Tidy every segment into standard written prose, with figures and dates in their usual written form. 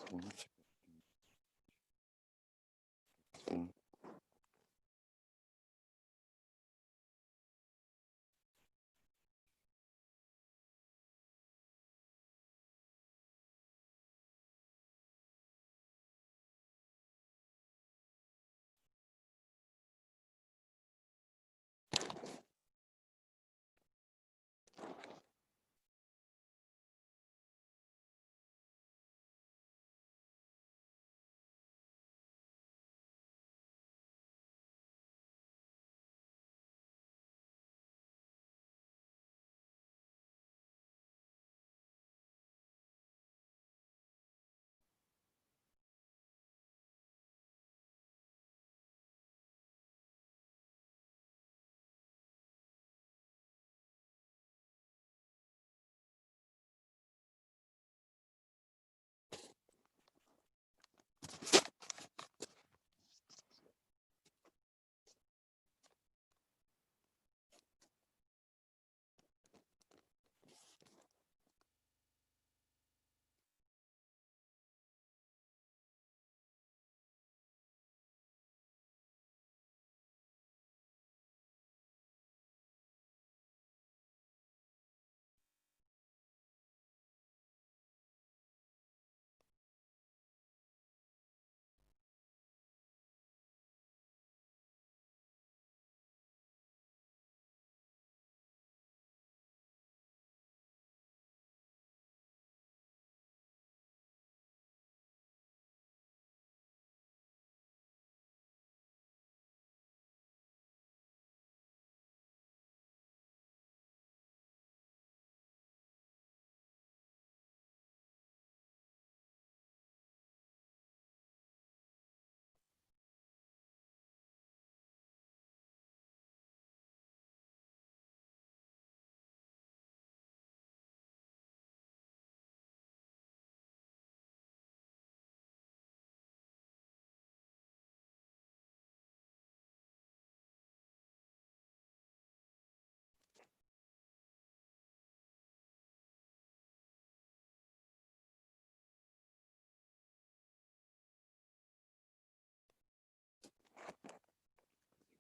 Tłumaczę.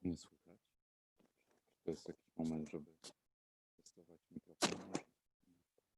Nie słychać. To jest taki moment, żeby testować mikrofon. Raz, raz.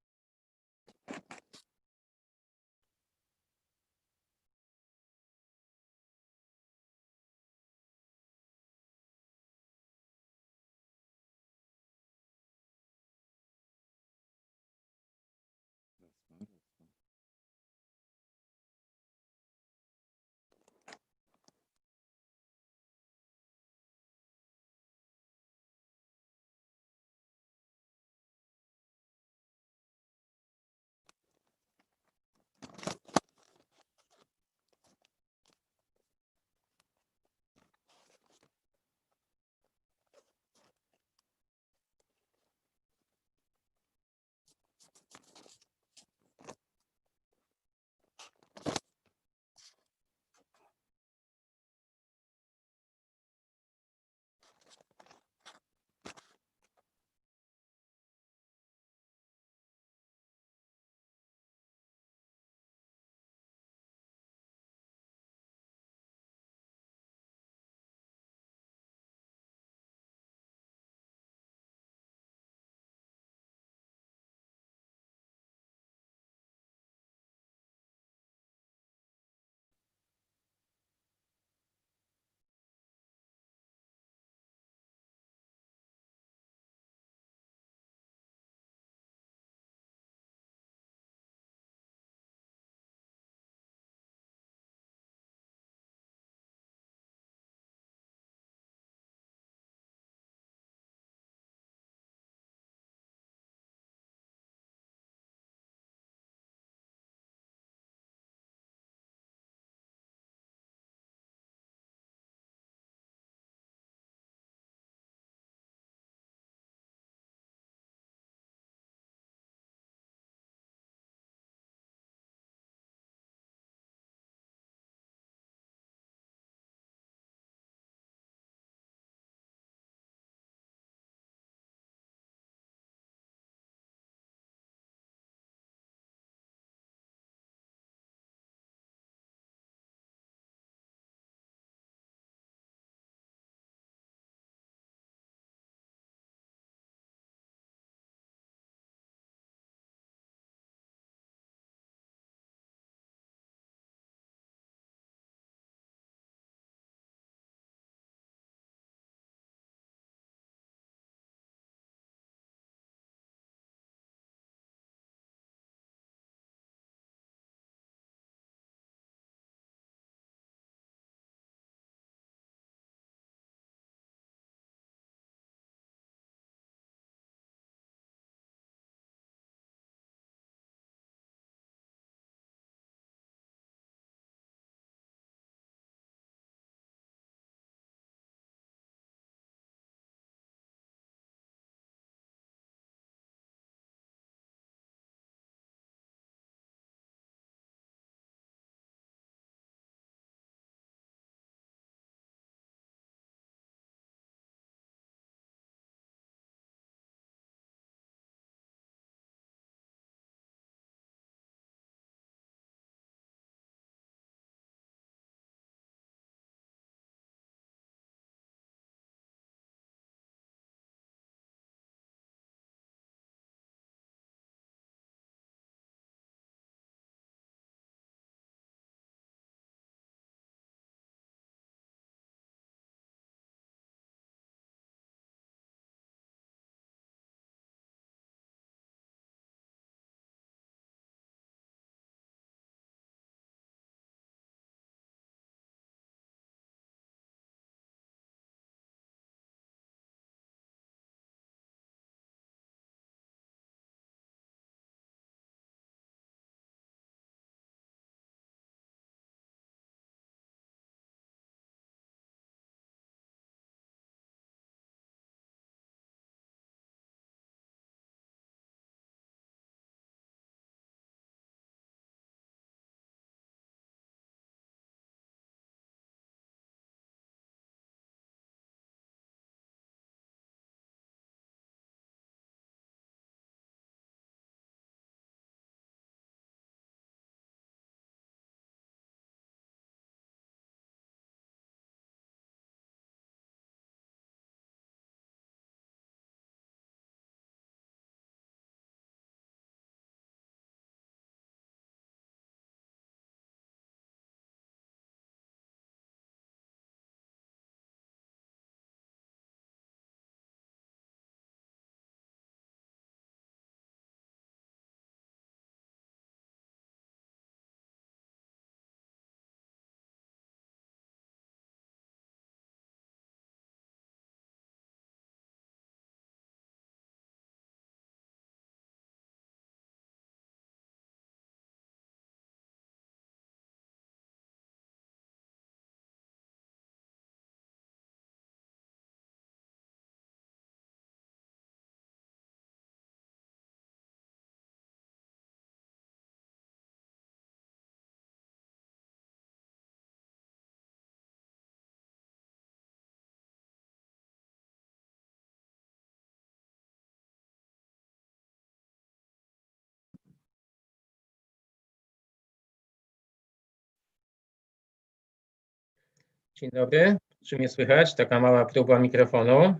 Dzień dobry, czy mnie słychać? Taka mała próba mikrofonu.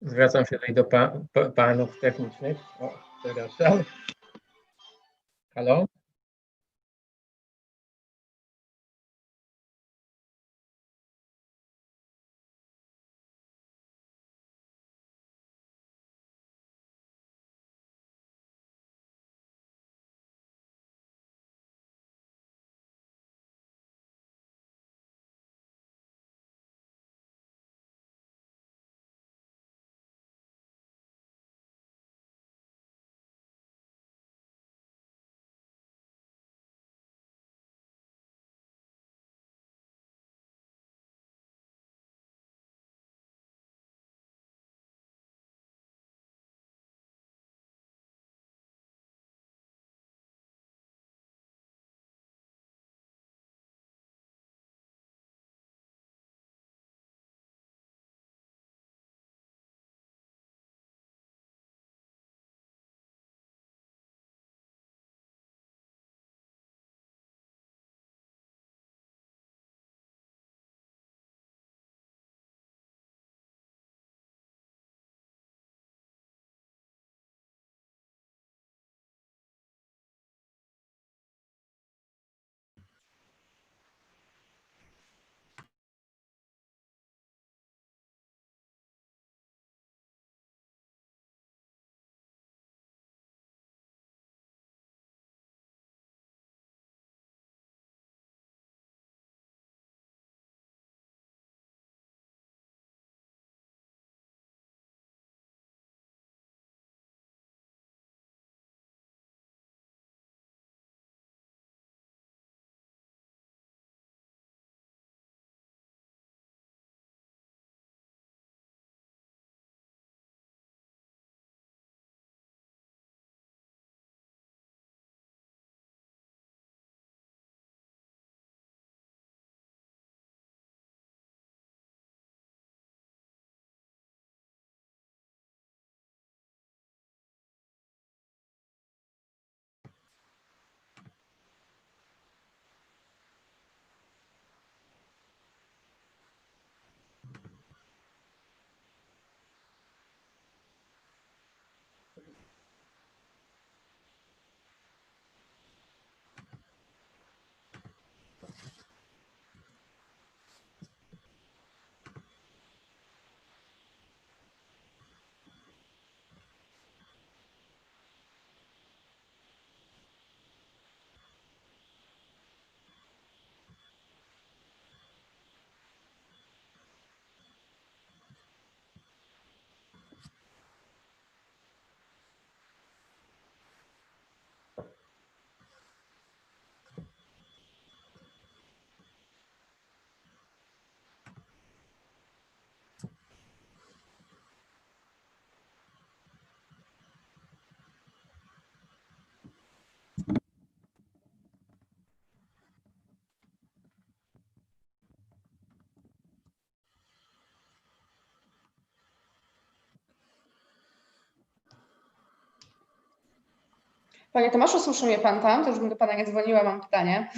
Zwracam się tutaj do panów technicznych. O, przepraszam. Halo? Panie Tomaszu, słyszy mnie pan tam? To już bym do pana nie dzwoniła, mam pytanie.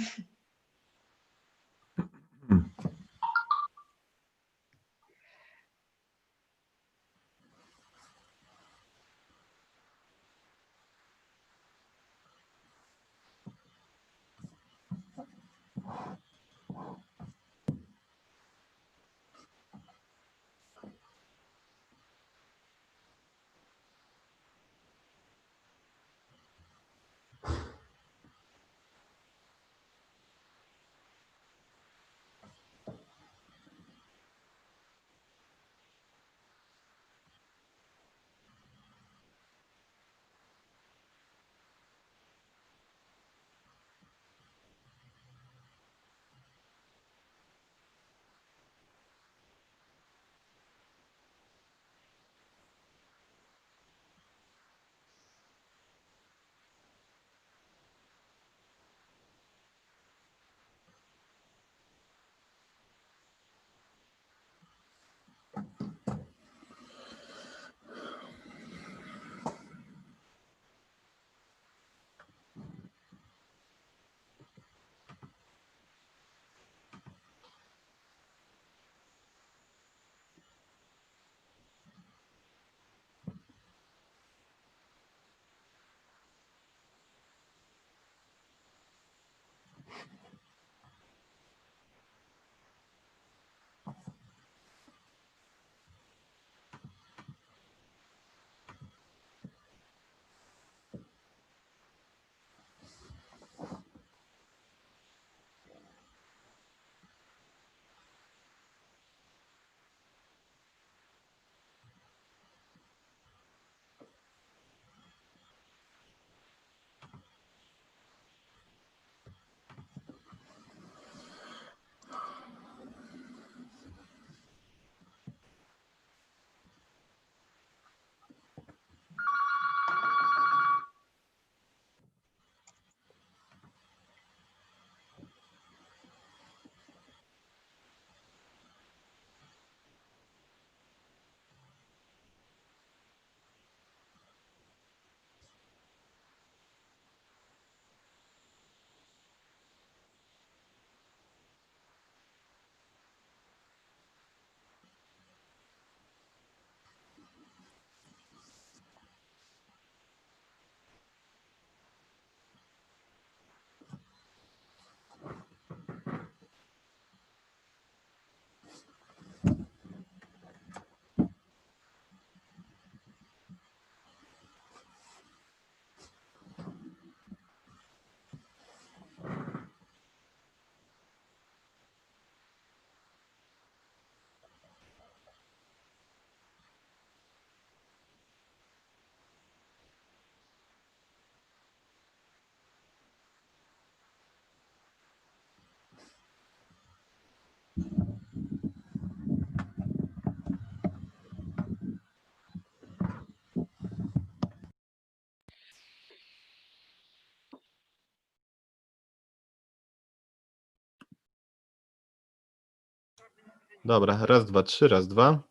Dobra, raz, dwa, trzy, raz, dwa.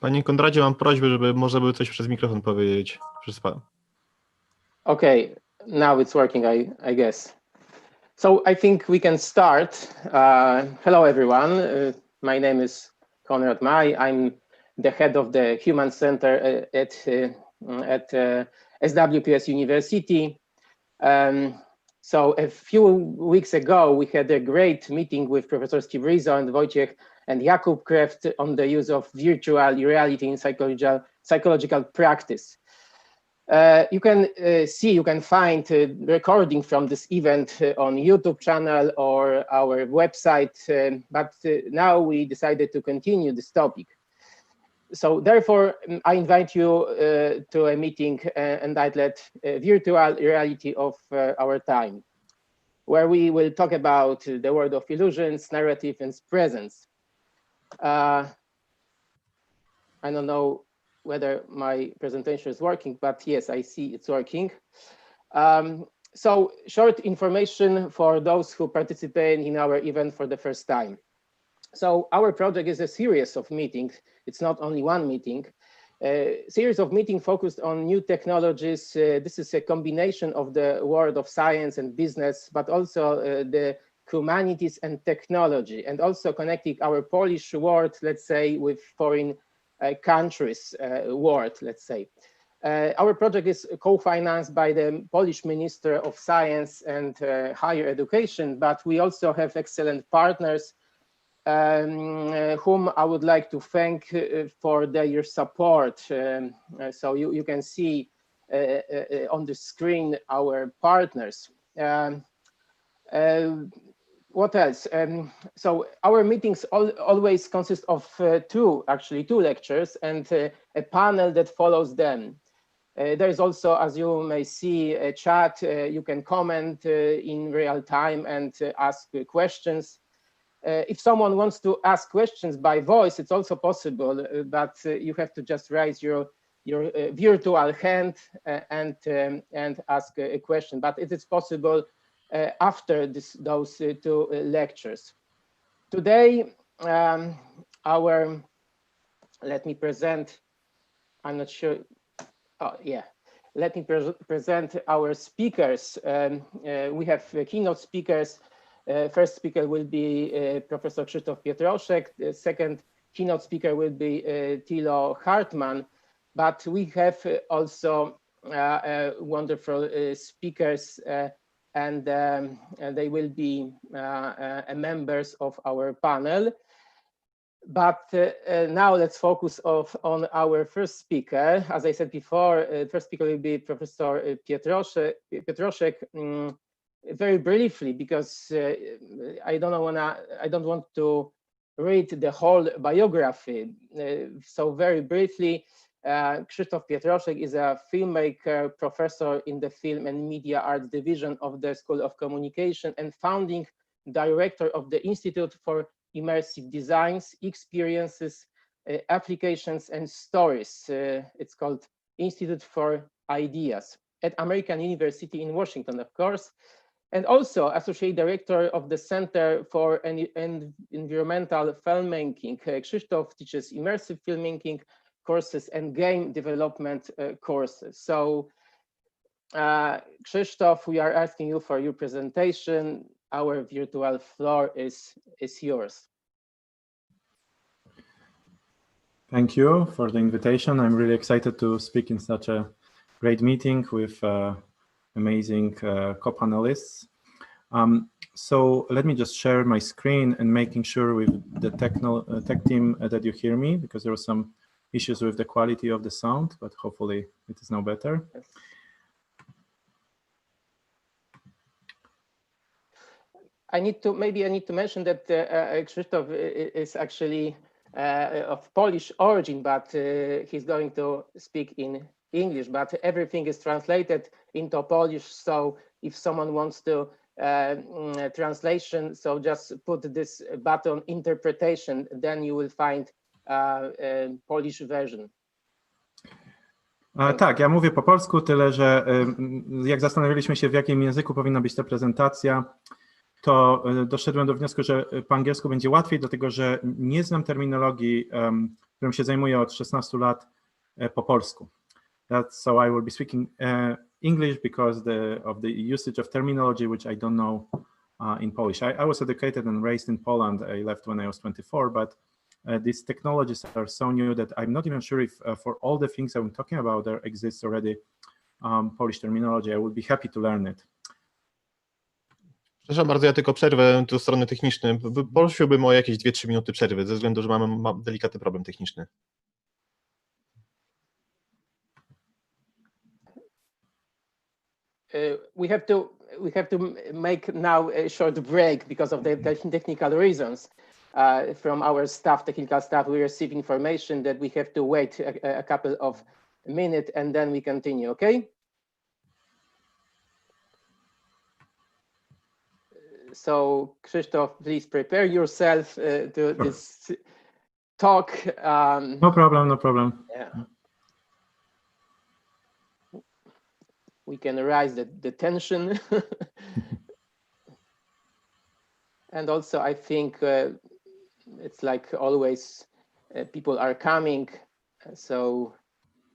Panie Konradzie, mam prośbę, żeby może by coś przez mikrofon powiedzieć. Okay, now it's working, I guess. So I think we can start. Hello, everyone. My name is Konrad Maj. I'm the head of the Human Center at SWPS University. So a few weeks ago, we had a great meeting with Professor Steve Rizzo and Wojciech and Jakub Kreft on the use of virtual reality in psychological practice. You can find a recording from this event on YouTube channel or our website, but now we decided to continue this topic. So therefore, I invite you to a meeting entitled Virtual Reality of Our Time, where we will talk about the world of illusions, narrative, and presence. I don't know whether my presentation is working, but yes, I see it's working. So short information for those who participate in our event for the first time. So our project is a series of meetings. It's not only one meeting. A series of meetings focused on new technologies. This is a combination of the world of science and business, but also the humanities and technology, and also connecting our Polish world, let's say, with foreign countries world, let's say. Our project is co-financed by the Polish Minister of Science and Higher Education, but we also have excellent partners whom I would like to thank for their support. So you can see on the screen our partners. What else? So our meetings always consist of two lectures and a panel that follows them. There is also, as you may see, a chat. You can comment in real time and ask questions. If someone wants to ask questions by voice, it's also possible, but you have to just raise your virtual hand and ask a question. But it is possible after those two lectures. Today, let me present, I'm not sure, oh yeah, let me present our speakers. We have keynote speakers. First speaker will be Professor Petroshek. The second keynote speaker will be Thilo Hartmann. But we have also wonderful speakers and they will be members of our panel. But now let's focus on our first speaker. As I said before, first speaker will be Professor Petroshek. Very briefly, because I don't want to read the whole biography. So very briefly, Krzysztof Petroshek is a filmmaker, professor in the Film and Media Arts Division of the School of Communication and founding director of the Institute for Immersive Designs, Experiences, Applications and Stories. It's called Institute for Ideas at American University in Washington, of course. And also associate director of the Center for Environmental Filmmaking. Krzysztof teaches immersive filmmaking courses and game development courses. So Krzysztof, we are asking you for your presentation. Our virtual floor is yours. Thank you for the invitation. I'm really excited to speak in such a great meeting with amazing co-panelists. So let me just share my screen and making sure with the tech team that you hear me, because there were some issues with the quality of the sound, but hopefully it is now better. Yes. I need to mention that Krzysztof is actually of Polish origin, but he's going to speak in English, but everything is translated into Polish. So if someone wants to translation, so just put this button interpretation, then you will find Polish version. Tak, ja mówię po polsku, tyle że jak zastanawialiśmy się, w jakim języku powinna być ta prezentacja, to doszedłem do wniosku, że po angielsku będzie łatwiej, dlatego że nie znam terminologii, którą się zajmuję od 16 lat po polsku. So I will be speaking English because of the usage of terminology, which I don't know in Polish. I was educated and raised in Poland. I left when I was 24, but these technologies are so new that I'm not even sure if for all the things I'm talking about, there exists already Polish terminology. I would be happy to learn it. Przepraszam bardzo, ja tylko przerwę do strony technicznej. Prosiłbym o jakieś 2-3 minuty przerwy, ze względu, że mam delikatny problem techniczny. We have to make now a short break because of the technical reasons. From our staff, technical staff, we receive information that we have to wait a couple of minutes and then we continue, okay? So, Krzysztof, please prepare yourself to this talk. No problem, no problem. Yeah. We can raise the tension. And also, I think it's like always, people are coming. So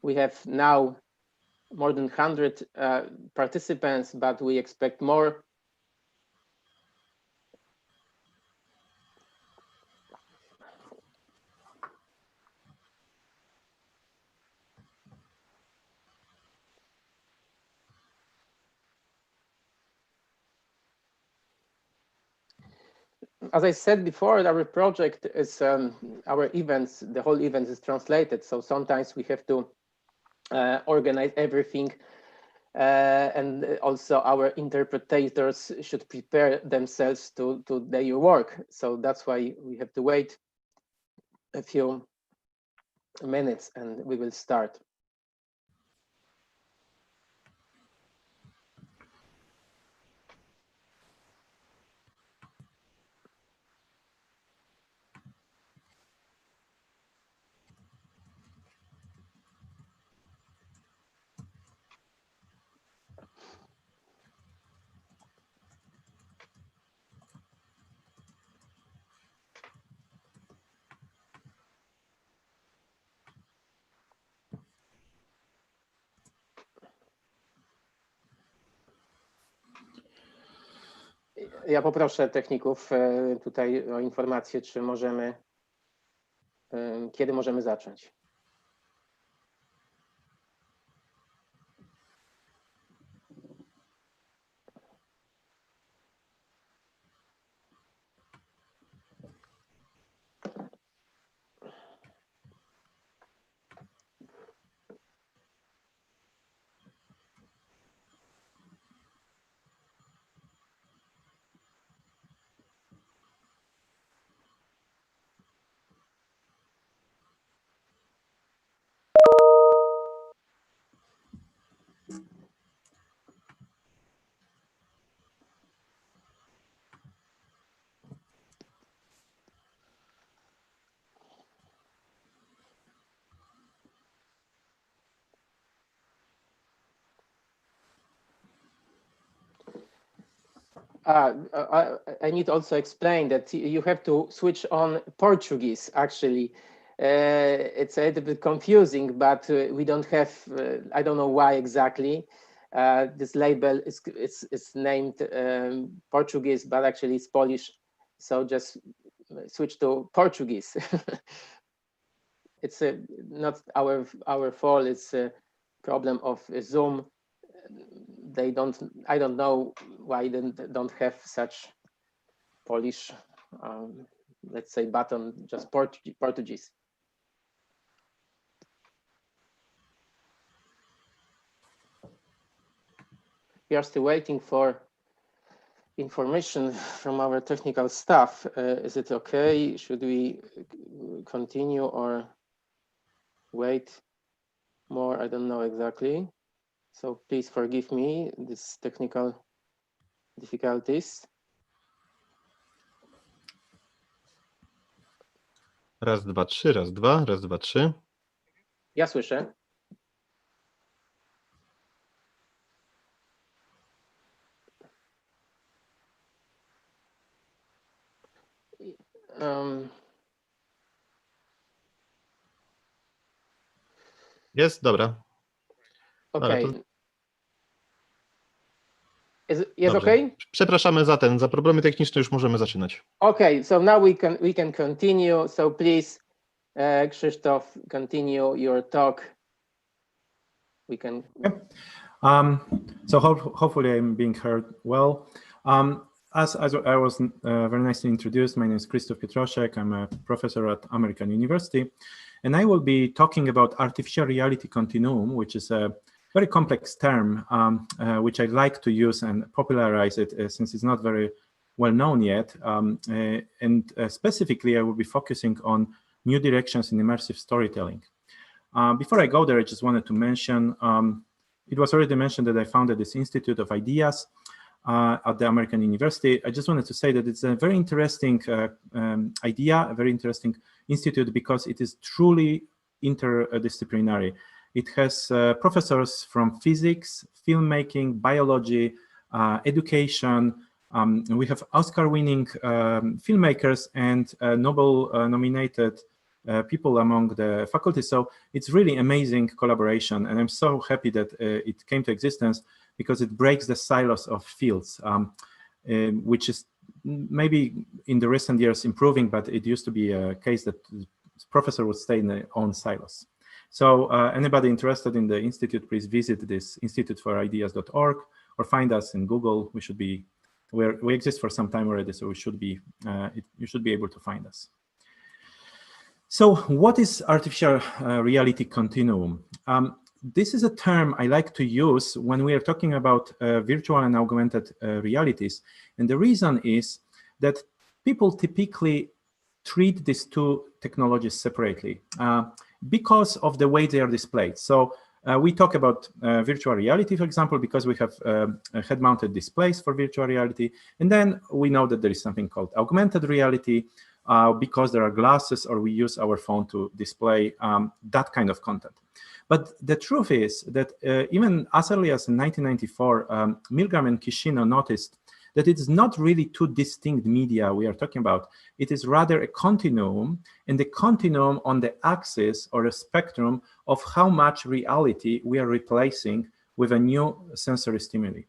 we have now more than 100 participants, but we expect more. As I said before, our project is our events, the whole event is translated. So sometimes we have to organize everything. And also our interpreters should prepare themselves to their work. So that's why we have to wait a few minutes and we will start. Ja poproszę techników tutaj o informację, czy możemy, kiedy możemy zacząć. I need to also explain that you have to switch on Portuguese, actually. It's a little bit confusing, but we don't have, I don't know why exactly. This label is named Portuguese, but actually it's Polish. So just switch to Portuguese. It's not our fault. It's a problem of Zoom. I don't know why they don't have such Polish, let's say, button, just Portuguese. We are still waiting for information from our technical staff. Is it okay? Should we continue or wait more? I don't know exactly. So please forgive me these technical difficulties. Raz, dwa, trzy, raz, dwa, raz, dwa, trzy. Ja słyszę. Jest, dobra. Okay. Dobra, to... Jest Dobrze. okay? Przepraszamy za problemy techniczne, już możemy zaczynać. Okay, so now we can continue. So please, Krzysztof, continue your talk. We can. So hopefully I'm being heard well. As I was very nicely introduced, my name is Krzysztof Petroshek. I'm a professor at American University, and I will be talking about artificial reality continuum, which is a very complex term, which I like to use and popularize it since it's not very well known yet. And specifically, I will be focusing on new directions in immersive storytelling. Before I go there, I just wanted to mention, it was already mentioned that I founded this Institute of Ideas at the American University. I just wanted to say that it's a very interesting idea, a very interesting institute, because it is truly interdisciplinary. It has professors from physics, filmmaking, biology, education. We have Oscar-winning filmmakers and Nobel-nominated people among the faculty. So it's really amazing collaboration. And I'm so happy that it came to existence, because it breaks the silos of fields, which is maybe in the recent years improving, but it used to be a case that professor would stay in their own silos. So anybody interested in the Institute, please visit this instituteforideas.org or find us in Google. We exist for some time already, so you should be able to find us. So what is artificial reality continuum? This is a term I like to use when we are talking about virtual and augmented realities. And the reason is that people typically treat these two technologies separately because of the way they are displayed. So we talk about virtual reality, for example, because we have head-mounted displays for virtual reality. And then we know that there is something called augmented reality because there are glasses, or we use our phone to display that kind of content. But the truth is that even as early as in 1994, Milgram and Kishino noticed that it's not really two distinct media we are talking about. It is rather a continuum, and the continuum on the axis or a spectrum of how much reality we are replacing with a new sensory stimuli.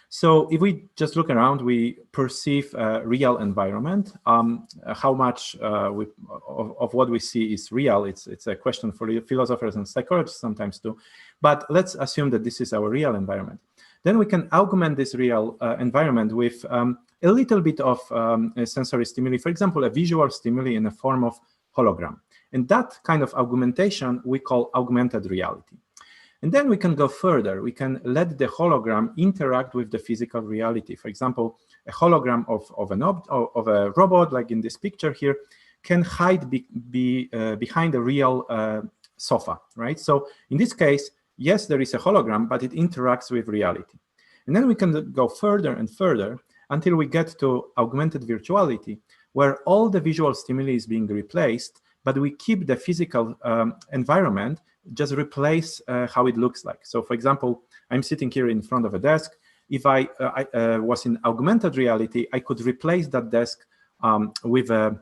So if we just look around, we perceive a real environment. How much of what we see is real? It's a question for philosophers and psychologists sometimes too. But let's assume that this is our real environment. Then we can augment this real environment with a little bit of sensory stimuli, for example, a visual stimuli in the form of hologram. And that kind of augmentation we call augmented reality. And then we can go further. We can let the hologram interact with the physical reality. For example, a hologram of a robot, like in this picture here, can hide behind a real sofa, right? So in this case, yes, there is a hologram, but it interacts with reality. And then we can go further and further until we get to augmented virtuality, where all the visual stimuli is being replaced, but we keep the physical environment, just replace how it looks like. So for example, I'm sitting here in front of a desk. If I was in augmented reality, I could replace that desk with a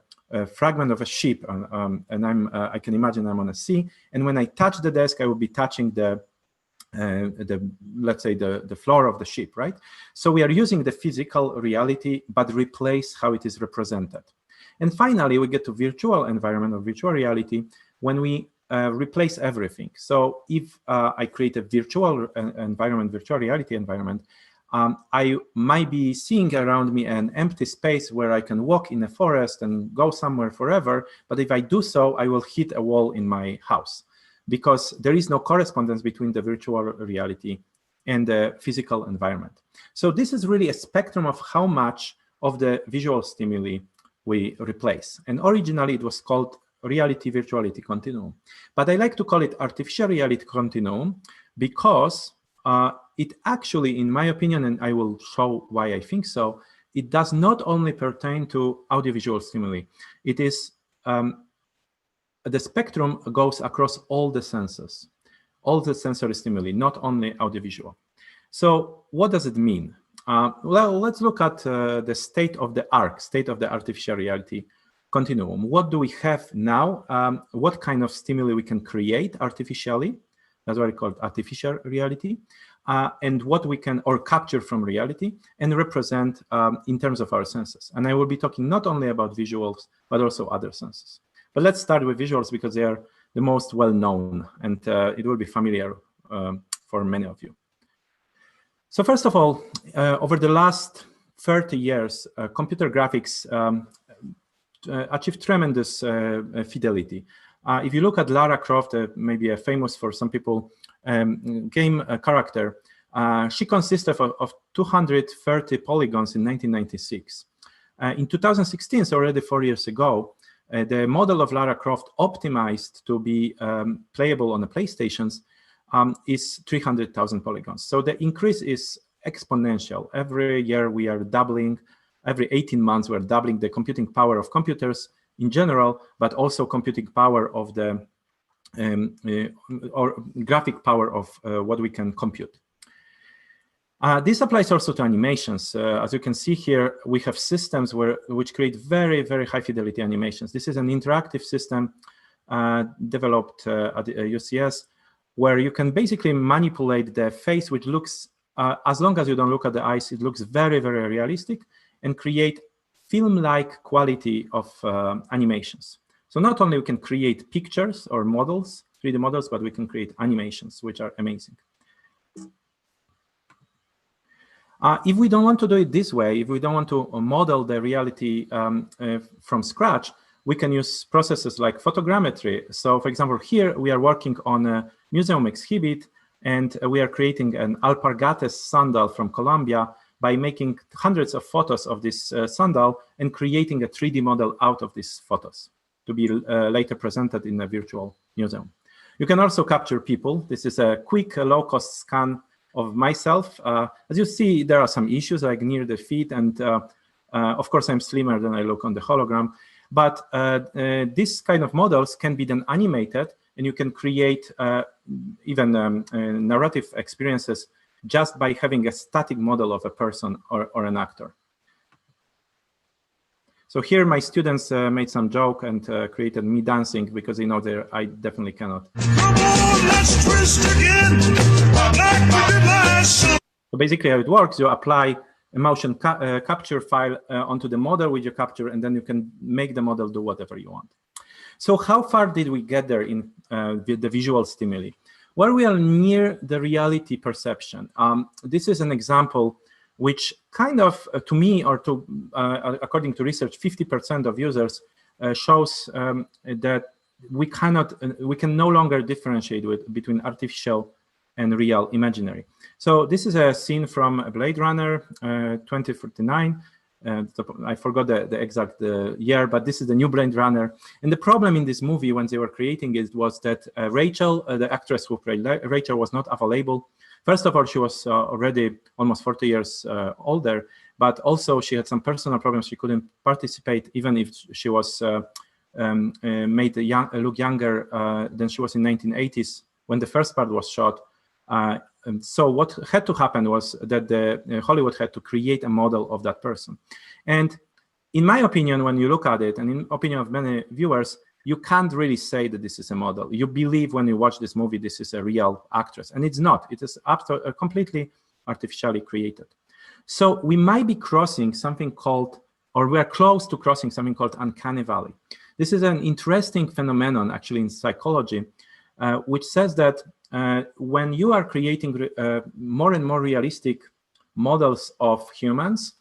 fragment of a ship, and I can imagine I'm on a sea. And when I touch the desk, I will be touching the let's say the floor of the ship, right? So we are using the physical reality, but replace how it is represented. And finally, we get to virtual environment or virtual reality when we replace everything. So if I create a virtual environment, virtual reality environment, I might be seeing around me an empty space where I can walk in a forest and go somewhere forever. But if I do so, I will hit a wall in my house, because there is no correspondence between the virtual reality and the physical environment. So this is really a spectrum of how much of the visual stimuli we replace. And originally it was called reality virtuality continuum. But I like to call it artificial reality continuum because it actually, in my opinion, and I will show why I think so, it does not only pertain to audiovisual stimuli. It is the spectrum goes across all the senses, all the sensory stimuli, not only audiovisual. So what does it mean? Well, let's look at the state of the ARC, state of the artificial reality continuum. What do we have now? What kind of stimuli we can create artificially? That's what I call artificial reality. And what we can or capture from reality and represent in terms of our senses. And I will be talking not only about visuals, but also other senses. But let's start with visuals because they are the most well-known and it will be familiar for many of you. So first of all, over the last 30 years, computer graphics achieved tremendous fidelity. If you look at Lara Croft, maybe a famous for some people game character, she consisted of 230 polygons in 1996. In 2016, so already 4 years ago, the model of Lara Croft optimized to be playable on the PlayStations is 300,000 polygons. So the increase is exponential. Every year we are doubling, every 18 months we're doubling the computing power of computers in general, but also computing power of the or graphic power of what we can compute. This applies also to animations. As you can see here, we have systems which create very, very high fidelity animations. This is an interactive system developed at UCS, where you can basically manipulate the face, which looks, as long as you don't look at the eyes, it looks very, very realistic, and create film-like quality of animations. So not only we can create pictures or models, 3D models, but we can create animations, which are amazing. If we don't want to do it this way, if we don't want to model the reality from scratch, we can use processes like photogrammetry. So for example, here we are working on a museum exhibit, and we are creating an alpargates sandal from Colombia by making hundreds of photos of this sandal and creating a 3D model out of these photos to be later presented in a virtual museum. You can also capture people. This is a quick, low-cost scan of myself. As you see, there are some issues like near the feet, and of course I'm slimmer than I look on the hologram. But this kind of models can be then animated, and you can create even narrative experiences just by having a static model of a person or an actor. So here my students made some joke and created me dancing because they know that I definitely cannot. Come on, let's twist again. So basically how it works, you apply a motion capture file onto the model which you capture, and then you can make the model do whatever you want. So how far did we get there in the visual stimuli? Well, we are near the reality perception. This is an example which kind of, to me, or to according to research, 50% of users shows that we can no longer differentiate between artificial and real imaginary. So this is a scene from Blade Runner 2049. I forgot the exact year, but this is the new Blade Runner. And the problem in this movie when they were creating it was that Rachel, the actress who played Rachel, was not available. First of all, she was already almost 40 years older, but also she had some personal problems. She couldn't participate even if she was made look younger than she was in 1980s when the first part was shot. So what had to happen was that Hollywood had to create a model of that person. And in my opinion, when you look at it, and in opinion of many viewers, you can't really say that this is a model. You believe when you watch this movie, this is a real actress, and it's not. It is completely artificially created. So we might be crossing something called, or we are close to crossing something called Uncanny Valley. This is an interesting phenomenon actually in psychology, which says that when you are creating more and more realistic models of humans,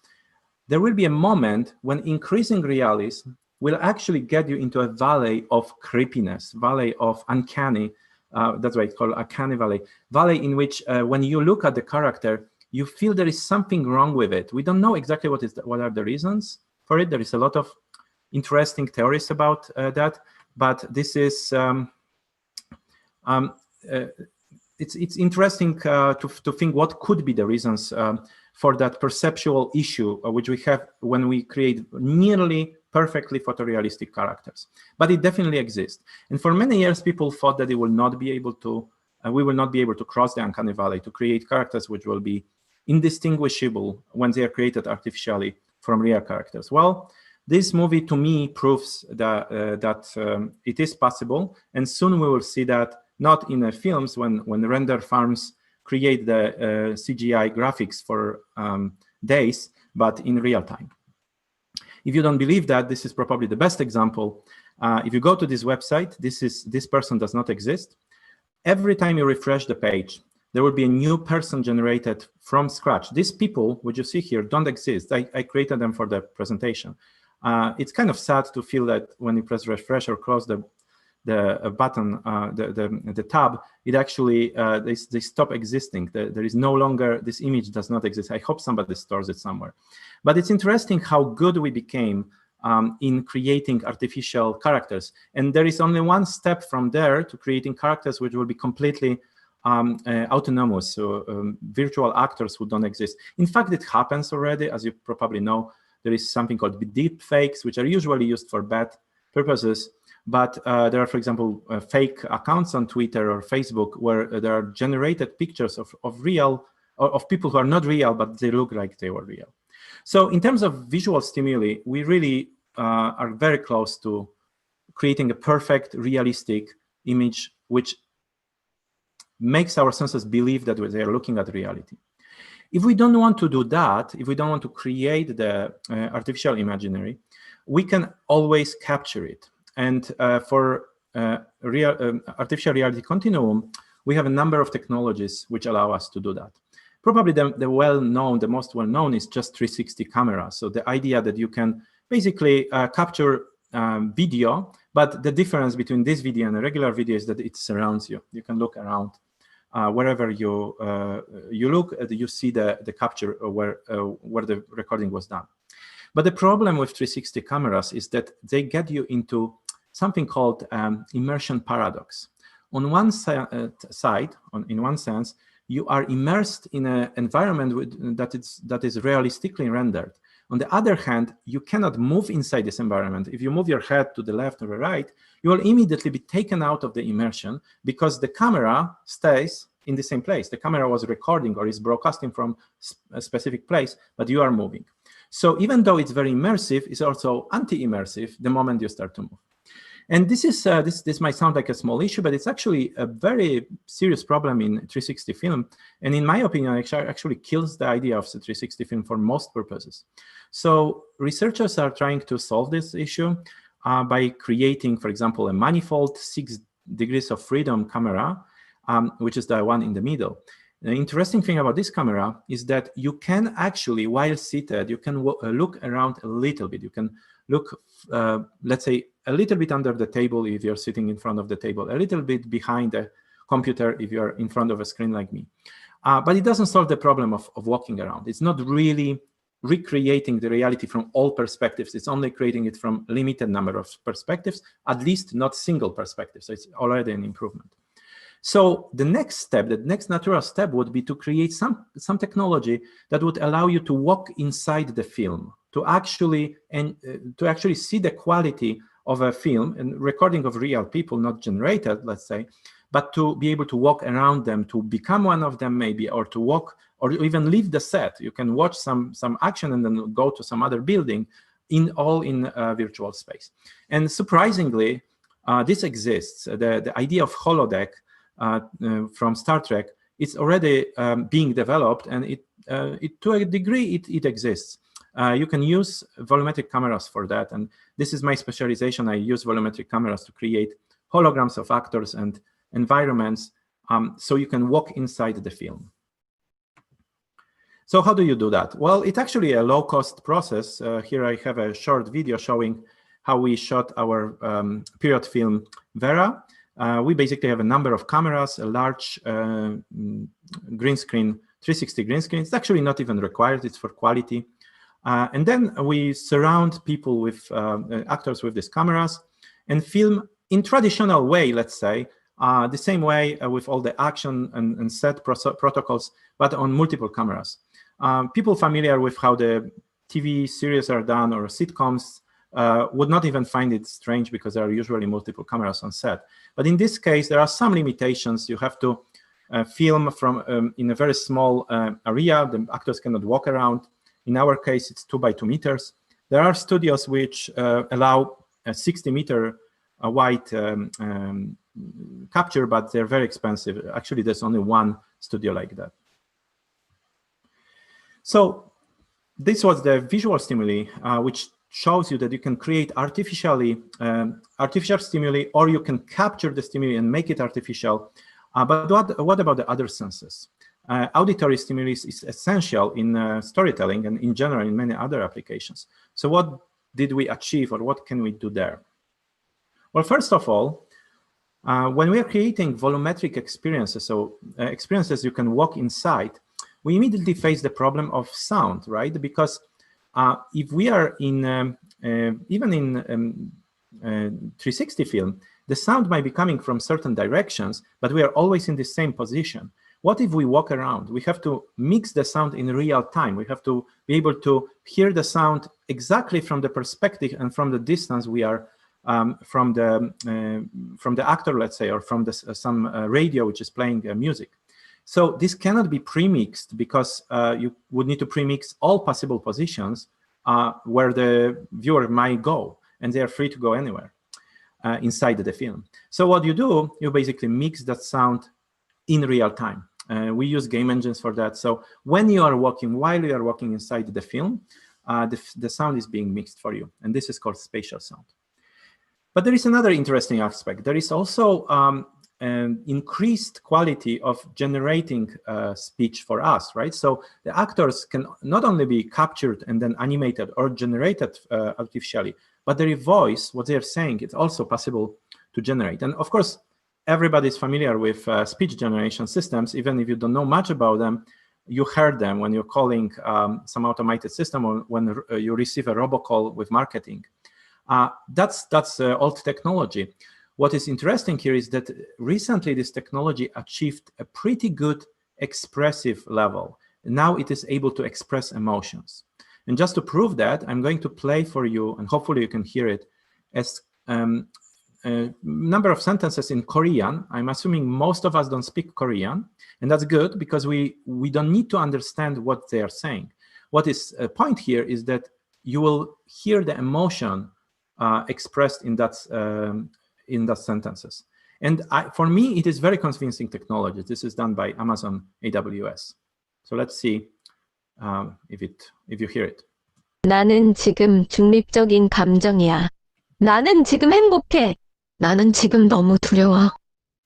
there will be a moment when increasing realism will actually get you into a valley of creepiness, valley of uncanny, that's why it's called Uncanny Valley, valley in which when you look at the character, you feel there is something wrong with it. We don't know exactly what are the reasons for it. There is a lot of interesting theories about that, but this is it's interesting to think what could be the reasons for that perceptual issue which we have when we create nearly perfectly photorealistic characters. But it definitely exists. And for many years, people thought that it will not be able to, we will not be able to cross the Uncanny Valley to create characters which will be indistinguishable when they are created artificially from real characters. Well, this movie to me proves that it is possible, and soon we will see that not in films when render farms create the CGI graphics for days, but in real time. If you don't believe that, this is probably the best example. If you go to this website, this person does not exist. Every time you refresh the page, there will be a new person generated from scratch. These people, which you see here, don't exist. I created them for the presentation. It's kind of sad to feel that when you press refresh or close the button, the tab, it actually, they stop existing. There is no longer, this image does not exist. I hope somebody stores it somewhere. But it's interesting how good we became in creating artificial characters. And there is only one step from there to creating characters which will be completely autonomous, so virtual actors who don't exist. In fact, it happens already, as you probably know. There is something called deep fakes, which are usually used for bad purposes. But there are, for example, fake accounts on Twitter or Facebook where there are generated pictures of real, or of people who are not real, but they look like they were real. So in terms of visual stimuli, we really are very close to creating a perfect, realistic image, which makes our senses believe that they are looking at reality. If we don't want to do that, if we don't want to create the artificial imaginary, we can always capture it. And for artificial reality continuum, we have a number of technologies which allow us to do that. Probably the most well-known is just 360 camera. So the idea that you can basically capture video, but the difference between this video and a regular video is that it surrounds you. You can look around. Wherever you look, you see the capture where the recording was done. But the problem with 360 cameras is that they get you into something called immersion paradox. On one side, in one sense, you are immersed in an environment that is realistically rendered. On the other hand, you cannot move inside this environment. If you move your head to the left or the right, you will immediately be taken out of the immersion because the camera stays in the same place. The camera was recording or is broadcasting from a specific place, but you are moving. So even though it's very immersive, it's also anti-immersive the moment you start to move. And this is this might sound like a small issue, but it's actually a very serious problem in 360 film. And in my opinion, it actually kills the idea of the 360 film for most purposes. So researchers are trying to solve this issue by creating, for example, a Manifold 6 degrees of freedom camera, which is the one in the middle. The interesting thing about this camera is that you can actually, while seated, you can look around a little bit. You can look, let's say, a little bit under the table if you're sitting in front of the table, a little bit behind the computer if you're in front of a screen like me. But it doesn't solve the problem of walking around. It's not really recreating the reality from all perspectives. It's only creating it from a limited number of perspectives, at least not single perspectives. So it's already an improvement. So the next step, the next natural step would be to create some technology that would allow you to walk inside the film, to actually see the quality of a film and recording of real people, not generated, let's say, but to be able to walk around them, to become one of them maybe, or to walk, or even leave the set. You can watch some action and then go to some other building, all in virtual space. And surprisingly, this exists. The idea of holodeck from Star Trek, it's already being developed, and it to a degree it exists. You can use volumetric cameras for that, and this is my specialization. I use volumetric cameras to create holograms of actors and environments, so you can walk inside the film. So how do you do that? Well, it's actually a low-cost process. Here I have a short video showing how we shot our period film Vera. We basically have a number of cameras, a large green screen, 360 green screen. It's actually not even required, it's for quality. And then we surround people with actors with these cameras and film in traditional way, let's say, the same way with all the action and set protocols, but on multiple cameras. People familiar with how the TV series are done or sitcoms would not even find it strange because there are usually multiple cameras on set. But in this case, there are some limitations. You have to film from in a very small area. The actors cannot walk around. In our case, it's 2 by 2 meters. There are studios which allow a 60-meter wide capture, but they're very expensive. Actually, there's only one studio like that. So this was the visual stimuli, which shows you that you can create artificial stimuli, or you can capture the stimuli and make it artificial. But what about the other senses? Auditory stimulus is essential in storytelling and in general in many other applications. So what did we achieve, or what can we do there? Well, first of all, when we are creating volumetric experiences, so experiences you can walk inside, we immediately face the problem of sound, right? Because if we are in, even in 360 film, the sound might be coming from certain directions, but we are always in the same position. What if we walk around? We have to mix the sound in real time. We have to be able to hear the sound exactly from the perspective and from the distance we are from the actor, let's say, or from some radio which is playing music. So this cannot be pre-mixed because you would need to pre-mix all possible positions where the viewer might go, and they are free to go anywhere inside the film. So what you do, you basically mix that sound in real time. We use game engines for that. So when you are walking, while you are walking inside the film, the sound is being mixed for you, and this is called spatial sound. But there is another interesting aspect. There is also an increased quality of generating speech for us, right? So the actors can not only be captured and then animated or generated artificially, but their voice, what they're saying, it's also possible to generate. And of course, everybody's familiar with speech generation systems. Even if you don't know much about them, you heard them when you're calling some automated system, or when you receive a robocall with marketing. That's old technology. What is interesting here is that recently this technology achieved a pretty good expressive level. Now it is able to express emotions. And just to prove that, I'm going to play for you, and hopefully you can hear it, as a number of sentences in Korean. I'm assuming most of us don't speak Korean, and that's good because we don't need to understand what they are saying. What is a point here is that you will hear the emotion expressed in that sentences. And for me, it is very convincing technology. This is done by Amazon AWS. So let's see if you hear it. 나는 지금 중립적인 감정이야. 나는 지금 행복해. 나는 지금 너무 두려워.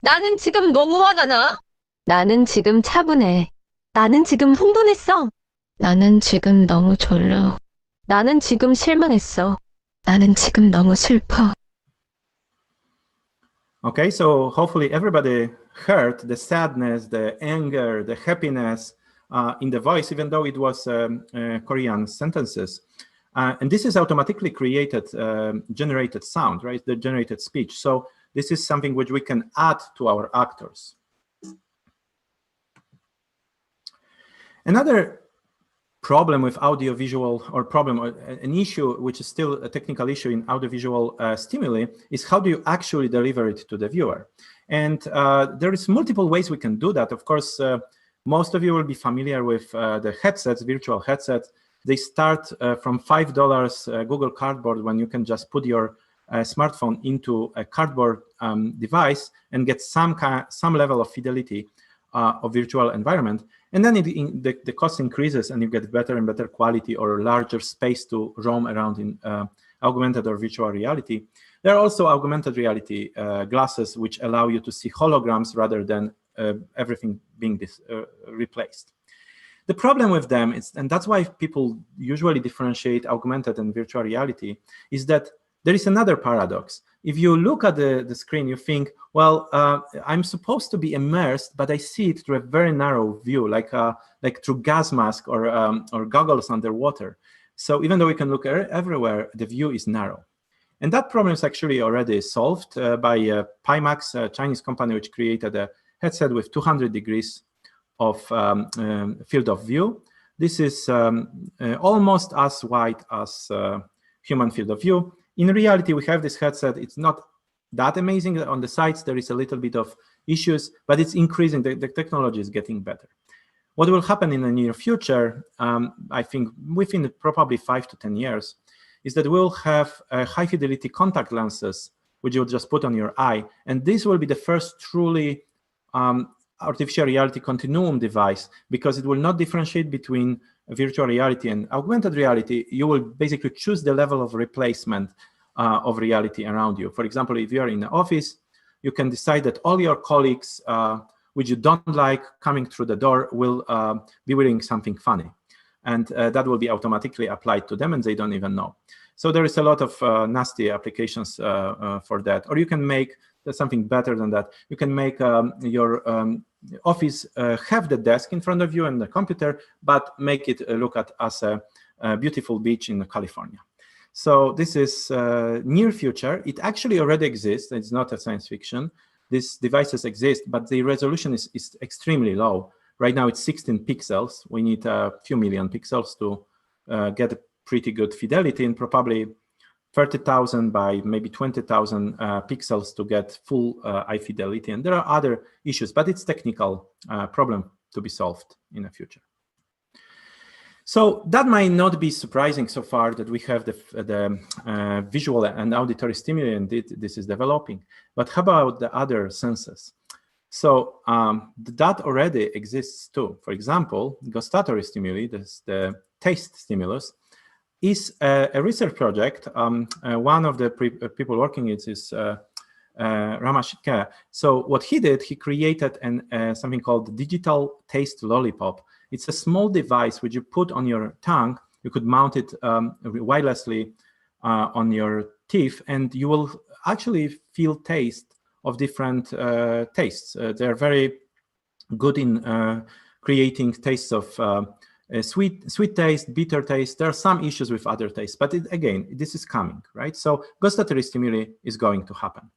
나는 지금 너무 화가 나. 나는 지금 차분해. 나는 지금 흥분했어. 나는 지금 너무 졸려. 나는 지금 실망했어. 나는 지금 너무 슬퍼. Okay, so hopefully everybody heard the sadness, the anger, the happiness in the voice, even though it was Korean sentences. And this is automatically created, generated sound, right? The generated speech. So this is something which we can add to our actors. Another problem with audiovisual, or problem, or an issue which is still a technical issue in audiovisual stimuli, is how do you actually deliver it to the viewer? And there is multiple ways we can do that. Of course, most of you will be familiar with the headsets, virtual headsets. They start from $5 Google Cardboard, when you can just put your a smartphone into a cardboard device and get some level of fidelity of virtual environment. And then the cost increases and you get better and better quality or larger space to roam around in augmented or virtual reality. There are also augmented reality glasses which allow you to see holograms rather than everything being replaced. The problem with them is, and that's why people usually differentiate augmented and virtual reality, is that there is another paradox. If you look at the screen, you think, well, I'm supposed to be immersed, but I see it through a very narrow view, like through gas mask or goggles underwater. So even though we can look everywhere, the view is narrow. And that problem is actually already solved by Pimax, a Chinese company which created a headset with 200 degrees of field of view. This is almost as wide as human field of view. In reality, we have this headset. It's not that amazing. On the sides, there is a little bit of issues, but it's increasing. The technology is getting better. What will happen in the near future, I think within probably 5 to 10 years, is that we'll have high fidelity contact lenses, which you'll just put on your eye. And this will be the first truly artificial reality continuum device, because it will not differentiate between virtual reality and augmented reality. You will basically choose the level of replacement of reality around you. For example, if you're in the office, you can decide that all your colleagues, which you don't like coming through the door, will be wearing something funny. And that will be automatically applied to them, and they don't even know. So there is a lot of nasty applications for that. Or you can make something better than that. You can make your office have the desk in front of you and the computer, but make it look at as a beautiful beach in California. So this is near future. It actually already exists. It's not a science fiction. These devices exist, but the resolution is extremely low. Right now it's 16 pixels. We need a few million pixels to get a pretty good fidelity, and probably 30,000 by maybe 20,000 pixels to get full eye fidelity. And there are other issues, but it's technical problem to be solved in the future. So that might not be surprising so far that we have the visual and auditory stimuli, and this is developing. But how about the other senses? So that already exists too. For example, gustatory stimuli, the taste stimulus, is a research project. One of the people working it is Ramashika. So what he did, he created something called digital taste lollipop. It's a small device which you put on your tongue. You could mount it wirelessly on your teeth, and you will actually feel taste of different tastes. They're very good in creating tastes of sweet taste, bitter taste. There are some issues with other tastes, but again, this is coming, right? So gustatory stimuli is going to happen.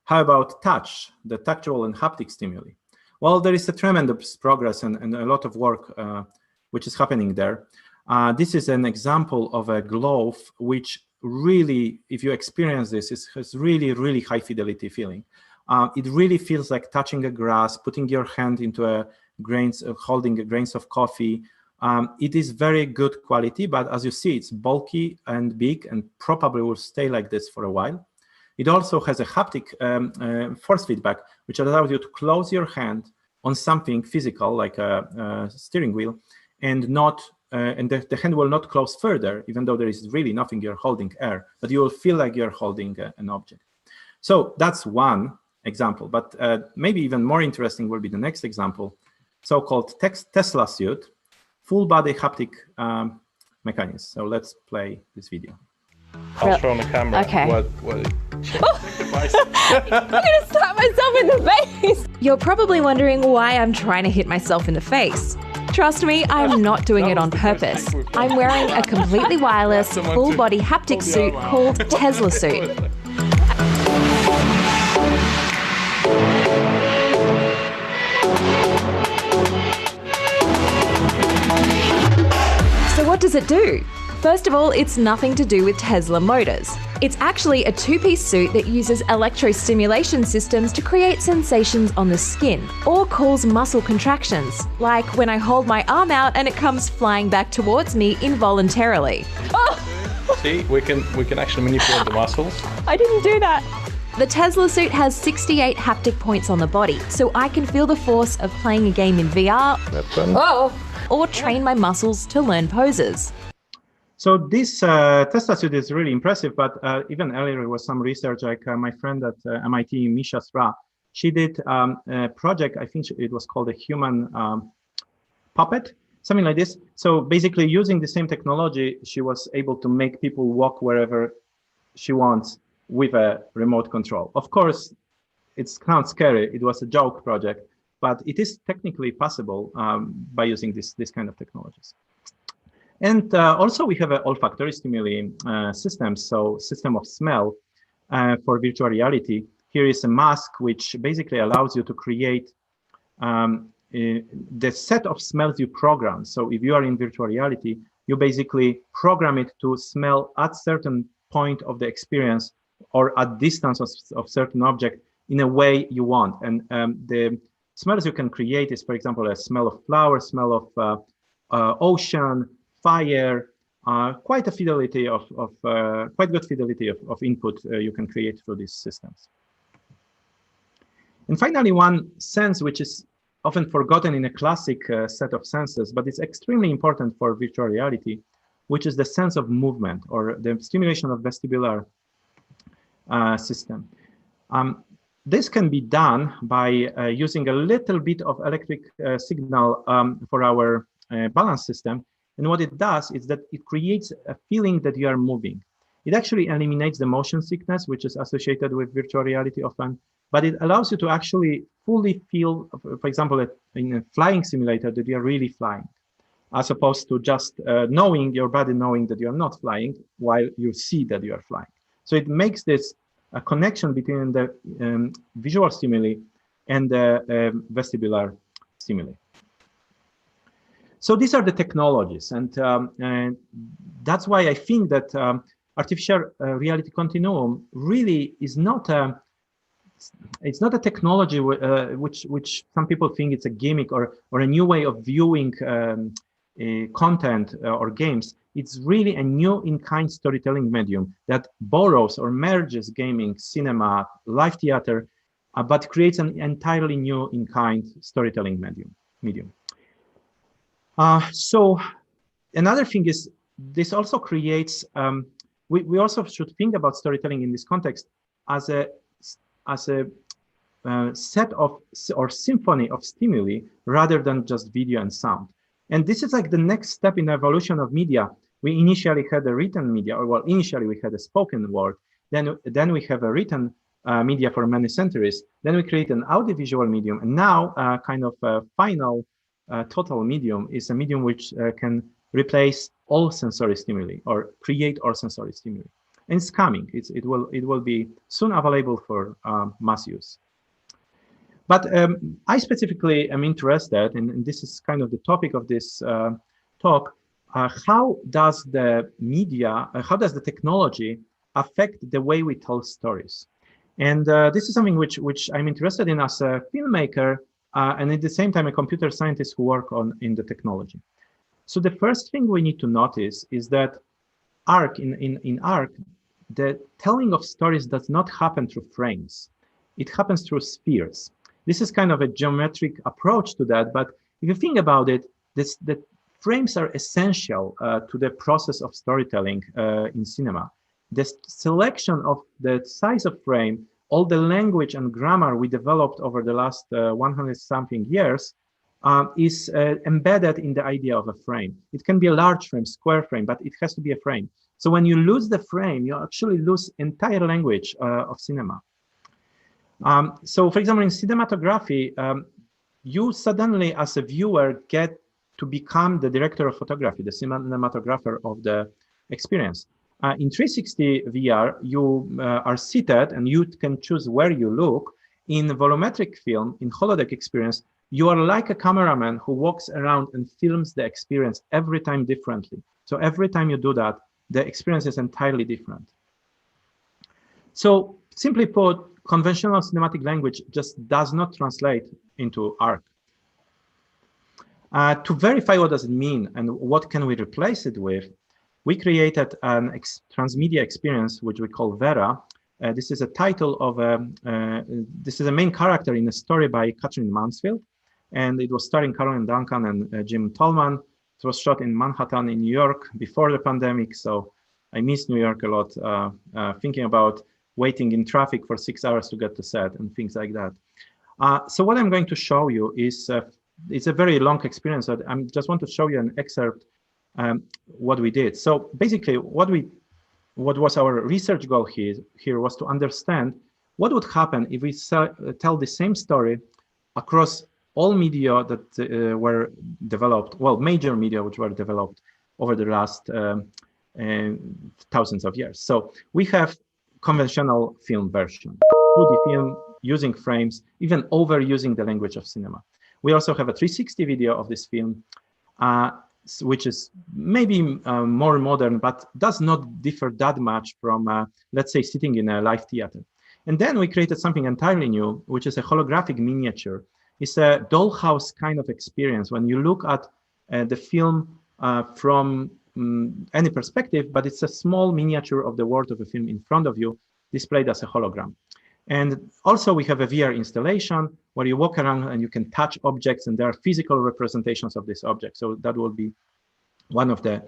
How about touch, the tactual and haptic stimuli? Well, there is a tremendous progress and a lot of work which is happening there. This is an example of a glove which really, if you experience this, it has really, really high fidelity feeling. It really feels like touching a grass, putting your hand into holding grains of coffee. It is very good quality, but as you see, it's bulky and big and probably will stay like this for a while. It also has a haptic force feedback, which allows you to close your hand on something physical, like a steering wheel, and the hand will not close further, even though there is really nothing you're holding air, but you will feel like you're holding an object. So that's one example, but maybe even more interesting will be the next example, so-called Tesla suit, full body haptic mechanism. So let's play this video. I'll show on the camera. Okay. What I'm gonna slap myself in the face. You're probably wondering why I'm trying to hit myself in the face. Trust me, I'm not doing it on purpose. I'm wearing a completely wireless, full-body haptic suit called Tesla suit. So what does it do? First of all, it's nothing to do with Tesla motors. It's actually a two-piece suit that uses electrostimulation systems to create sensations on the skin, or cause muscle contractions, like when I hold my arm out and it comes flying back towards me involuntarily. Oh! See, we can actually manipulate the muscles. I didn't do that. The Tesla suit has 68 haptic points on the body, so I can feel the force of playing a game in VR or train my muscles to learn poses. So this Tesla suit is really impressive, but even earlier there was some research, like my friend at MIT, Misha Sra, she did a project, I think it was called a human puppet, something like this. So basically using the same technology, she was able to make people walk wherever she wants with a remote control. Of course, it sounds scary. It was a joke project, but it is technically possible by using this kind of technologies. And also we have an olfactory stimuli system, so system of smell for virtual reality. Here is a mask which basically allows you to create the set of smells you program. So if you are in virtual reality, you basically program it to smell at certain point of the experience or at distance of certain object in a way you want. And the smells you can create is, for example, a smell of flowers, smell of ocean, fire, quite good fidelity of input you can create through these systems. And finally, one sense which is often forgotten in a classic set of senses, but it's extremely important for virtual reality, which is the sense of movement or the stimulation of vestibular system. This can be done by using a little bit of electric signal for our balance system. And what it does is that it creates a feeling that you are moving. It actually eliminates the motion sickness, which is associated with virtual reality often, but it allows you to actually fully feel, for example, in a flying simulator, that you are really flying, as opposed to just knowing your body knowing that you are not flying while you see that you are flying. So it makes this a connection between the visual stimuli and the vestibular stimuli. So these are the technologies, and that's why I think that artificial reality continuum really is not a, it's not a technology which some people think it's a gimmick or a new way of viewing content or games. It's really a new in-kind storytelling medium that borrows or merges gaming, cinema, live theater, but creates an entirely new in-kind storytelling medium. So another thing is this also creates, we also should think about storytelling in this context as a set of or symphony of stimuli rather than just video and sound. And this is like the next step in the evolution of media. We initially had a written media, or well, initially we had a spoken word. Then we have a written media for many centuries. Then we create an audiovisual medium, and now kind of a final total medium is a medium which can replace all sensory stimuli or create all sensory stimuli. And it's coming. It will be soon available for mass use. But I specifically am interested, and this is kind of the topic of this talk, how does the media, how does the technology affect the way we tell stories? And this is something which I'm interested in as a filmmaker, and at the same time a computer scientist who work in the technology. So the first thing we need to notice is that in ARC, the telling of stories does not happen through frames. It happens through spheres. This is kind of a geometric approach to that, but if you think about it, the frames are essential to the process of storytelling in cinema. The selection of the size of frame, all the language and grammar we developed over the last 100-something years is embedded in the idea of a frame. It can be a large frame, square frame, but it has to be a frame. So when you lose the frame, you actually lose entire language of cinema. So for example, in cinematography, you suddenly as a viewer get to become the director of photography, the cinematographer of the experience. In 360 VR, you are seated and you can choose where you look. In volumetric film, in holodeck experience, you are like a cameraman who walks around and films the experience every time differently. So every time you do that, the experience is entirely different. So simply put, conventional cinematic language just does not translate into ARC. To verify what does it mean and what can we replace it with, we created an transmedia experience, which we call Vera. This is a title of this is a main character in a story by Katherine Mansfield, and it was starring Caroline Duncan and Jim Tolman. It was shot in Manhattan in New York before the pandemic, so I miss New York a lot, thinking about waiting in traffic for 6 hours to get to set and things like that. So what I'm going to show you is, it's a very long experience. So I just want to show you an excerpt what we did. So basically what was our research goal here was to understand what would happen if we tell the same story across all media that were developed, well, major media which were developed over the last thousands of years. So we have conventional film version, 2D film using frames, even overusing the language of cinema. We also have a 360 video of this film, which is maybe more modern, but does not differ that much from, let's say, sitting in a live theater. And then we created something entirely new, which is a holographic miniature. It's a dollhouse kind of experience when you look at the film from any perspective, but it's a small miniature of the world of the film in front of you, displayed as a hologram. And also we have a VR installation where you walk around and you can touch objects, and there are physical representations of this object. So that will be one of the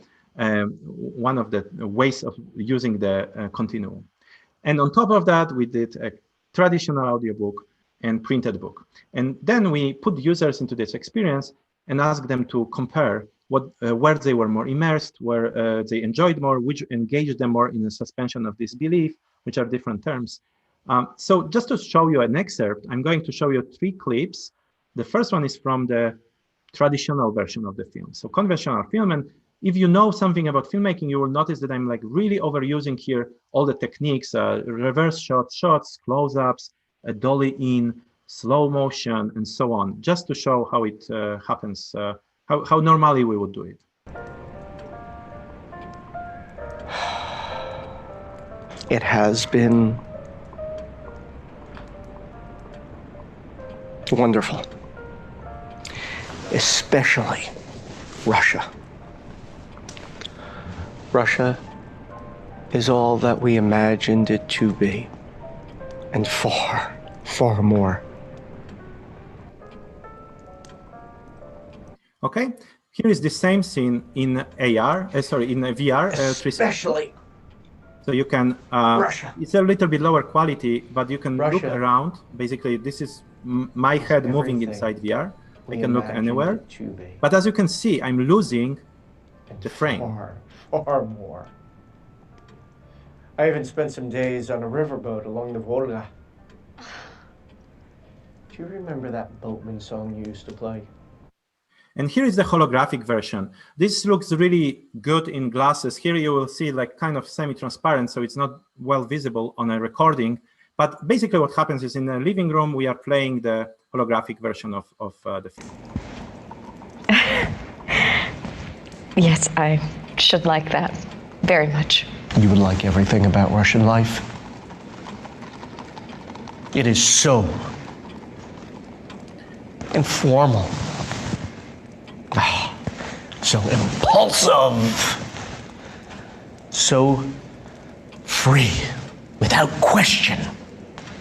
ways of using the Continuum. And on top of that, we did a traditional audiobook and printed book. And then we put users into this experience and asked them to compare where they were more immersed, where they enjoyed more, which engaged them more in the suspension of disbelief, which are different terms. So just to show you an excerpt, I'm going to show you 3 clips. The first one is from the traditional version of the film. So conventional film, and if you know something about filmmaking, you will notice that I'm like really overusing here all the techniques, reverse shots, close-ups, dolly in, slow motion, and so on, just to show how it happens, how normally we would do it. It has been wonderful, especially Russia. Russia is all that we imagined it to be, and far, far more. Okay, here is the same scene in AR, in VR. Especially. So you can, it's a little bit lower quality, but you can look around. Basically, this is my head moving inside VR. I can look anywhere. But as you can see, I'm losing the frame. Far more. I even spent some days on a riverboat along the Volga. Do you remember that boatman song you used to play? And here is the holographic version. This looks really good in glasses. Here you will see like kind of semi-transparent, so it's not well visible on a recording. But basically what happens is in the living room, we are playing the holographic version of the film. Yes, I should like that very much. You would like everything about Russian life. It is so informal. So impulsive, so free, without question,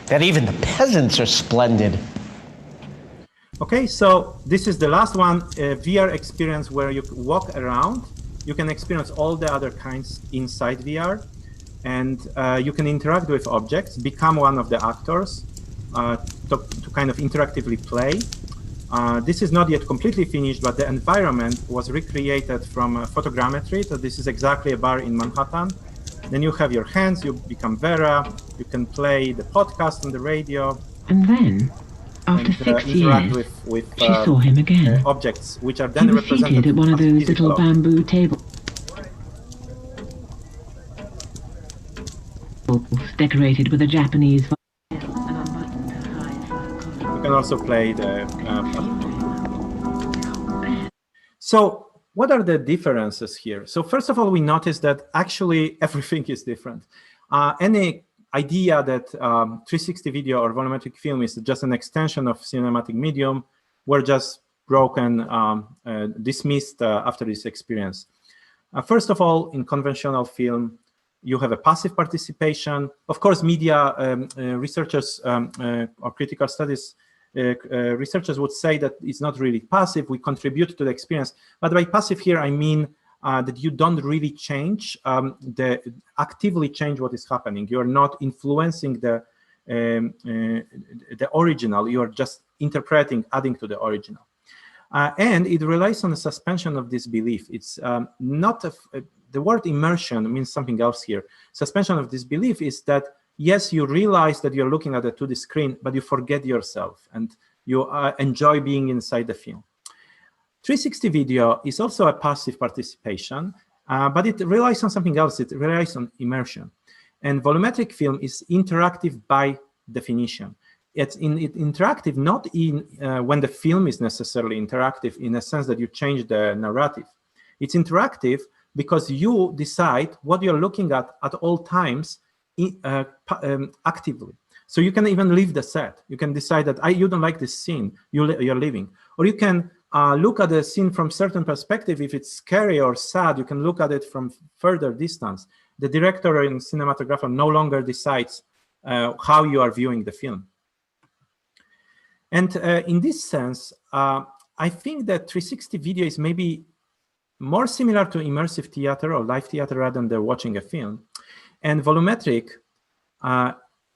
that even the peasants are splendid. Okay, so this is the last one, VR experience where you walk around. You can experience all the other kinds inside VR, and you can interact with objects, become one of the actors, to kind of interactively play. This is not yet completely finished, but the environment was recreated from Photogrammetry. So this is exactly a bar in Manhattan. Then you have your hands, you become Vera, you can play the podcast on the radio. And then, after 6 years, she saw him again. Objects, which are then represented seated at one of those little bamboo tables decorated with a Japanese. You can also play the So what are the differences here? So first of all, we noticed that actually everything is different. Any idea that 360 video or volumetric film is just an extension of cinematic medium were just broken, dismissed after this experience. First of all, in conventional film, you have a passive participation. Of course, media researchers or critical studies researchers would say that it's not really passive. We contribute to the experience. But by passive here, I mean that you don't really change, actively change what is happening. You're not influencing the original. You're just interpreting, adding to the original. And it relies on a suspension of disbelief. It's not the word immersion means something else here. Suspension of disbelief is that, yes, you realize that you're looking at a 2D screen, but you forget yourself and you enjoy being inside the film. 360 video is also a passive participation, but it relies on something else. It relies on immersion. And volumetric film is interactive by definition. It's interactive not in when the film is necessarily interactive in a sense that you change the narrative. It's interactive because you decide what you're looking at all times actively. So you can even leave the set. You can decide that you don't like this scene, you're leaving. Or you can look at the scene from certain perspective. If it's scary or sad, you can look at it from further distance. The director and cinematographer no longer decides how you are viewing the film. And in this sense, I think that 360 video is maybe more similar to immersive theater or live theater rather than watching a film. And volumetric,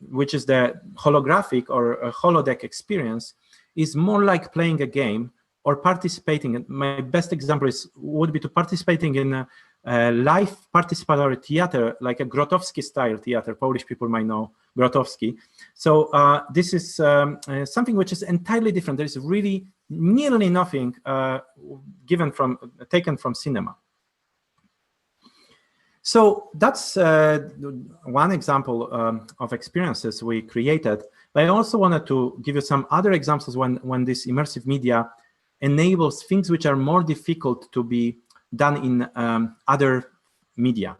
which is the holographic or a holodeck experience, is more like playing a game or participating. My best example would be to participating in a live participatory theater, like a Grotowski style theater. Polish people might know Grotowski. So this is something which is entirely different. There is really nearly nothing taken from cinema. So that's one example of experiences we created. But I also wanted to give you some other examples when this immersive media enables things which are more difficult to be done in other media.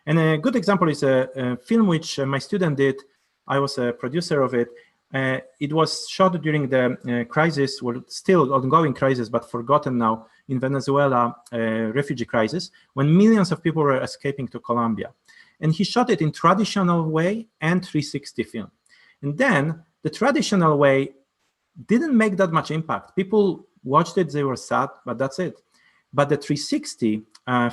And a good example is a film which my student did. I was a producer of it. It was shot during the crisis, well, still ongoing crisis, but forgotten now, in Venezuela, refugee crisis, when millions of people were escaping to Colombia. And he shot it in traditional way and 360 film. And then the traditional way didn't make that much impact. People watched it, they were sad, but that's it. But the 360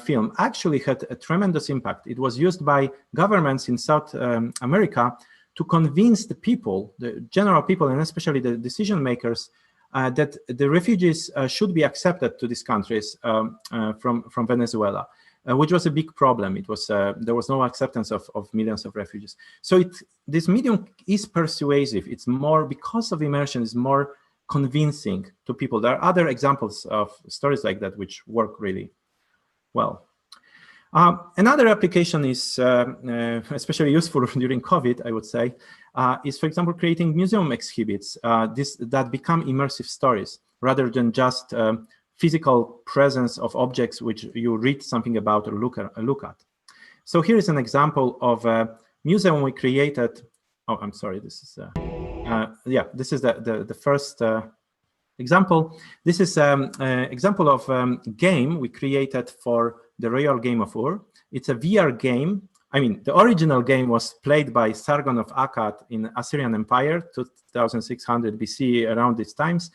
film actually had a tremendous impact. It was used by governments in South America to convince the people, the general people, and especially the decision makers, that the refugees should be accepted to these countries from Venezuela, which was a big problem. It was there was no acceptance of millions of refugees. So this medium is persuasive. It's more, because of immersion, is more convincing to people. There are other examples of stories like that which work really well. Another application is especially useful during COVID, I would say, is, for example, creating museum exhibits that become immersive stories rather than just physical presence of objects which you read something about or look at. So here is an example of a museum we created. Oh, I'm sorry. This is yeah. This is the first example. This is an example of game we created for the Royal Game of Ur. It's a VR game. I mean, the original game was played by Sargon of Akkad in Assyrian Empire, 2600 BC, around these times.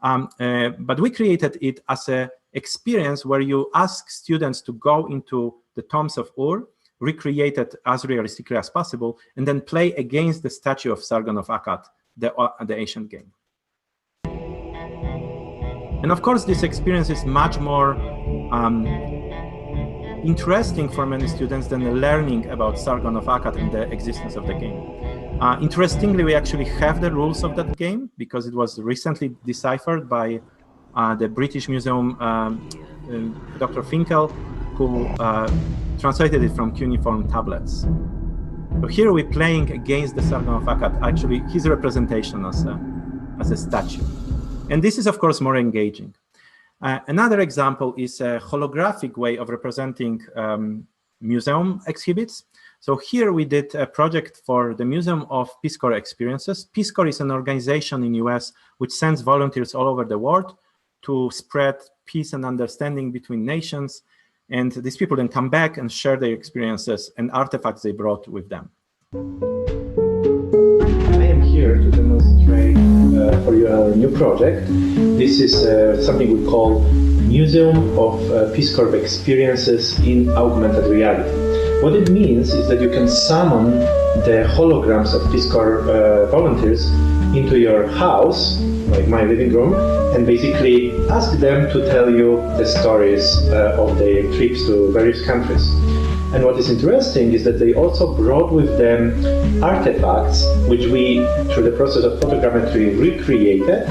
But we created it as an experience where you ask students to go into the tombs of Ur, recreate it as realistically as possible, and then play against the statue of Sargon of Akkad, the ancient game. And of course, this experience is much more interesting for many students than learning about Sargon of Akkad and the existence of the game. Interestingly, we actually have the rules of that game because it was recently deciphered by the British Museum, Dr. Finkel, who translated it from cuneiform tablets. So here we're playing against the Sargon of Akkad, actually his representation as a statue. And this is, of course, more engaging. Another example is a holographic way of representing museum exhibits. So here we did a project for the Museum of Peace Corps Experiences. Peace Corps is an organization in US which sends volunteers all over the world to spread peace and understanding between nations. And these people then come back and share their experiences and artifacts they brought with them. I am here to demonstrate for you our new project. This is something we call Museum of Peace Corps Experiences in Augmented Reality. What it means is that you can summon the holograms of Peace Corps volunteers into your house, like my living room, and basically ask them to tell you the stories of their trips to various countries. And what is interesting is that they also brought with them artifacts which we, through the process of photogrammetry, recreated,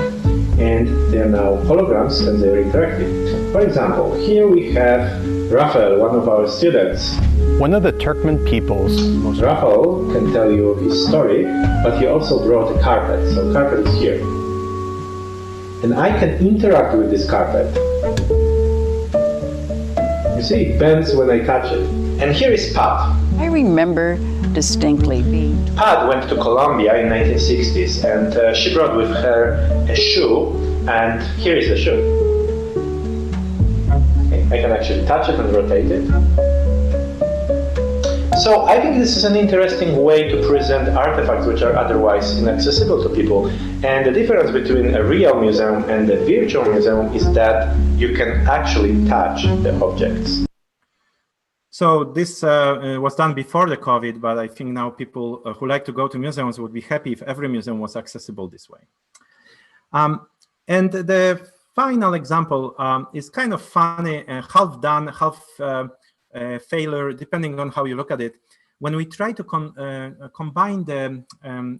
and they are now holograms and they're interactive. For example, here we have Rafael, one of our students. One of the Turkmen peoples. Rafael can tell you his story, but he also brought a carpet, so carpet is here. And I can interact with this carpet. You see, it bends when I touch it. And here is Pat. I remember distinctly being... Pat went to Colombia in 1960s, and she brought with her a shoe, and here is the shoe. Okay, I can actually touch it and rotate it. So I think this is an interesting way to present artifacts which are otherwise inaccessible to people. And the difference between a real museum and a virtual museum is that you can actually touch the objects. So this was done before the COVID, but I think now people who like to go to museums would be happy if every museum was accessible this way. And the final example is kind of funny, half done, half failure, depending on how you look at it. When we try to combine the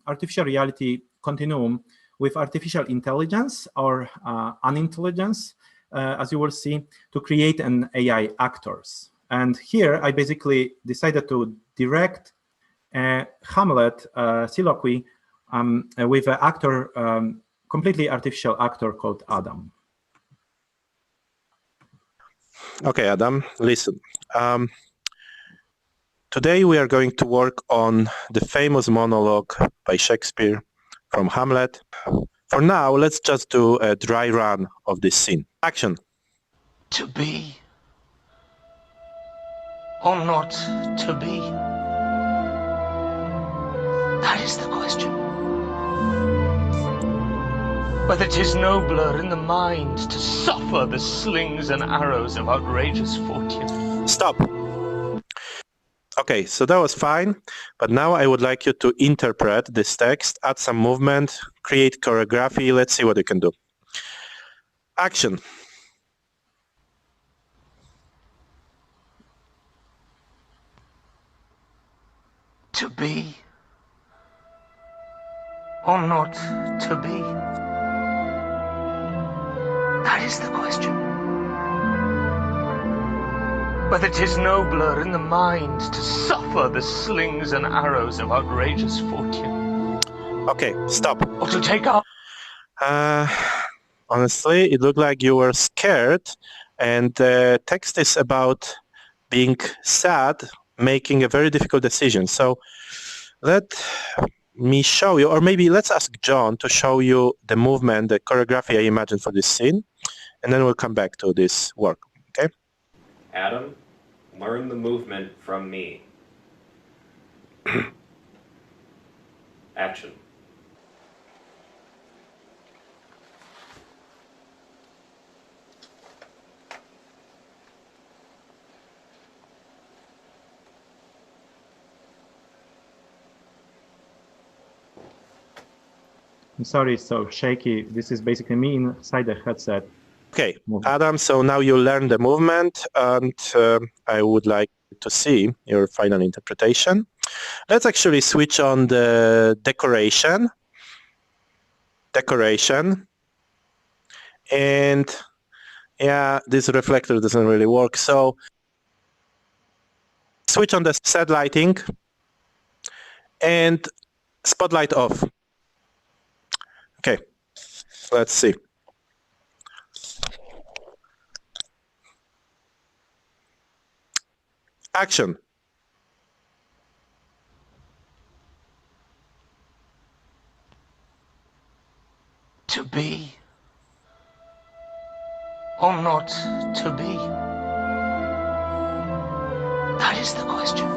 artificial reality continuum with artificial intelligence or unintelligence, as you will see, to create an AI actors. And here I basically decided to direct Hamlet soliloquy with an actor, completely artificial actor called Adam. Okay, Adam, listen. Today we are going to work on the famous monologue by Shakespeare from Hamlet. For now, let's just do a dry run of this scene. Action. To be or not to be? That is the question. Whether 'tis nobler in the mind to suffer the slings and arrows of outrageous fortune. Stop. Okay, so that was fine, but now I would like you to interpret this text, add some movement, create choreography. Let's see what you can do. Action. To be or not to be? That is the question. Whether 'tis nobler in the mind to suffer the slings and arrows of outrageous fortune. Okay, stop. Or to take up. Honestly, it looked like you were scared, and the text is about being sad, making a very difficult decision. So let me show you, or maybe let's ask John to show you the movement, the choreography I imagined for this scene, and then we'll come back to this work, okay? Adam, learn the movement from me. Action. I'm sorry, it's so shaky. This is basically me inside the headset. Okay, Adam, so now you learn the movement, and I would like to see your final interpretation. Let's actually switch on the decoration. And yeah, this reflector doesn't really work. So switch on the set lighting and spotlight off. Okay, let's see. Action. To be or not to be? That is the question.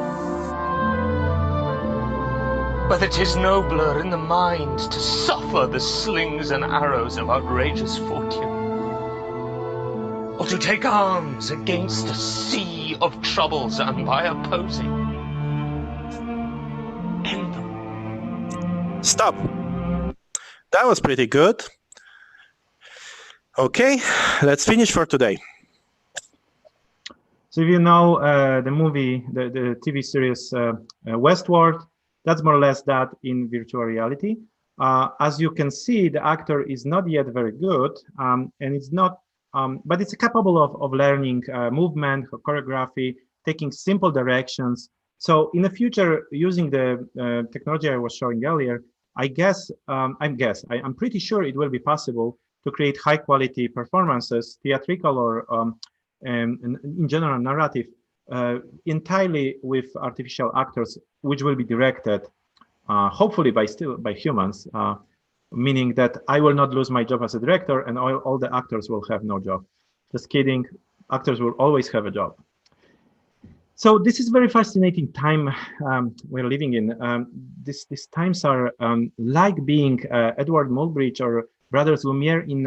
Whether 'tis nobler in the mind to suffer the slings and arrows of outrageous fortune, or to take arms against a sea of troubles and by opposing, end them. Stop. That was pretty good. Okay, let's finish for today. So if you know the movie, the TV series Westworld, that's more or less that in virtual reality. As you can see, the actor is not yet very good, and it's not, but it's capable of learning movement, `choreography, taking simple directions. So in the future, using the technology I was showing earlier, I'm pretty sure it will be possible to create high quality performances, theatrical or in general narrative, entirely with artificial actors, which will be directed, hopefully by humans, meaning that I will not lose my job as a director and all the actors will have no job. Just kidding, actors will always have a job. So this is very fascinating time we're living in. These times are like being Edward Muybridge or Brothers Lumiere in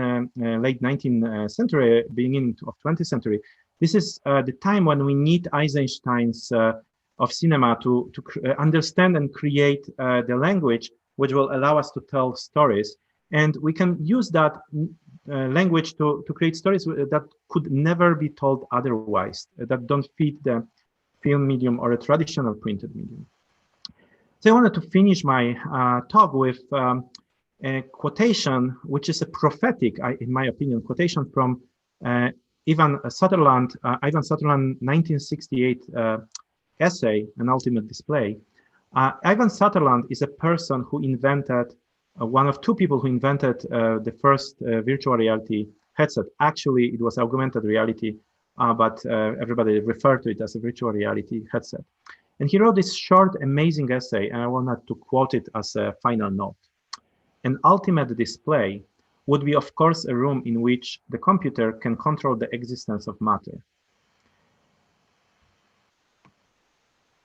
late 19th century, beginning of 20th century. This is the time when we need Eisensteins of cinema to understand and create the language which will allow us to tell stories. And we can use that language to create stories that could never be told otherwise, that don't fit the film medium or a traditional printed medium. So I wanted to finish my talk with a quotation, which is a prophetic, in my opinion, quotation from Ivan Sutherland, 1968 essay, An Ultimate Display. Ivan Sutherland is a person who invented, one of two people who invented the first virtual reality headset. Actually, it was augmented reality, but everybody referred to it as a virtual reality headset. And he wrote this short, amazing essay, and I wanted to quote it as a final note. An ultimate display would be, of course, a room in which the computer can control the existence of matter.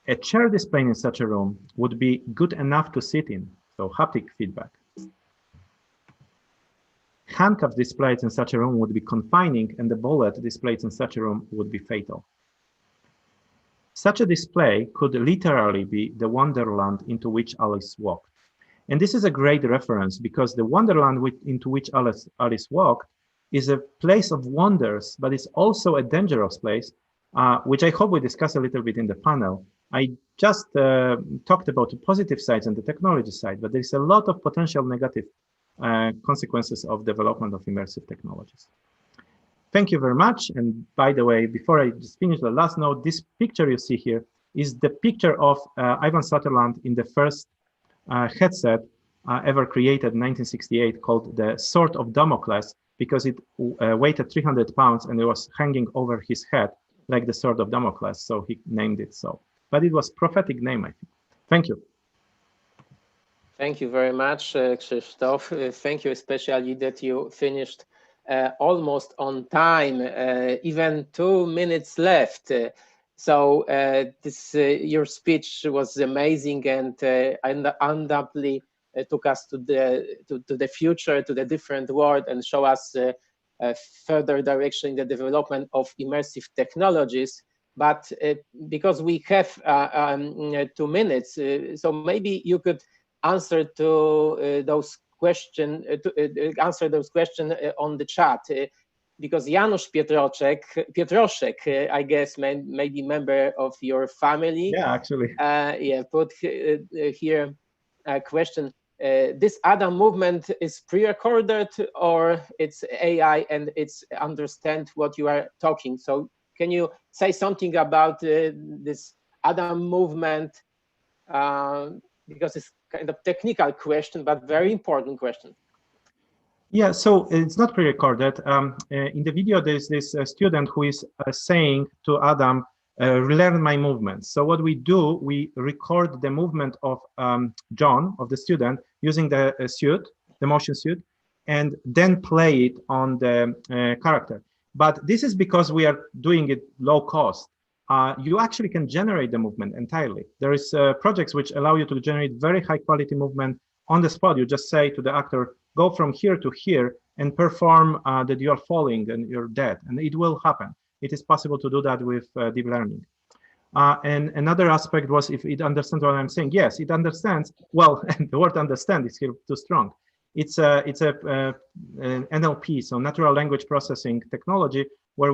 A chair displayed in such a room would be good enough to sit in, so haptic feedback. Handcuffs displayed in such a room would be confining, and the bullet displayed in such a room would be fatal. Such a display could literally be the wonderland into which Alice walked. And this is a great reference because the wonderland into which Alice walked is a place of wonders, but it's also a dangerous place, which I hope we discuss a little bit in the panel. I just talked about the positive sides and the technology side, but there's a lot of potential negative consequences of development of immersive technologies. Thank you very much. And by the way, before I just finish the last note, this picture you see here is the picture of Ivan Sutherland in the first headset ever created in 1968 called the Sword of Damocles, because it weighed 300 pounds and it was hanging over his head like the Sword of Damocles, so he named it so. But it was prophetic name, I think. Thank you. Thank you very much, Krzysztof. Thank you especially that you finished almost on time, even 2 minutes left. So your speech was amazing and undoubtedly took us to the future, to the different world, and show us further direction in the development of immersive technologies. But because we have 2 minutes, so maybe you could answer to those questions, answer those questions on the chat. Because Janusz Petroshek, I guess, may be member of your family. Yeah, actually. Yeah, put here a question. This Adam movement is pre-recorded or it's AI and it's understand what you are talking? So can you say something about this Adam movement? Because it's kind of technical question, but very important question. Yeah, so it's not pre-recorded. In the video, there's this student who is saying to Adam, relearn my movements. So what we do, we record the movement of John, of the student, using the suit, the motion suit, and then play it on the character. But this is because we are doing it low cost. you actually can generate the movement entirely. There is projects which allow you to generate very high quality movement on the spot. You just say to the actor, go from here to here and perform that you're falling and you're dead, and it will happen. It is possible to do that with deep learning. And another aspect was if it understands what I'm saying. Yes, it understands. Well, the word understand is here too strong. It's a NLP, so natural language processing technology, where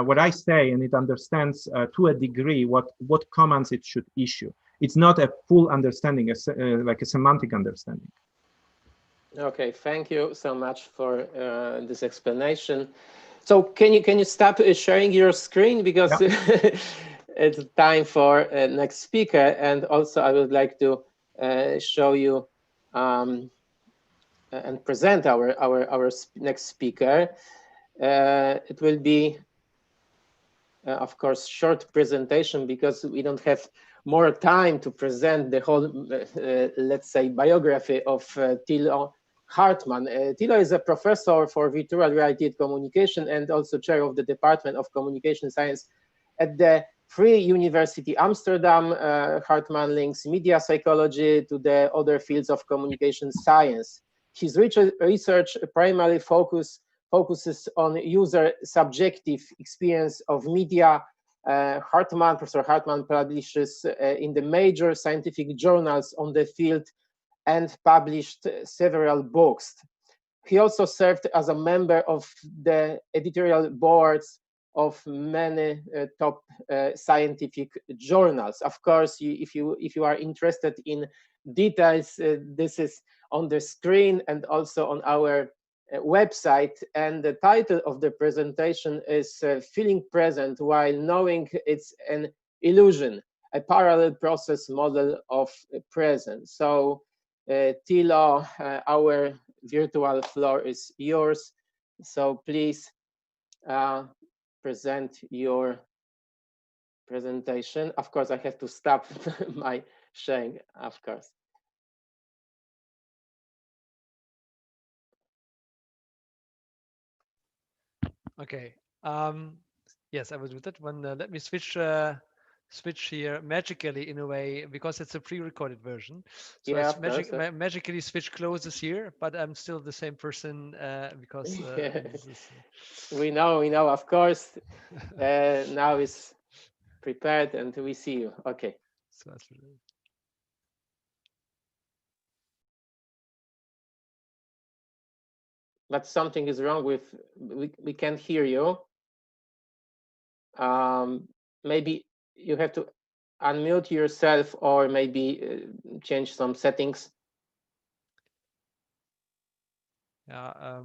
what I say and it understands to a degree what commands it should issue. It's not a full understanding, like a semantic understanding. Okay, thank you so much for this explanation. So can you stop sharing your screen, because yeah. It's time for next speaker, and also I would like to show you and present our next speaker. It will be, of course, short presentation because we don't have more time to present the whole, let's say, biography of Thilo Hartmann. Thilo is a professor for virtual reality and communication and also chair of the Department of Communication Science at the Free University Amsterdam. Hartmann links media psychology to the other fields of communication science. His research primarily focuses on user subjective experience of media. Professor Hartmann publishes in the major scientific journals on the field and published several books. He also served as a member of the editorial boards of many top scientific journals. Of course, if you are interested in details, this is on the screen and also on our website. And the title of the presentation is Feeling Present While Knowing It's an Illusion, a Parallel Process Model of Presence. So Thilo, our virtual floor is yours. So please present your presentation. Of course, I have to stop my sharing, of course. Okay. Yes, I will do that one. Let me switch here magically in a way, because it's a pre-recorded version. So yeah, it's magically switch closes here, but I'm still the same person because we know, of course. Now it's prepared and we see you. Okay. So that's but something is wrong with, we can't hear you. Maybe you have to unmute yourself or maybe change some settings. Yeah,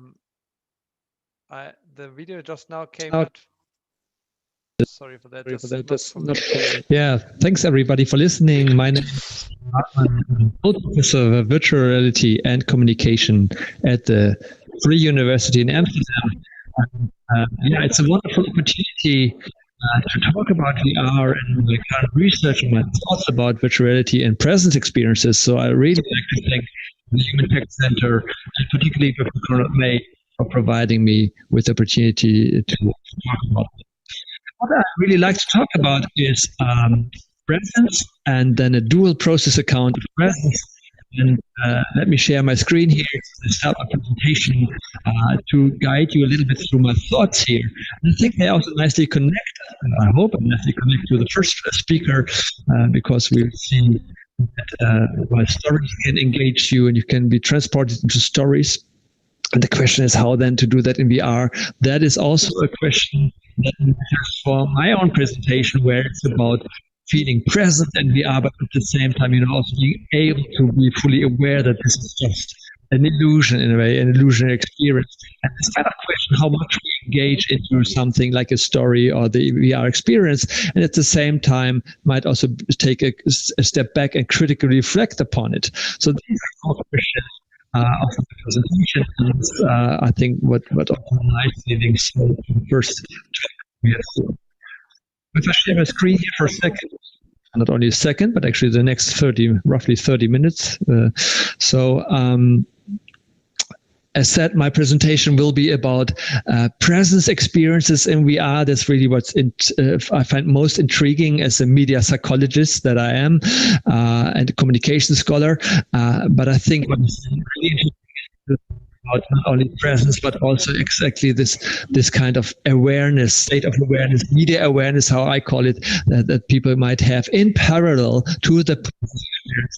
the video just now came out. Sorry for that. Yeah, thanks everybody for listening. My name is Hartmann, professor of virtual reality and communication at the Free University in Amsterdam. Yeah, it's a wonderful opportunity to talk about VR and my current research and my thoughts about virtual reality and presence experiences. So I really like to thank the HumanTech Center and particularly Professor May for providing me with the opportunity to talk about it. What I really like to talk about is presence and then a dual process account of presence. And let me share my screen here to start my presentation to guide you a little bit through my thoughts here. And I think they also nicely connect, I hope, nicely connect to the first speaker because we'll see that my stories can engage you and you can be transported into stories. And the question is how then to do that in VR. That is also a question that matters for my own presentation, where it's about feeling present in VR, but at the same time, also being able to be fully aware that this is just an illusion in a way, an illusionary experience. And this kind of question, how much we engage into something like a story or the VR experience, and at the same time might also take a step back and critically reflect upon it. So these are all questions of the presentation, and I think what also nicely links to the first talk we have. If I share my screen here for a second, not only a second, but actually the next roughly 30 minutes. as said, my presentation will be about presence experiences in VR. That's really what's I find most intriguing as a media psychologist that I am, and a communication scholar. But I think what's really interesting is about not only presence, but also exactly this kind of awareness, state of awareness, media awareness, how I call it, that people might have in parallel to the experience.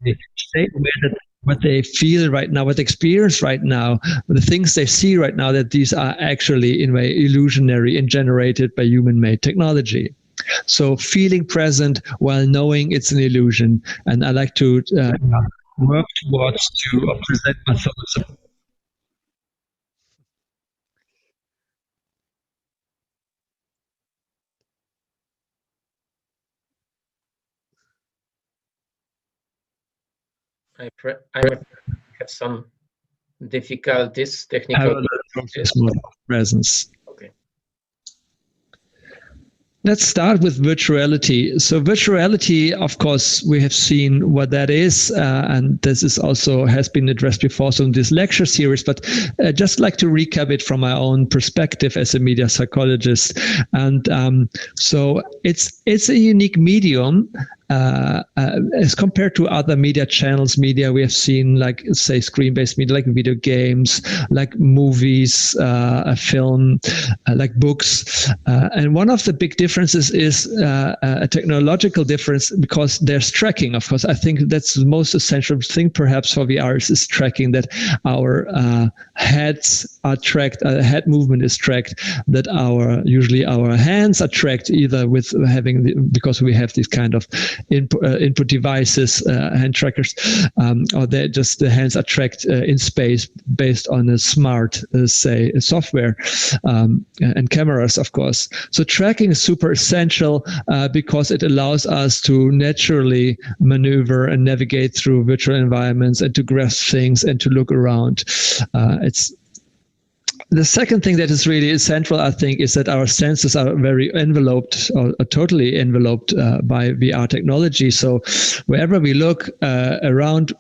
They stay aware that what they feel right now, what they experience right now, the things they see right now, that these are actually in a way illusionary and generated by human-made technology. So feeling present while knowing it's an illusion. And I like to work towards to present myself as a I have some difficulties, technical presence. Okay. Let's start with virtuality. So virtuality, of course, we have seen what that is, and this is also has been addressed before so in this lecture series, but just like to recap it from my own perspective as a media psychologist. And so it's a unique medium. As compared to other media channels, media we have seen, like say screen-based media, like video games, like movies, a film, like books. And one of the big differences is a technological difference, because there's tracking. Of course, I think that's the most essential thing perhaps for VR is tracking, that our heads are tracked, head movement is tracked, that usually our hands are tracked, either with because we have these kind of input devices, hand trackers, or the hands are tracked in space based on a smart, say, software and cameras, of course. So tracking is super essential because it allows us to naturally maneuver and navigate through virtual environments and to grasp things and to look around. The second thing that is really essential, I think, is that our senses are very enveloped or totally enveloped by VR technology. So wherever we look around,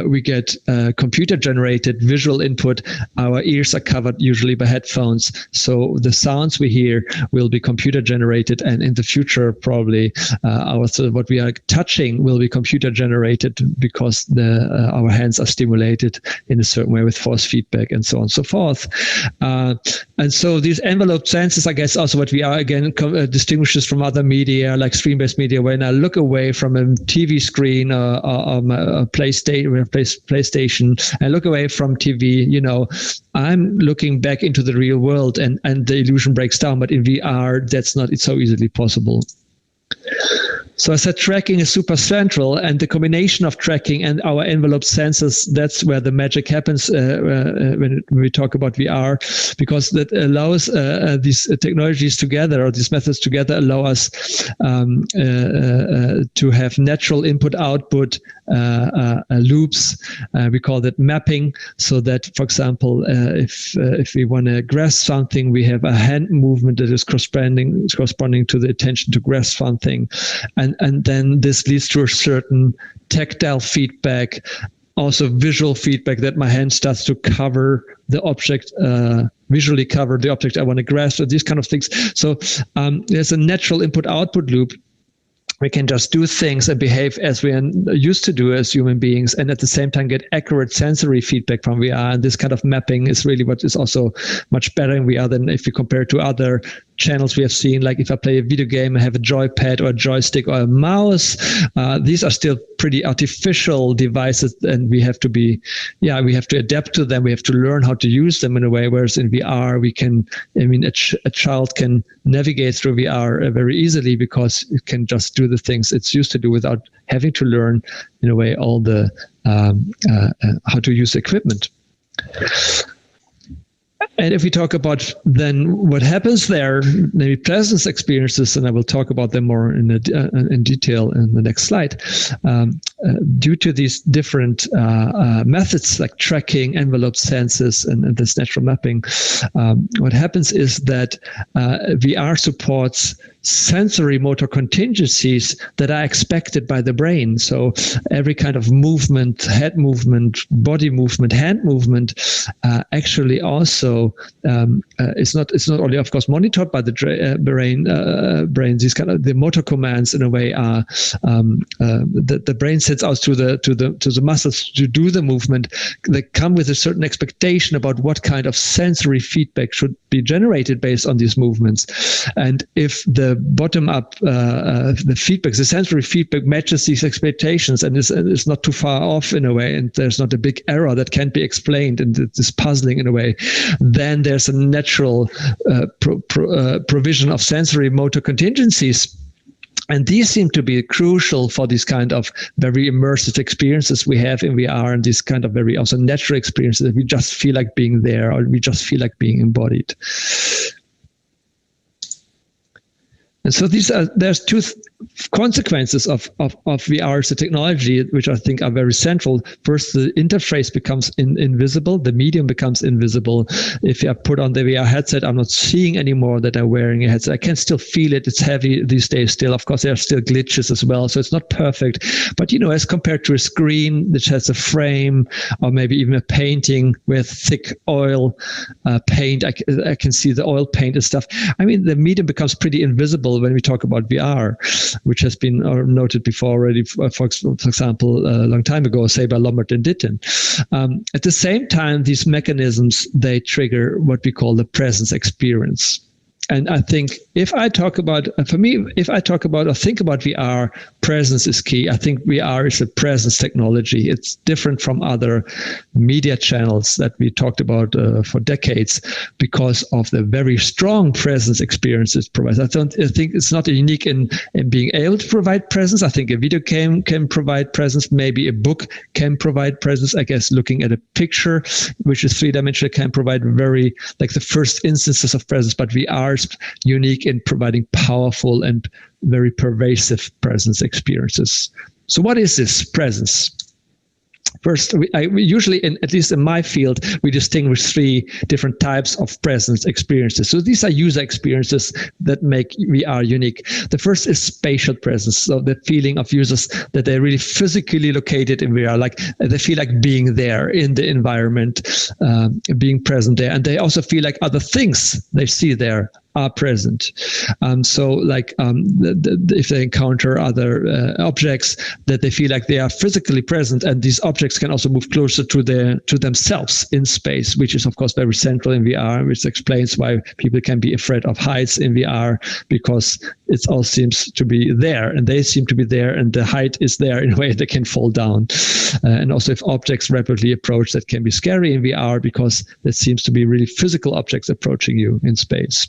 we get computer-generated visual input. Our ears are covered usually by headphones. So the sounds we hear will be computer-generated, and in the future, probably what we are touching will be computer-generated because our hands are stimulated in a certain way with force feedback and so on and so forth. And so these enveloped senses, I guess, also what VR again distinguishes from other media, like screen-based media. When I look away from a TV screen or a PlayStation, and look away from TV, I'm looking back into the real world, and the illusion breaks down. But in VR, that's not so easily possible. So I said tracking is super central, and the combination of tracking and our envelope sensors, that's where the magic happens when we talk about VR, because that allows these technologies together, or these methods together, allow us to have natural input-output loops. We call that mapping, so that, for example, if we want to grasp something, we have a hand movement that is corresponding to the attention to grasp something. And then this leads to a certain tactile feedback, also visual feedback, that my hand starts to cover the object, visually cover the object I want to grasp, or these kind of things. So there's a natural input-output loop. We can just do things and behave as we are used to do as human beings, and at the same time get accurate sensory feedback from VR. And this kind of mapping is really what is also much better in VR than if you compare to other channels we have seen. Like if I play a video game, I have a joypad or a joystick or a mouse. These are still pretty artificial devices, and we have to adapt to them. We have to learn how to use them in a way. Whereas in VR, a child can navigate through VR very easily, because it can just do the things it's used to do without having to learn, in a way, all the how to use equipment. And if we talk about then what happens there, maybe presence experiences, and I will talk about them more in detail in the next slide. Due to these different methods like tracking, envelope senses, and this natural mapping, what happens is that VR supports sensory motor contingencies that are expected by the brain. So every kind of movement, head movement, body movement, hand movement, actually also it's not only, of course, monitored by the brain. These kind of the motor commands in a way are the brain sends out to the muscles to do the movement. They come with a certain expectation about what kind of sensory feedback should be generated based on these movements. And if the bottom-up, the sensory feedback matches these expectations and is not too far off in a way, and there's not a big error that can't be explained, and it's puzzling in a way, then there's a natural provision of sensory motor contingencies. And these seem to be crucial for these kind of very immersive experiences we have in VR, and these kind of very also natural experiences that we just feel like being there, or we just feel like being embodied. And so there's two consequences of VR as a technology, which I think are very central. First, the interface becomes invisible. The medium becomes invisible. If I put on the VR headset, I'm not seeing anymore that I'm wearing a headset. I can still feel it. It's heavy these days still. Of course, there are still glitches as well, so it's not perfect. But, as compared to a screen which has a frame, or maybe even a painting with thick oil paint, I can see the oil paint and stuff. I mean, the medium becomes pretty invisible when we talk about VR, which has been noted before already, for example, a long time ago, say by Lombard and Ditton. At the same time, these mechanisms, they trigger what we call the presence experience. And I think if I talk about, for me, if I talk about or think about VR, presence is key. I think VR is a presence technology. It's different from other media channels that we talked about for decades because of the very strong presence experience it provides. I think it's not unique in being able to provide presence. I think a video game can provide presence. Maybe a book can provide presence. I guess looking at a picture, which is three-dimensional, can provide very, like the first instances of presence, but VR is unique in providing powerful and very pervasive presence experiences. So what is this presence? First, we usually, at least in my field, we distinguish three different types of presence experiences. So these are user experiences that make VR unique. The first is spatial presence, so the feeling of users that they're really physically located in VR, like they feel like being there in the environment, being present there, and they also feel like other things they see there are present. So like if they encounter other objects, that they feel like they are physically present, and these objects can also move closer to themselves in space, which is of course very central in VR, which explains why people can be afraid of heights in VR, because it all seems to be there, and they seem to be there, and the height is there in a way they can fall down. And also if objects rapidly approach, that can be scary in VR because it seems to be really physical objects approaching you in space.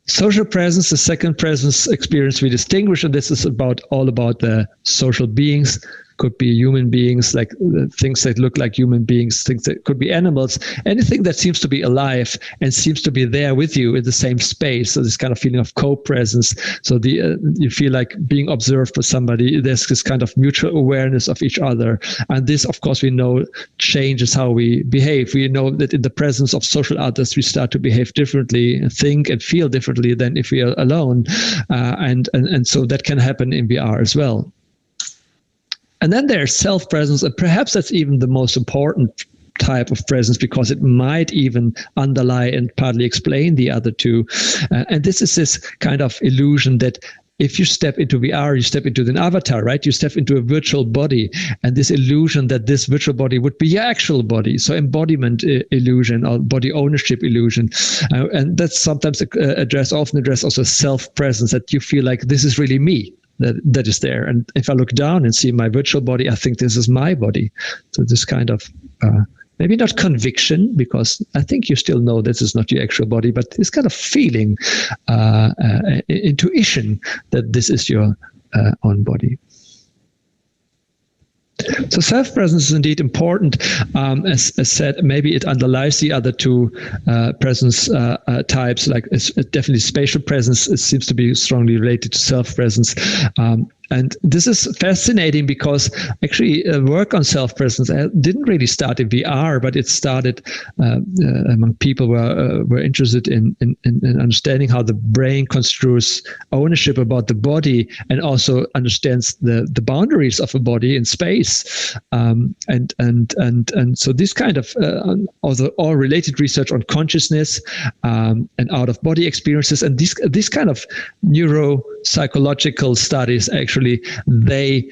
Social presence, the second presence experience we distinguish, and this is all about the social beings. Could be human beings, like things that look like human beings, things that could be animals, anything that seems to be alive and seems to be there with you in the same space. So this kind of feeling of co-presence. So you feel like being observed by somebody. There's this kind of mutual awareness of each other. And this, of course, we know changes how we behave. We know that in the presence of social others, we start to behave differently, think and feel differently than if we are alone. And so that can happen in VR as well. And then there's self-presence, and perhaps that's even the most important type of presence because it might even underlie and partly explain the other two. And this is this kind of illusion that if you step into VR, you step into an avatar, right? You step into a virtual body, and this illusion that this virtual body would be your actual body. So embodiment illusion or body ownership illusion. And that's sometimes often addressed also self-presence, that you feel like this is really me. That is there. And if I look down and see my virtual body, I think this is my body. So this kind of, maybe not conviction, because I think you still know this is not your actual body, but this kind of feeling, intuition that this is your own body. So self-presence is indeed important. As said, maybe it underlies the other two presence types. Like definitely spatial presence, it seems to be strongly related to self-presence. And this is fascinating because actually work on self-presence didn't really start in VR, but it started among people who were interested in understanding how the brain construes ownership about the body and also understands the boundaries of a body in space. And so this kind of also all related research on consciousness and out-of-body experiences, and this kind of neuropsychological studies, actually, they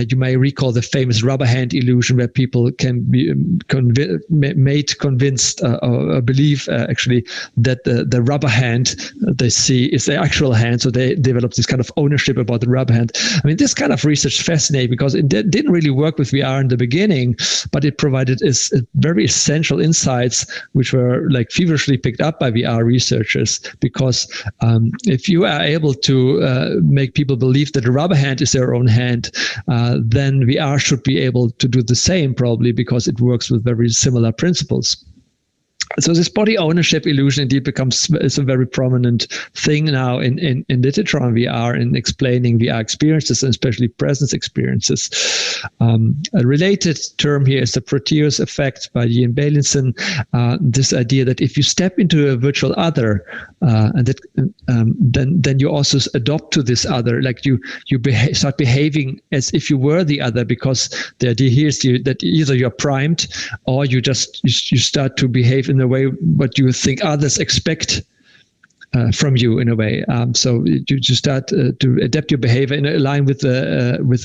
you may recall the famous rubber hand illusion, where people can be made convinced or believe actually that the rubber hand they see is their actual hand, so they develop this kind of ownership about the rubber hand. I mean, this kind of research is fascinating because it didn't really work with VR in the beginning, but it provided very essential insights which were like feverishly picked up by VR researchers, because if you are able to make people believe that the rubber hand is their own hand, then VR should be able to do the same, probably because it works with very similar principles. So this body ownership illusion indeed is a very prominent thing now in literature on VR, in explaining VR experiences and especially presence experiences. A related term here is the Proteus effect by Ian Bailinson. This idea that if you step into a virtual other, and that then you also adopt to this other, like you start behaving as if you were the other, because the idea here is that either you're primed or you start to behave in a way what you think others expect from you, in a way. So you start to adapt your behavior in line with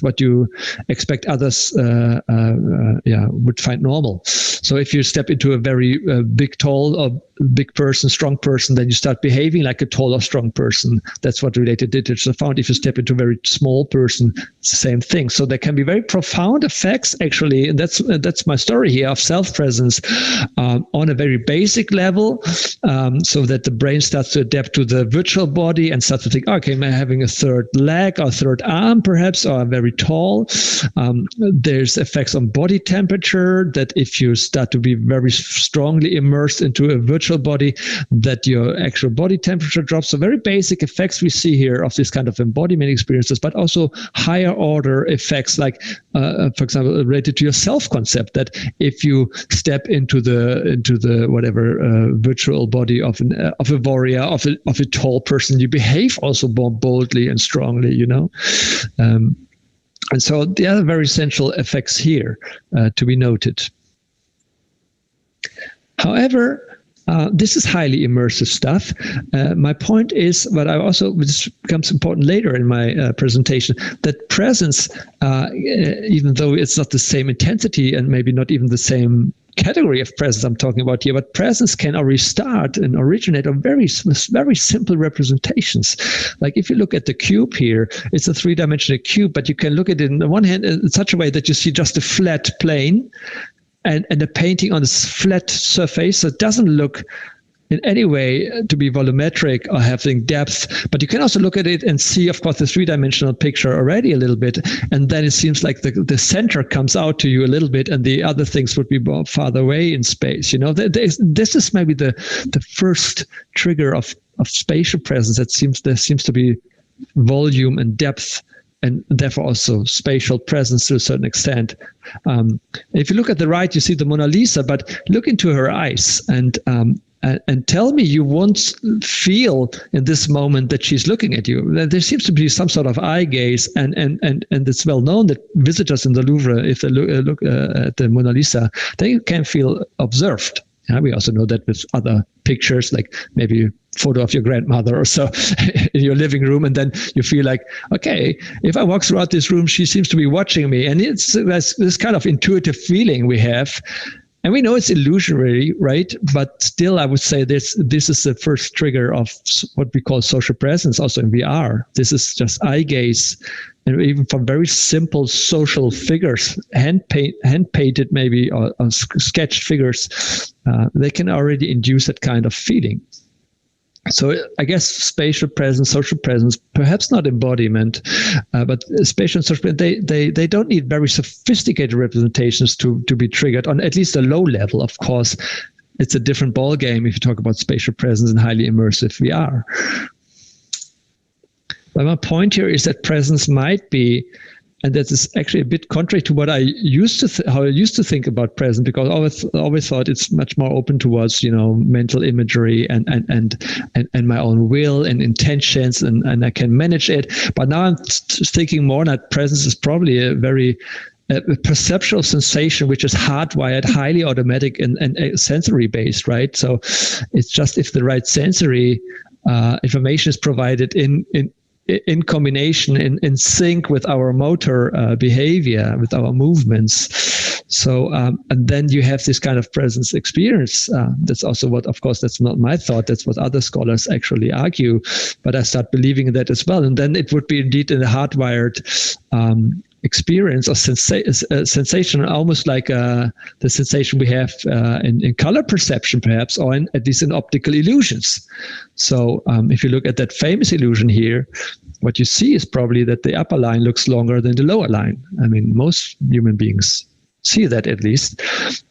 what you expect others would find normal. So if you step into a very big, tall, or big person, strong person, then you start behaving like a tall or strong person. That's what related literature found. If you step into a very small person, it's the same thing. So there can be very profound effects, actually, and that's my story here, of self-presence on a very basic level, so that the brain starts to adapt to the virtual body and start to think, okay, am I having a third leg or third arm, perhaps, or I'm very tall? There's effects on body temperature, that if you start to be very strongly immersed into a virtual body, that your actual body temperature drops. So very basic effects we see here of this kind of embodiment experiences, but also higher order effects, like, for example, related to your self-concept, that if you step into the whatever virtual body of a warrior, of a tall person, you behave also more boldly and strongly, you know. And so there are very essential effects here to be noted. However, this is highly immersive stuff. My point is, but this becomes important later in my presentation, that presence, even though it's not the same intensity and maybe not even the same category of presence I'm talking about here, but presence can already start and originate on very simple representations. Like if you look at the cube here, it's a three-dimensional cube, but you can look at it on the one hand in such a way that you see just a flat plane, and a painting on this flat surface that doesn't look in any way to be volumetric or having depth. But you can also look at it and see, of course, the three-dimensional picture already a little bit, and then it seems like the center comes out to you a little bit, and the other things would be more farther away in space. You know, this is maybe the first trigger of spatial presence. There seems to be volume and depth, and therefore also spatial presence to a certain extent. If you look at the right, you see the Mona Lisa, but look into her eyes and tell me you won't feel in this moment that she's looking at you. There seems to be some sort of eye gaze, and it's well known that visitors in the Louvre, if they look at the Mona Lisa, they can feel observed. We also know that with other pictures, like maybe a photo of your grandmother or so in your living room, and then you feel like, okay, if I walk throughout this room, she seems to be watching me. And it's this kind of intuitive feeling we have. And we know it's illusory, right? But still, I would say this is the first trigger of what we call social presence, also in VR. This is just eye gaze, and even from very simple social figures, hand painted maybe, or sketched figures, they can already induce that kind of feeling. So I guess spatial presence, social presence, perhaps not embodiment, but spatial and social, they don't need very sophisticated representations to be triggered on at least a low level. Of course, it's a different ball game if you talk about spatial presence and highly immersive VR. But my point here is that presence might be, and that is actually a bit contrary to what I used to how I used to think about present, because I always thought it's much more open towards, you know, mental imagery and my own will and intentions, and I can manage it. But now I'm thinking more that presence is probably a very perceptual sensation which is hardwired, highly automatic and sensory based, right? So it's just if the right sensory information is provided in combination, in sync with our motor behavior, with our movements. So, and then you have this kind of presence experience. That's also what, of course, that's not my thought. That's what other scholars actually argue. But I start believing that as well. And then it would be indeed in a hardwired experience or sensation, almost like the sensation we have in color perception, perhaps, or at least in optical illusions. So if you look at that famous illusion here, what you see is probably that the upper line looks longer than the lower line. I mean, most human beings see that, at least.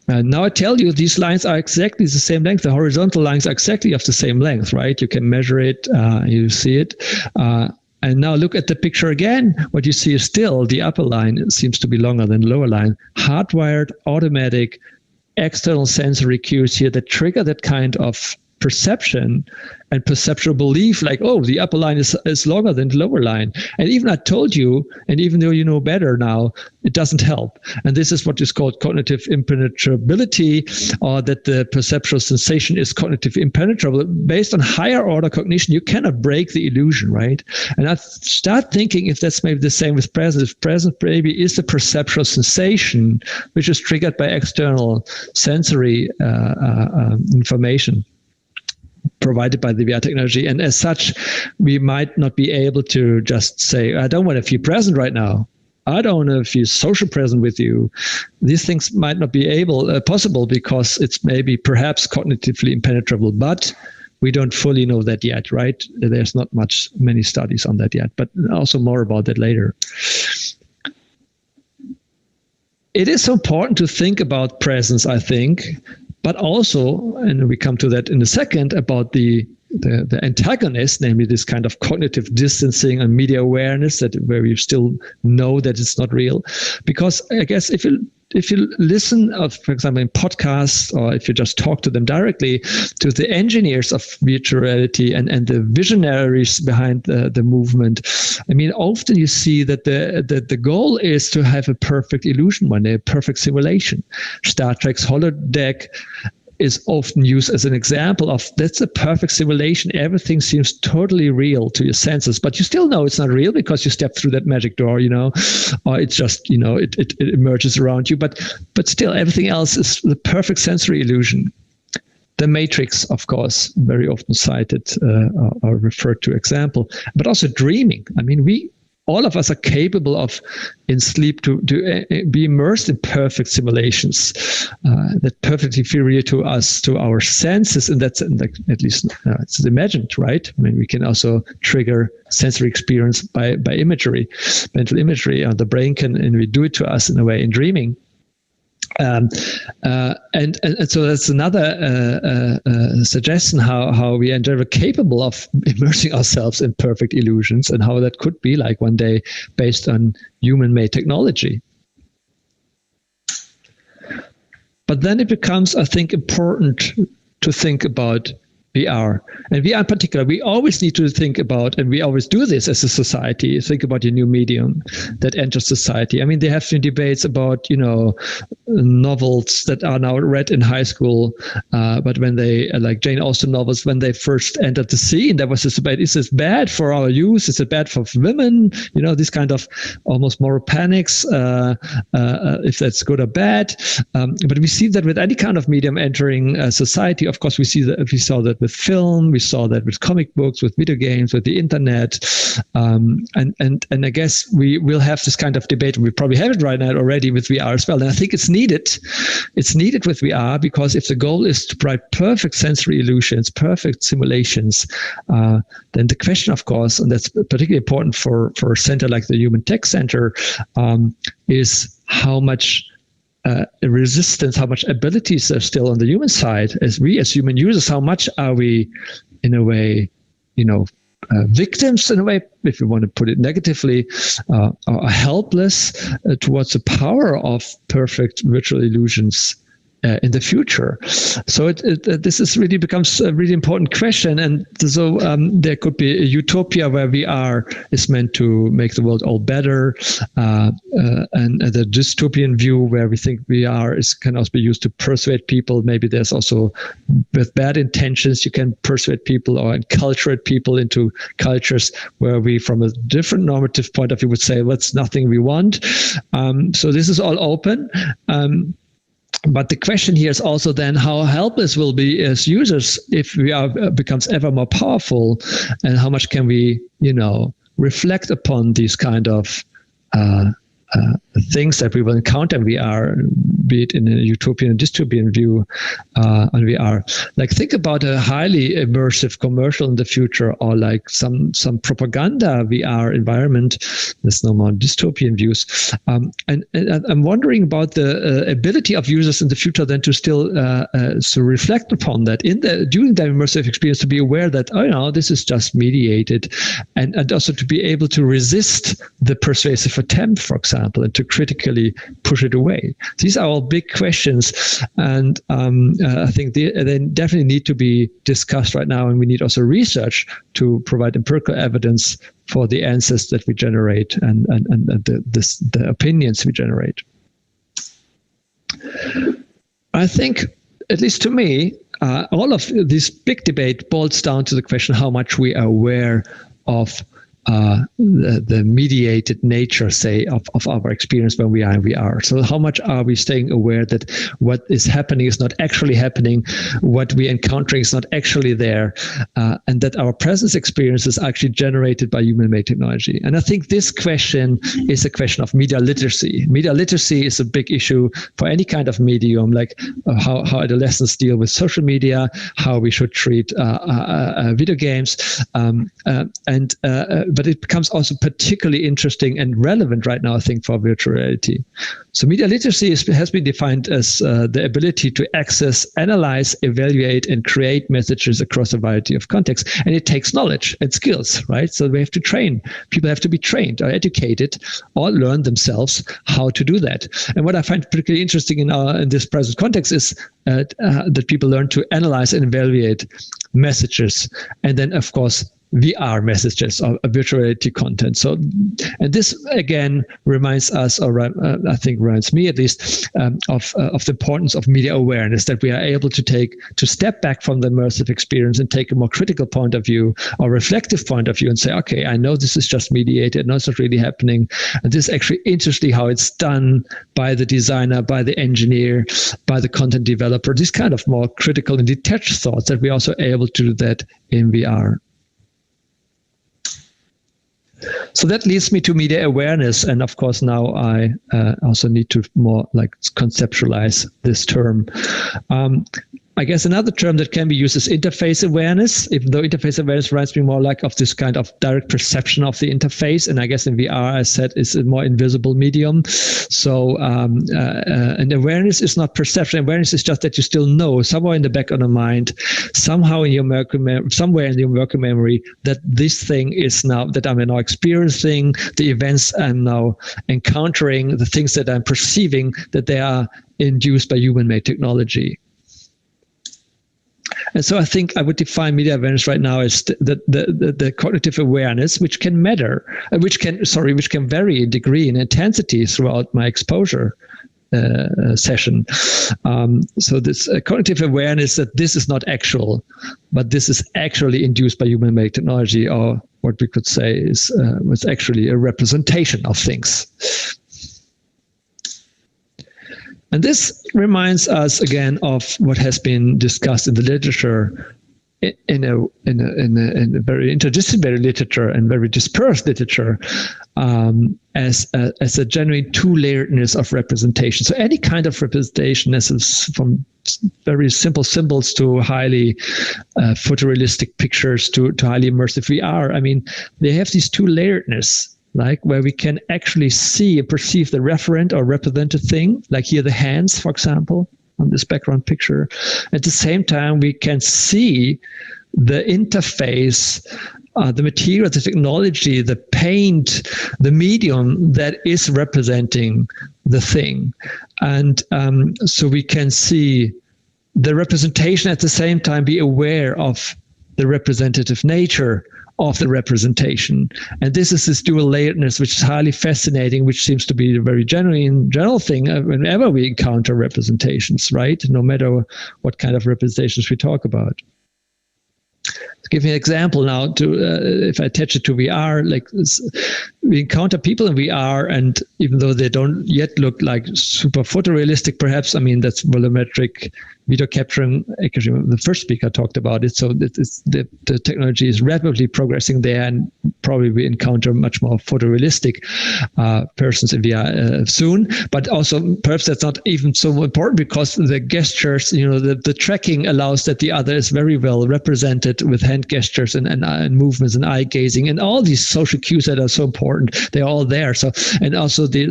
Now I tell you, these lines are exactly the same length. The horizontal lines are exactly of the same length, right? You can measure it, you see it. And now look at the picture again. What you see is still the upper line. It seems to be longer than the lower line. Hardwired, automatic, external sensory cues here that trigger that kind of perception and perceptual belief, like, oh, the upper line is longer than the lower line. And even I told you, and even though you know better now, it doesn't help. And this is what is called cognitive impenetrability, or that the perceptual sensation is cognitive impenetrable. Based on higher order cognition, you cannot break the illusion, right? And I start thinking if that's maybe the same with presence. If presence maybe is the perceptual sensation, which is triggered by external sensory information provided by the VR technology. And as such, we might not be able to just say, I don't want to feel present right now. I don't want to feel social present with you. These things might not be possible because it's maybe perhaps cognitively impenetrable, but we don't fully know that yet, right? There's not many studies on that yet, but also more about that later. It is important to think about presence, I think, but also, and we come to that in a second, about the antagonist, namely this kind of cognitive distancing and media awareness, where we still know that it's not real. Because I guess if you listen, for example, in podcasts, or if you just talk to them directly, to the engineers of virtual reality and the visionaries behind the movement, I mean, often you see that the goal is to have a perfect illusion one day, a perfect simulation. Star Trek's holodeck is often used as an example of that's a perfect simulation. Everything seems totally real to your senses, but you still know it's not real because you step through that magic door, you know, or it's just, you know, it emerges around you. But still, everything else is the perfect sensory illusion. The Matrix, of course, very often cited or referred to example, but also dreaming. I mean, all of us are capable of, in sleep, to be immersed in perfect simulations that perfectly feel real to us, to our senses, and that's at least it's imagined, right? I mean, we can also trigger sensory experience by imagery, mental imagery. The brain can, and we do it to us in a way in dreaming. And so that's another suggestion how we are never capable of immersing ourselves in perfect illusions, and how that could be like one day based on human-made technology. But then it becomes, I think, important to think about VR. And VR in particular, we always need to think about, and we always do this as a society, think about a new medium that enters society. I mean, there have been debates about, you know, novels that are now read in high school, but when they, like Jane Austen novels, when they first entered the scene, there was this debate, is this bad for our youth? Is it bad for women? You know, this kind of almost moral panics, if that's good or bad. But we see that with any kind of medium entering society. Of course, we saw that with film, we saw that with comic books, with video games, with the internet, and I guess we will have this kind of debate, and we probably have it right now already with VR as well. And I think it's needed. It's needed with VR, because if the goal is to provide perfect sensory illusions, perfect simulations, then the question, of course, and that's particularly important for a center like the HumanTech Center, is how much resistance, how much abilities are still on the human side, as human users, how much are we, in a way, you know, victims in a way, if you want to put it negatively, are helpless towards the power of perfect virtual illusions in the future. So this is really becomes a really important question. And so there could be a utopia where VR is meant to make the world all better, and the dystopian view where we think VR can also be used to persuade people. Maybe there's also, with bad intentions, you can persuade people or enculturate people into cultures where we, from a different normative point of view, would say, well, that's nothing we want. So this is all open. But the question here is also then how helpless we'll be as users if VR becomes ever more powerful, and how much can we, reflect upon these kind of things that we will encounter in VR, be it in a utopian and dystopian view on VR. Like, think about a highly immersive commercial in the future, or like some propaganda VR environment. There's no more dystopian views. And I'm wondering about the ability of users in the future then to still so reflect upon that during the immersive experience, to be aware that, this is just mediated, and also to be able to resist the persuasive attempt, for example, and to critically push it away. These are all big questions, and I think they definitely need to be discussed right now, and we need also research to provide empirical evidence for the answers that we generate and the opinions we generate. I think, at least to me, all of this big debate boils down to the question how much we are aware of the mediated nature, say, of our experience when we are in VR. So how much are we staying aware that what is happening is not actually happening, what we're encountering is not actually there, and that our presence experience is actually generated by human-made technology? And I think this question is a question of media literacy. Media literacy is a big issue for any kind of medium, like how adolescents deal with social media, how we should treat video games, but it becomes also particularly interesting and relevant right now, I think, for virtual reality. So media literacy has been defined as the ability to access, analyze, evaluate, and create messages across a variety of contexts. And it takes knowledge and skills, right? So we have to train. People have to be trained or educated or learn themselves how to do that. And what I find particularly interesting in this present context is that people learn to analyze and evaluate messages, and then, of course, VR messages or virtual reality content. So, and this again reminds us, or I think reminds me at least, of the importance of media awareness, that we are able to step back from the immersive experience and take a more critical point of view or reflective point of view and say, okay, I know this is just mediated, I know it's not really happening. And this is actually interesting how it's done by the designer, by the engineer, by the content developer, this kind of more critical and detached thoughts, that we're also able to do that in VR. So that leads me to media awareness, and of course now I also need to more like conceptualize this term. I guess another term that can be used is interface awareness, even though interface awareness reminds me more like of this kind of direct perception of the interface. And I guess in VR, I said, it's a more invisible medium. So, and awareness is not perception. Awareness is just that you still know somewhere in the back of the mind, somehow in your somewhere in your working memory, that this thing is now, that I'm now experiencing, the events I'm now encountering, the things that I'm perceiving, that they are induced by human-made technology. And so I think I would define media awareness right now as the cognitive awareness, which can matter, which can vary in degree and intensity throughout my exposure session. So this cognitive awareness that this is not actual, but this is actually induced by human-made technology, or what we could say is was actually a representation of things. And this reminds us again of what has been discussed in the literature, in a very interdisciplinary literature and very dispersed literature, as a genuine two-layeredness of representation. So any kind of representation, from very simple symbols to highly photorealistic pictures to highly immersive VR. I mean, they have these two-layeredness, like where we can actually see and perceive the referent or represented thing, like here the hands, for example, on this background picture. At the same time, we can see the interface the material, the technology, the paint, the medium that is representing the thing. And so we can see the representation at the same time, be aware of the representative nature of the representation. And this is this dual layeredness, which is highly fascinating, which seems to be a very general thing whenever we encounter representations, right? No matter what kind of representations we talk about. To give you an example now, if I attach it to VR, like this, we encounter people in VR, and even though they don't yet look like super photorealistic, perhaps, I mean, that's volumetric video capturing. Actually, the first speaker talked about it. So the technology is rapidly progressing there, and probably we encounter much more photorealistic persons in VR soon. But also, perhaps that's not even so important, because the gestures, the tracking allows that the other is very well represented with hand gestures and movements and eye gazing and all these social cues that are so important. They're all there. So, and also they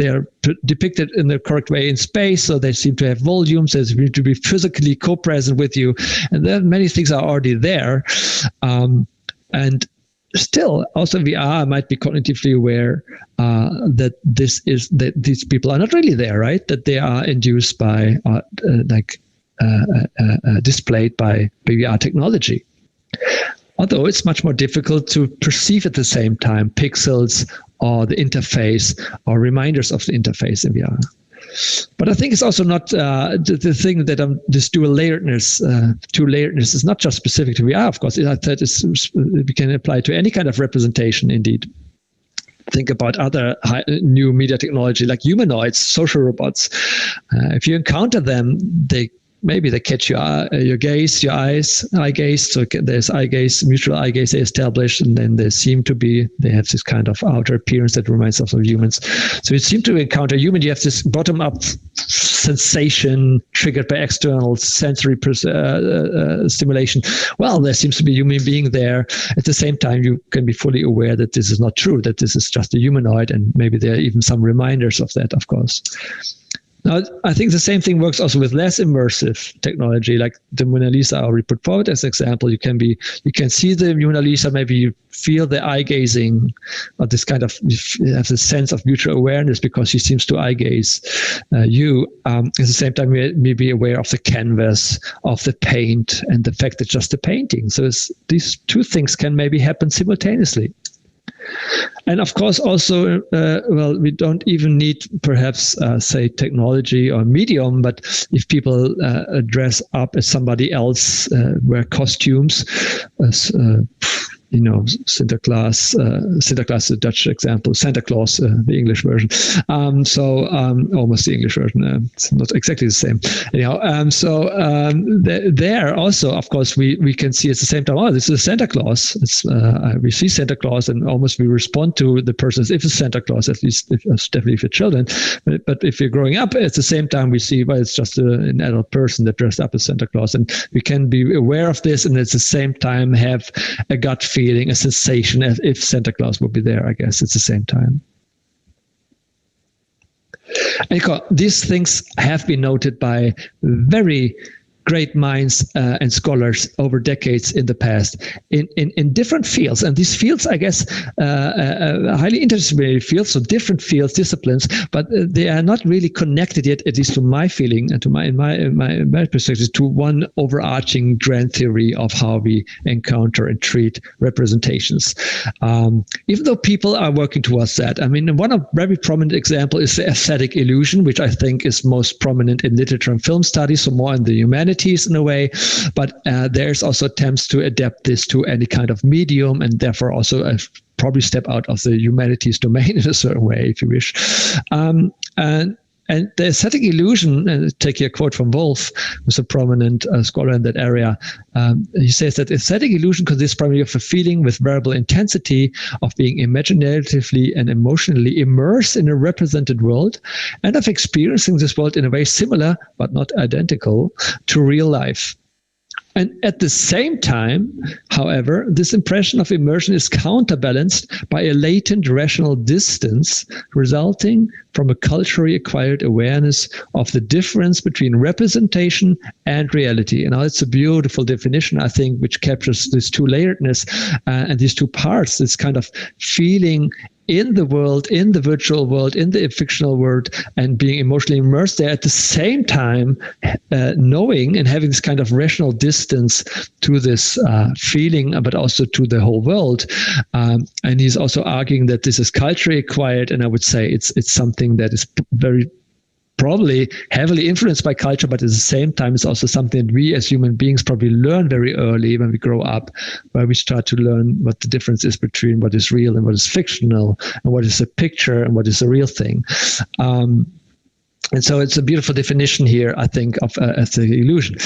are depicted in the correct way in space. So they seem to have volumes. They seem to be physically co-present with you, and then many things are already there. And still, also VR might be cognitively aware that these people are not really there, right? That they are induced by displayed by VR technology. Although it's much more difficult to perceive at the same time pixels or the interface or reminders of the interface in VR. But I think it's also not the thing that this dual layeredness, two-layeredness is not just specific to VR, of course. We can apply to any kind of representation, indeed. Think about other new media technology like humanoids, social robots. If you encounter them, maybe they catch your gaze, your eye gaze. So there's eye gaze, mutual eye gaze they establish, and then they have this kind of outer appearance that reminds us of humans. So you seem to encounter human. You have this bottom-up sensation triggered by external sensory stimulation. Well, there seems to be a human being there. At the same time, you can be fully aware that this is not true, that this is just a humanoid, and maybe there are even some reminders of that, of course. Now, I think the same thing works also with less immersive technology, like the Mona Lisa I already put forward as an example. You can see the Mona Lisa, maybe you feel the eye gazing, or this kind of, you have a sense of mutual awareness because she seems to eye gaze you. At the same time, you may be aware of the canvas, of the paint, and the fact that just the painting. So these two things can maybe happen simultaneously. And of course, also, we don't even need perhaps, say, technology or medium, but if people dress up as somebody else, wear costumes, Sinterklaas is the Dutch example, Santa Claus, the English version. Almost the English version. It's not exactly the same. Anyhow, there also, of course, we can see at the same time, this is Santa Claus. We see Santa Claus, and almost we respond to the person as if it's Santa Claus, at least definitely for children. But if you're growing up, at the same time, we see, well, it's just an adult person that dressed up as Santa Claus. And we can be aware of this, and at the same time have a gut feeling, a sensation as if Santa Claus would be there, I guess, at the same time. And these things have been noted by very great minds and scholars over decades in the past in different fields. And these fields, I guess, highly interdisciplinary fields, so different fields, disciplines, but they are not really connected yet, at least to my feeling and to my perspective, to one overarching grand theory of how we encounter and treat representations. Even though people are working towards that, I mean, one very prominent example is the aesthetic illusion, which I think is most prominent in literature and film studies, so more in the humanities in a way, but there's also attempts to adapt this to any kind of medium, and therefore also probably step out of the humanities domain in a certain way, if you wish. And the aesthetic illusion, and take a quote from Wolf, who's a prominent scholar in that area, he says that aesthetic illusion consists primarily of a feeling with variable intensity of being imaginatively and emotionally immersed in a represented world, and of experiencing this world in a way similar, but not identical, to real life. And at the same time, however, this impression of immersion is counterbalanced by a latent rational distance resulting from a culturally acquired awareness of the difference between representation and reality. And now it's a beautiful definition, I think, which captures this two-layeredness and these two parts, this kind of feeling in the world, in the virtual world, in the fictional world, and being emotionally immersed there at the same time, knowing and having this kind of rational distance to this feeling, but also to the whole world. And he's also arguing that this is culturally acquired, and I would say it's something that is very probably heavily influenced by culture, but at the same time, it's also something that we as human beings probably learn very early when we grow up, where we start to learn what the difference is between what is real and what is fictional, and what is a picture and what is a real thing. And so it's a beautiful definition here, I think, of the illusion.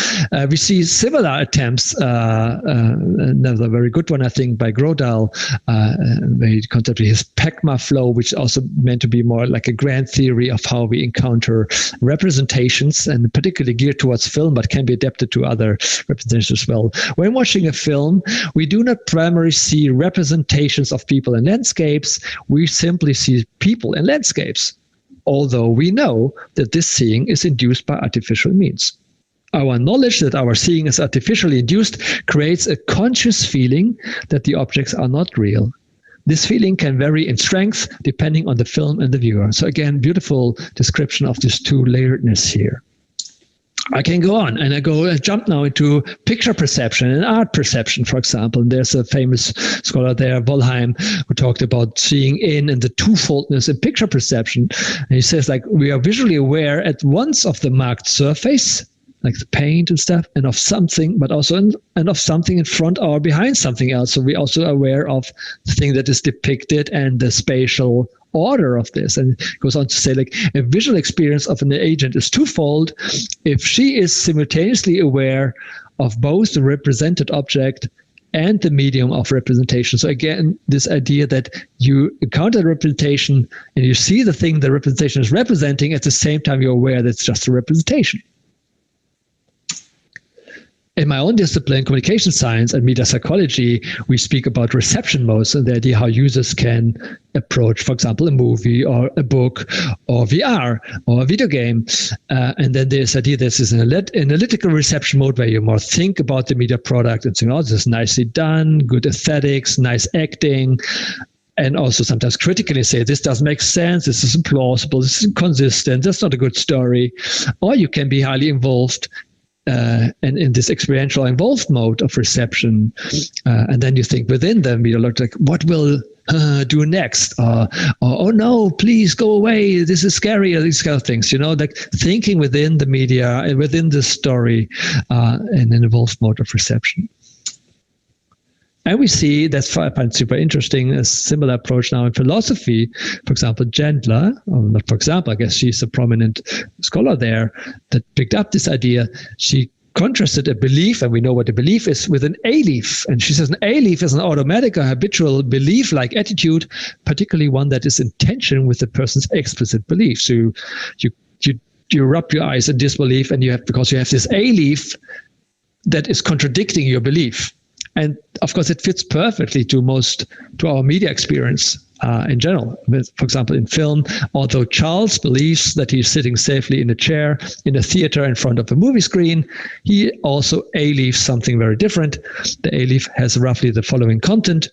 We see similar attempts, another very good one, I think, by Grodal, where he concepted his PECMA flow, which also meant to be more like a grand theory of how we encounter representations, and particularly geared towards film, but can be adapted to other representations as well. When watching a film, we do not primarily see representations of people and landscapes, we simply see people and landscapes, although we know that this seeing is induced by artificial means. Our knowledge that our seeing is artificially induced creates a conscious feeling that the objects are not real. This feeling can vary in strength depending on the film and the viewer. So again, beautiful description of this two-layeredness here. I can go on, and I jump now into picture perception and art perception, for example. And there's a famous scholar there, Wollheim, who talked about seeing in and the twofoldness in picture perception. And he says, like, we are visually aware at once of the marked surface, like the paint and stuff, and of something, but also and of something in front or behind something else. So we're also aware of the thing that is depicted and the spatial order of this. And it goes on to say, like, a visual experience of an agent is twofold if she is simultaneously aware of both the represented object and the medium of representation. So again, this idea that you encounter the representation and you see the thing the representation is representing, at the same time you're aware that it's just a representation. In my own discipline, communication science and media psychology, we speak about reception modes and the idea how users can approach, for example, a movie or a book or VR or a video game. And then there's the idea this is an analytical reception mode where you more think about the media product and think, oh, this is nicely done, good aesthetics, nice acting. And also sometimes critically say, this doesn't make sense, this isn't plausible, this isn't consistent, that's not a good story. Or you can be highly involved and in this experiential involved mode of reception, and then you think within them, you look like, what will do next? Or oh no, please go away, this is scary, or these kind of things, like thinking within the media and within the story in an involved mode of reception. And we see, that's I find super interesting, a similar approach now in philosophy. For example, Chandler, or not for example, I guess she's a prominent scholar there that picked up this idea. She contrasted a belief, and we know what a belief is, with an A-leaf. And she says an A-leaf is an automatic or habitual belief-like attitude, particularly one that is in tension with the person's explicit belief. So you rub your eyes in disbelief, and because you have this A-leaf that is contradicting your belief. And of course, it fits perfectly to our media experience in general. For example, in film, although Charles believes that he's sitting safely in a chair in a theater in front of a movie screen, he also A-leaves something very different. The A-leaf has roughly the following content: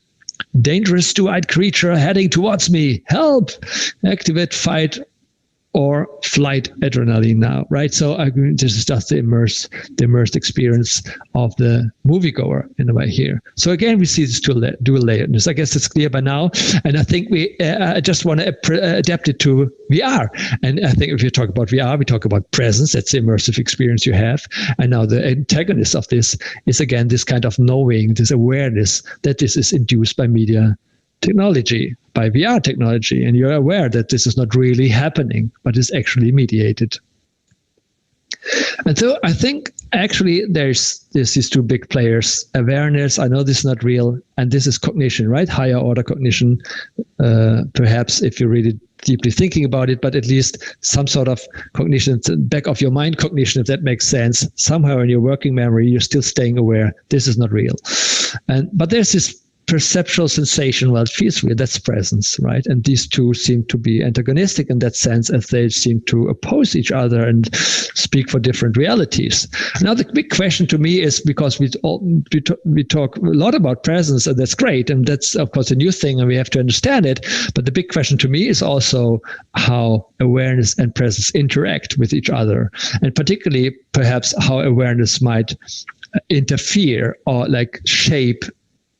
dangerous two-eyed creature heading towards me, help, activate fight or flight adrenaline now, right? So this is just the immersed experience of the moviegoer in a way here. So again, we see this dual layeredness. I guess it's clear by now. And I think we just want to adapt it to VR. And I think if you talk about VR, we talk about presence. That's the immersive experience you have. And now the antagonist of this is, again, this kind of knowing, this awareness that this is induced by media technology, by VR technology, and you're aware that this is not really happening, but is actually mediated. And so I think actually there's these two big players: awareness, I know this is not real, and this is cognition, right? Higher order cognition. Perhaps if you really deeply thinking about it, but at least some sort of cognition, back of your mind cognition, if that makes sense. Somehow in your working memory, you're still staying aware this is not real. But there's this perceptual sensation, well, it feels real, that's presence, right? And these two seem to be antagonistic in that sense, as they seem to oppose each other and speak for different realities. Now, the big question to me is, because we talk a lot about presence, and that's great, and that's, of course, a new thing, and we have to understand it, but the big question to me is also how awareness and presence interact with each other, and particularly, perhaps, how awareness might interfere or like shape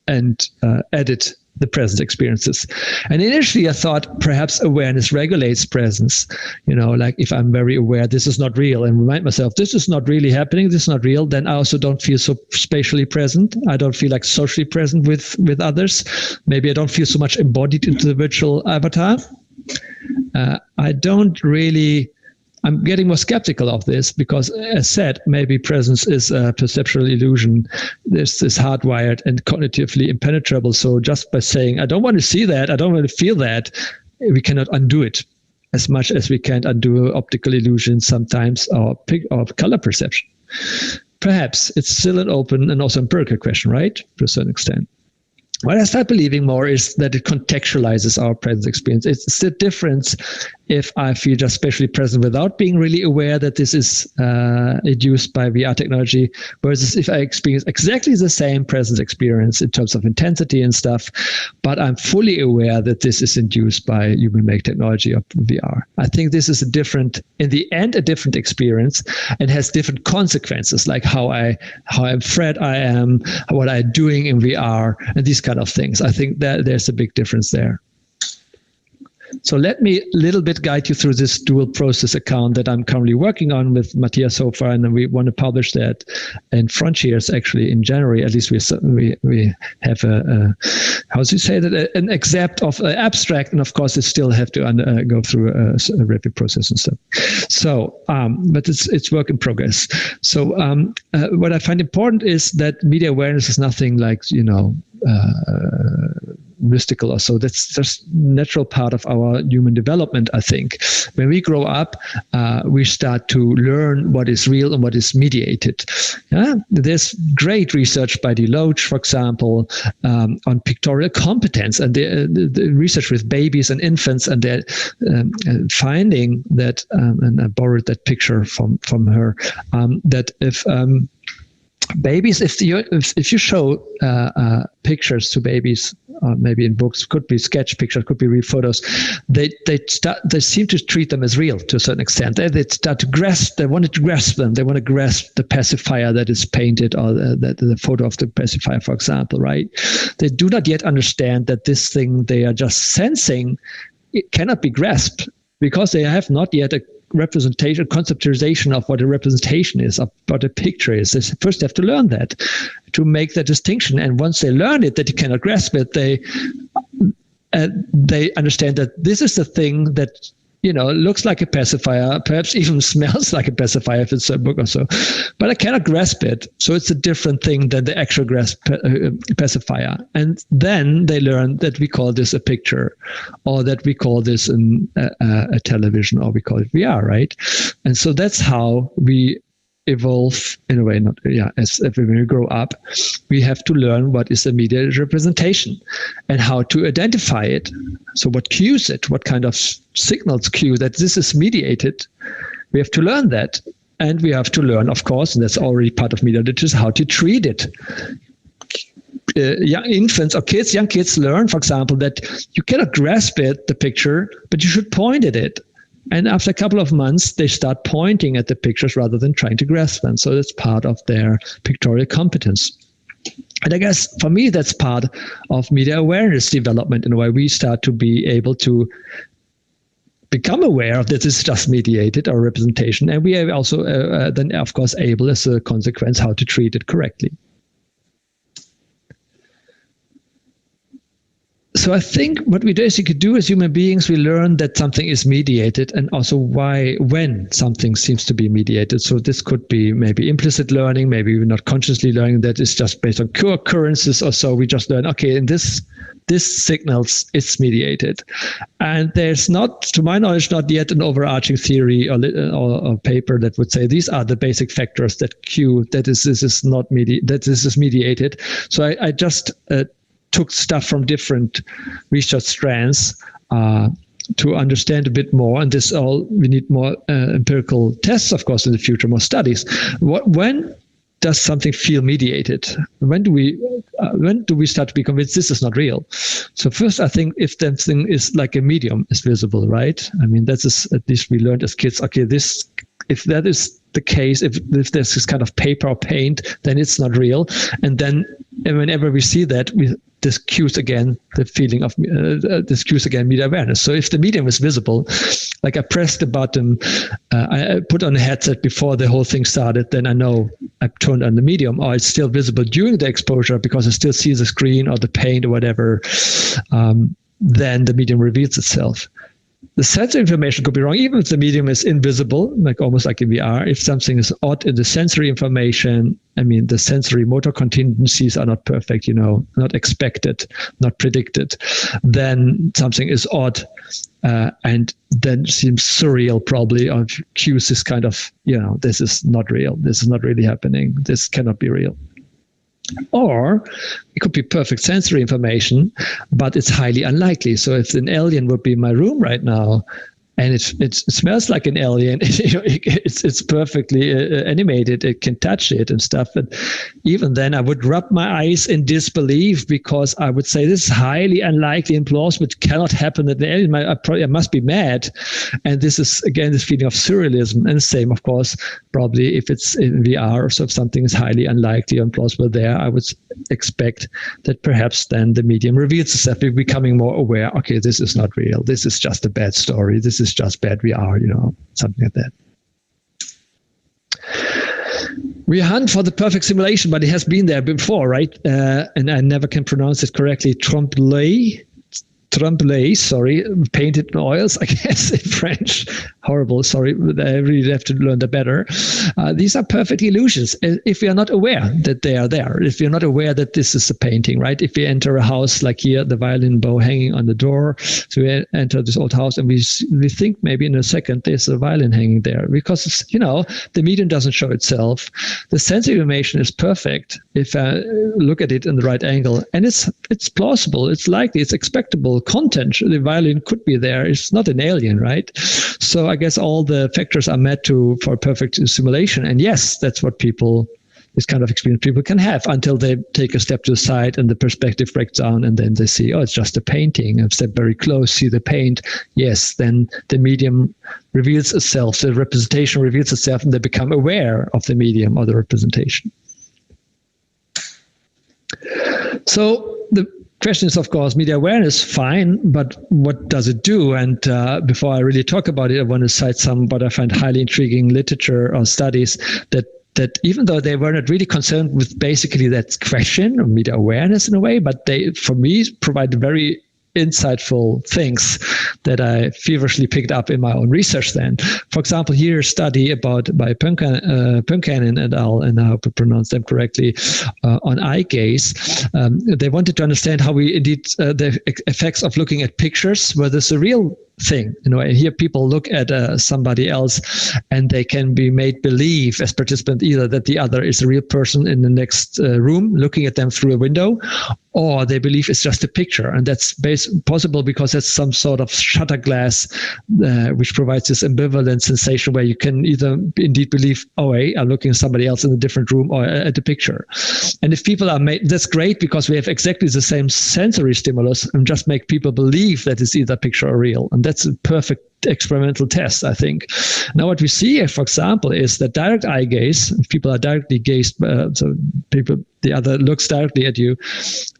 and edit the present experiences. And initially I thought perhaps awareness regulates presence. You know, like if I'm very aware this is not real and remind myself this is not really happening, this is not real, then I also don't feel so spatially present. I don't feel like socially present with others. Maybe I don't feel so much embodied into the virtual avatar. I'm getting more skeptical of this because, as said, maybe presence is a perceptual illusion. This is hardwired and cognitively impenetrable. So just by saying, I don't want to see that, I don't want to feel that, we cannot undo it as much as we can't undo optical illusions sometimes or color perception. Perhaps it's still an open and also empirical question, right? To a certain extent. What I start believing more is that it contextualizes our presence experience. It's the difference if I feel just spatially present without being really aware that this is induced by VR technology, versus if I experience exactly the same presence experience in terms of intensity and stuff, but I'm fully aware that this is induced by human-made technology or VR. I think this is in the end, a different experience and has different consequences, like how afraid I am, what I'm doing in VR, and these kind of things. I think that there's a big difference there. So let me a little bit guide you through this dual process account that I'm currently working on with Matthias so far, and we want to publish that in Frontiers actually in January. At least we have how do you say that, an excerpt of an abstract, and of course it still have to go through a review process and stuff. So, but it's work in progress. So what I find important is that media awareness is nothing like, mystical or so. That's just natural part of our human development, I think. When we grow up, we start to learn what is real and what is mediated. There's great research by Deloach, for example, on pictorial competence, and the research with babies and infants, and they're finding that, and I borrowed that picture from her, that if babies, if you show pictures to babies, maybe in books, could be sketch pictures, could be real photos, they seem to treat them as real to a certain extent. They start to grasp. They want to grasp them. They want to grasp the pacifier that is painted, or the photo of the pacifier, for example. Right? They do not yet understand that this thing they are just sensing, it cannot be grasped because they have not yet a representation, conceptualization of what a representation is, of what a picture is. They first have to learn that, to make that distinction. And once they learn it, that you cannot grasp it, they understand that this is the thing that, looks like a pacifier, perhaps even smells like a pacifier if it's a book or so, but I cannot grasp it. So it's a different thing than the actual pacifier. And then they learn that we call this a picture, or that we call this a television, or we call it VR, right? And so that's how we evolve in a way, as when we grow up, we have to learn what is a media representation and how to identify it. So what cues it, what kind of signals cue that this is mediated. We have to learn that. And we have to learn, of course, and that's already part of media literature, how to treat it. Young infants or young kids learn, for example, that you cannot grasp it, the picture, but you should point at it. And after a couple of months, they start pointing at the pictures rather than trying to grasp them. So that's part of their pictorial competence. And I guess for me, that's part of media awareness development in a way. We start to be able to become aware of that this is just mediated or representation. And we are also then, of course, able as a consequence how to treat it correctly. So I think what we basically do as human beings, we learn that something is mediated, and also when something seems to be mediated. So this could be maybe implicit learning, maybe we're not consciously learning, that is just based on co-occurrences or so. We just learn, okay, in this this signals it's mediated. And there's not, to my knowledge, not yet an overarching theory or paper that would say these are the basic factors that cue that this is mediated. So I just took stuff from different research strands to understand a bit more, and we need more empirical tests, of course, in the future, more studies. When does something feel mediated? When do we start to be convinced this is not real? So first, I think if that thing is like a medium is visible, right? I mean, that's at least we learned as kids. Okay, if that is the case, if there's this kind of paper or paint, then it's not real. And then whenever we see that, this cues again the feeling of this cues again media awareness. So if the medium is visible, like I pressed the button, I put on a headset before the whole thing started, then I know I turned on the medium, or it's still visible during the exposure because I still see the screen or the paint or whatever. Then the medium reveals itself. The sensory information could be wrong, even if the medium is invisible, like almost like in VR. If something is odd in the sensory information, I mean, the sensory motor contingencies are not perfect, not expected, not predicted, then something is odd and then seems surreal probably, or cues this kind of, this is not real. This is not really happening. This cannot be real. Or it could be perfect sensory information, but it's highly unlikely. So if an alien would be in my room right now, and it smells like an alien, it's perfectly animated, it can touch it and stuff. But even then, I would rub my eyes in disbelief, because I would say this is highly unlikely and plausible. It cannot happen that an alien, I must be mad. And this is, again, this feeling of surrealism. And the same, of course, probably if it's in VR or so, if something is highly unlikely and plausible there, I would expect that perhaps then the medium reveals itself, becoming more aware, okay, this is not real. This is just a bad story. This is just bad VR, something like that. We hunt for the perfect simulation, but it has been there before, right? And I never can pronounce it correctly. Tremblay, sorry, painted in oils, I guess, in French. Horrible, sorry, I really have to learn that better. These are perfect illusions if we are not aware that they are there, if you're not aware that this is a painting, right? If we enter a house like here, the violin bow hanging on the door, so we enter this old house and we think maybe in a second there's a violin hanging there, because it's, the medium doesn't show itself. The sensory information is perfect if I look at it in the right angle, and it's plausible, it's likely, it's expectable content. The violin could be there. It's not an alien, right? So I guess all the factors are met for perfect simulation. And yes, that's what this kind of experience people can have until they take a step to the side and the perspective breaks down, and then they see, oh, it's just a painting. And step very close, see the paint. Yes, then the medium reveals itself, the representation reveals itself, and they become aware of the medium or the representation. So the question is, of course, media awareness, fine, but what does it do? And before I really talk about it, I want to cite some what I find highly intriguing literature or studies that even though they were not really concerned with basically that question of media awareness in a way, but they, for me, provide very insightful things that I feverishly picked up in my own research then. For example, here a study by Punkanen et al., and I hope I pronounce them correctly, on eye gaze. They wanted to understand how we indeed, the effects of looking at pictures, whether it's a real thing, and here people look at somebody else and they can be made believe as participant either that the other is a real person in the next room looking at them through a window, or they believe it's just a picture. And that's possible because that's some sort of shutter glass which provides this ambivalent sensation where you can either indeed believe, oh, hey, I'm looking at somebody else in a different room, or at the picture. And if people are made, that's great, because we have exactly the same sensory stimulus and just make people believe that it's either picture or real. And that's a perfect experimental test, I think. Now, what we see here, for example, is that direct eye gaze, if people are directly gazed, so the other looks directly at you,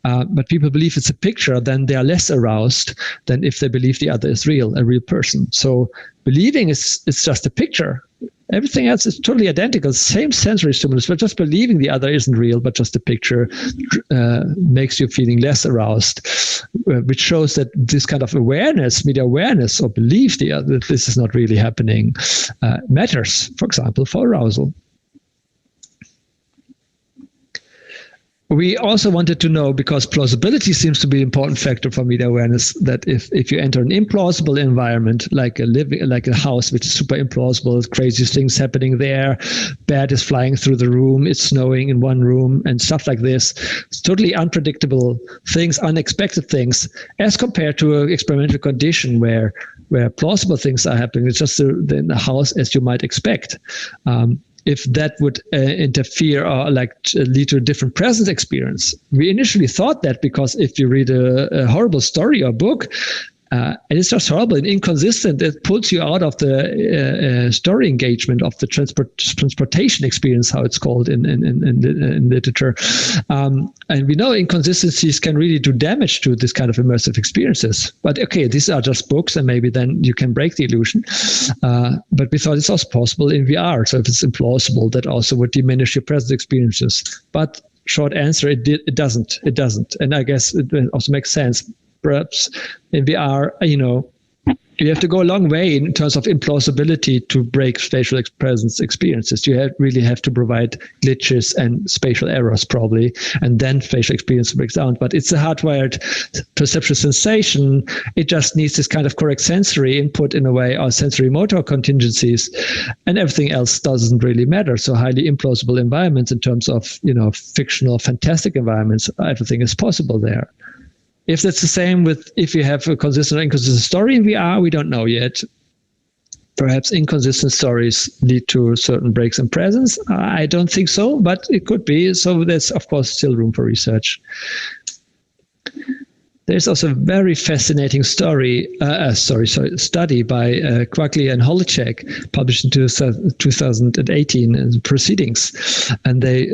but people believe it's a picture, then they are less aroused than if they believe the other is real, a real person. So believing it's just a picture. Everything else is totally identical, same sensory stimulus, but just believing the other isn't real, but just a picture, makes you feeling less aroused, which shows that this kind of awareness, media awareness, or belief that this is not really happening, matters, for example, for arousal. we also wanted to know, because plausibility seems to be an important factor for media awareness, that if you enter an implausible environment, like a house which is super implausible, crazy things happening there, bat is flying through the room, it's snowing in one room, and stuff like this, it's totally unpredictable things, unexpected things, as compared to an experimental condition where plausible things are happening. It's just the house as you might expect. If that would interfere or lead to a different present experience. We initially thought that, because if you read a horrible story or book, and it's just horrible and inconsistent, it pulls you out of the story engagement of the transportation experience, how it's called in literature. And we know inconsistencies can really do damage to this kind of immersive experiences. But okay, these are just books, and maybe then you can break the illusion. But we thought it's also possible in VR. So if it's implausible, that also would diminish your present experiences. But short answer, it doesn't. It doesn't. And I guess it also makes sense. Perhaps in VR, you have to go a long way in terms of implausibility to break spatial presence experiences. You really have to provide glitches and spatial errors probably, and then spatial experience breaks down. But it's a hardwired perceptual sensation. It just needs this kind of correct sensory input in a way, or sensory motor contingencies, and everything else doesn't really matter. So highly implausible environments in terms of, fictional, fantastic environments, everything is possible there. If that's the same with if you have a consistent or inconsistent story in VR, we don't know yet. Perhaps inconsistent stories lead to certain breaks in presence. I don't think so, but it could be. So there's, of course, still room for research. There's also a very fascinating study by Quackley and Holicek, published in 2018 in Proceedings. And they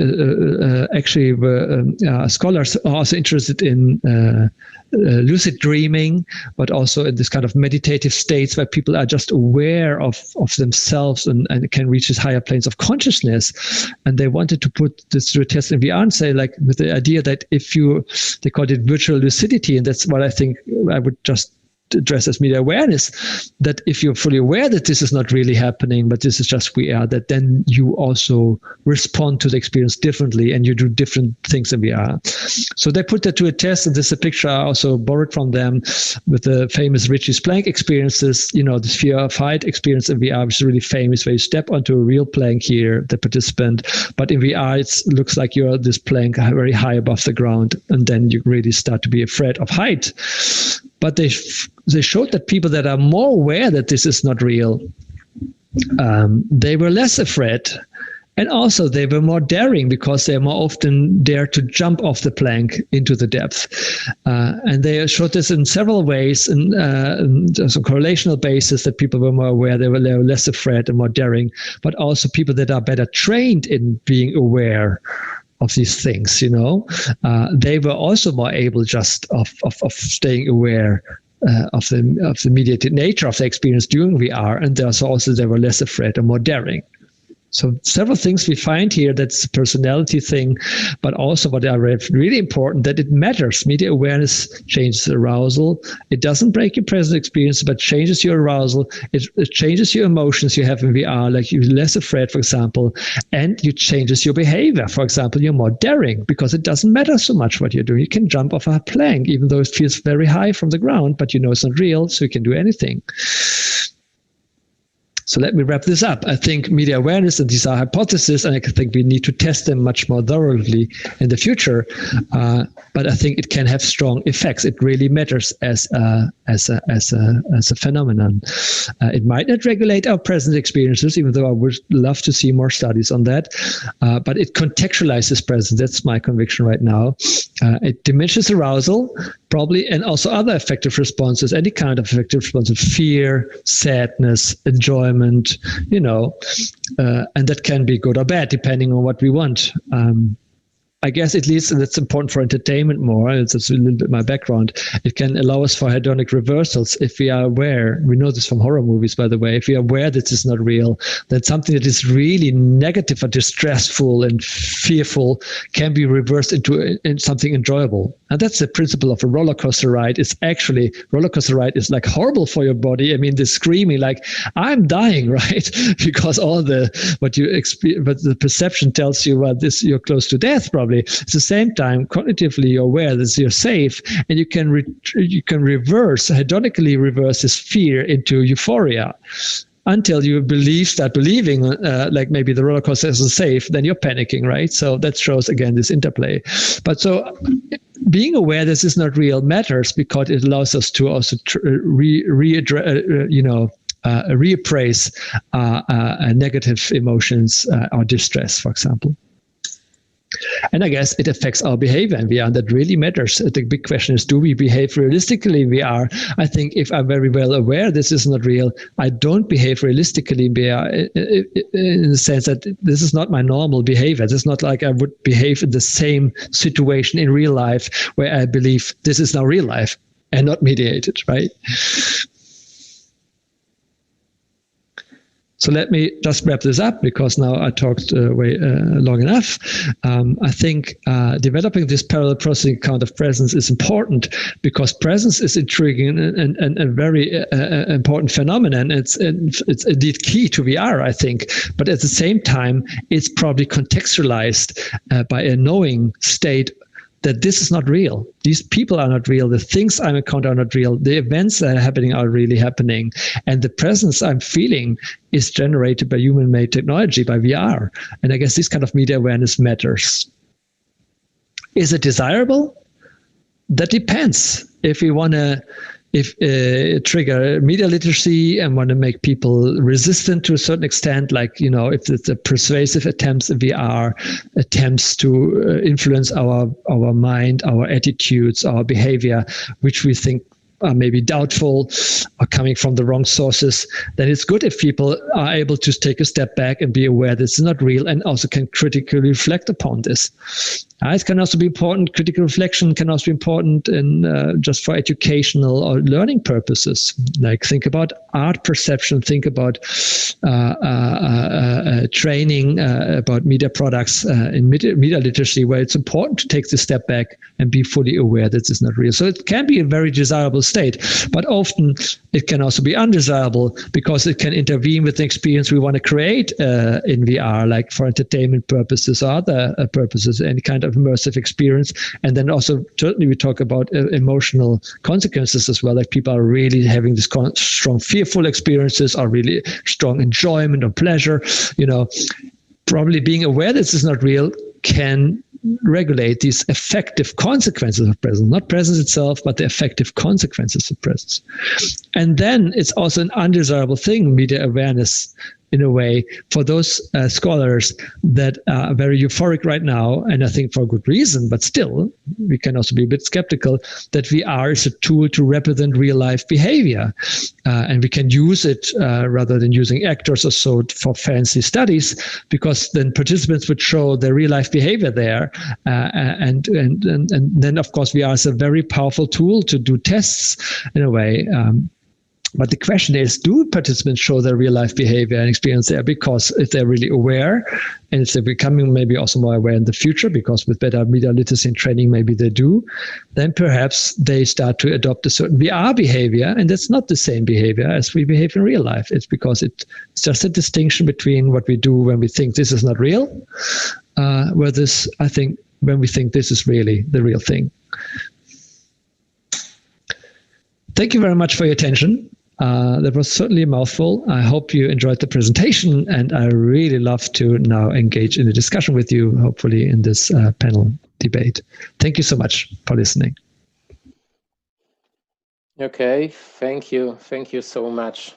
actually were scholars also interested in lucid dreaming, but also in this kind of meditative states where people are just aware of themselves and can reach these higher planes of consciousness. And they wanted to put this to a test in VR and say, like, with the idea that they called it virtual lucidity, and that's what I think I would just address as media awareness, that if you're fully aware that this is not really happening, but this is just VR, that then you also respond to the experience differently and you do different things in VR. So they put that to a test, and this is a picture I also borrowed from them with the famous Richie's plank experiences, the sphere of height experience in VR, which is really famous, where you step onto a real plank here, the participant, but in VR it looks like you're this plank very high above the ground, and then you really start to be afraid of height. But they showed that people that are more aware that this is not real, they were less afraid. And also they were more daring, because they more often dare to jump off the plank into the depth. And they showed this in several ways, and there's a correlational basis that people were more aware, they were less afraid and more daring, but also people that are better trained in being aware of these things, they were also more able just of staying aware of the mediated nature of the experience during VR, and they were less afraid and more daring. So several things we find here, that's a personality thing, but also what I read, really important, that it matters. Media awareness changes arousal. It doesn't break your present experience, but changes your arousal. It changes your emotions you have in VR, like you're less afraid, for example, and it changes your behavior. For example, you're more daring, because it doesn't matter so much what you're doing. You can jump off a plank, even though it feels very high from the ground, but it's not real, so you can do anything. So let me wrap this up. I think media awareness, and these are hypotheses, and I think we need to test them much more thoroughly in the future. But I think it can have strong effects. It really matters as a phenomenon. It might not regulate our present experiences, even though I would love to see more studies on that. But it contextualizes presence. That's my conviction right now. It diminishes arousal, probably, and also other affective responses, any kind of affective response, fear, sadness, enjoyment, and that can be good or bad depending on what we want. I guess it leads, and it's important for entertainment more, it's a little bit my background, it can allow us for hedonic reversals if we are aware, we know this from horror movies, by the way, if we are aware that this is not real, that something that is really negative or distressful and fearful can be reversed into something enjoyable. And that's the principle of a roller coaster ride. It's actually, roller coaster ride is like horrible for your body. I mean, the screaming, like, I'm dying, right? Because all the, what you experience, but the perception tells you, well, you're close to death, probably. probably. At the same time, cognitively you're aware that you're safe, and you can hedonically reverse this fear into euphoria. Until you start believing, like maybe the roller coaster isn't safe, then you're panicking, right? So that shows again this interplay. But so being aware this is not real matters because it allows us to also reappraise negative emotions or distress, for example. And I guess it affects our behavior in VR. That really matters. The big question is, do we behave realistically in VR? I think if I'm very well aware this is not real, I don't behave realistically in VR in the sense that this is not my normal behavior. It's not like I would behave in the same situation in real life where I believe this is now real life and not mediated, right? So let me just wrap this up because now I talked long enough. I think developing this parallel processing account of presence is important because presence is intriguing and a very important phenomenon. It's indeed key to VR, I think. But at the same time, it's probably contextualized by a knowing state that this is not real. These people are not real. The things I'm encountering are not real. The events that are happening are really happening. And the presence I'm feeling is generated by human-made technology, by VR. And I guess this kind of media awareness matters. Is it desirable? That depends. If we want to trigger media literacy and want to make people resistant to a certain extent, like, if it's a persuasive attempts in VR, attempts to influence our mind, our attitudes, our behavior, which we think are maybe doubtful or coming from the wrong sources, then it's good if people are able to take a step back and be aware this is not real and also can critically reflect upon this. It can also be important, critical reflection can also be important in just for educational or learning purposes. Like think about art perception, think about training about media products in media literacy, where it's important to take the step back and be fully aware that it's not real. So it can be a very desirable state, but often it can also be undesirable because it can intervene with the experience we want to create in VR, like for entertainment purposes or other purposes, any kind of immersive experience. And then also certainly we talk about emotional consequences as well, like people are really having this strong fearful experiences or really strong enjoyment or pleasure. Probably being aware this is not real can regulate these effective consequences of presence, not presence itself, but the effective consequences of presence. And then it's also an undesirable thing, media awareness, in a way, for those scholars that are very euphoric right now, and I think for good reason, but still, we can also be a bit skeptical that VR is a tool to represent real life behavior. And we can use it rather than using actors or so for fancy studies, because then participants would show their real life behavior there. And then, of course, VR is a very powerful tool to do tests in a way. But the question is, do participants show their real life behavior and experience there? Because if they're really aware, and if they're becoming maybe also more aware in the future, because with better media literacy and training, maybe they do, then perhaps they start to adopt a certain VR behavior. And that's not the same behavior as we behave in real life. It's because it's just a distinction between what we do when we think this is not real, versus, I think, when we think this is really the real thing. Thank you very much for your attention. That was certainly a mouthful. I hope you enjoyed the presentation, and I really love to now engage in a discussion with you, hopefully in this panel debate. Thank you so much for listening. Okay, thank you so much,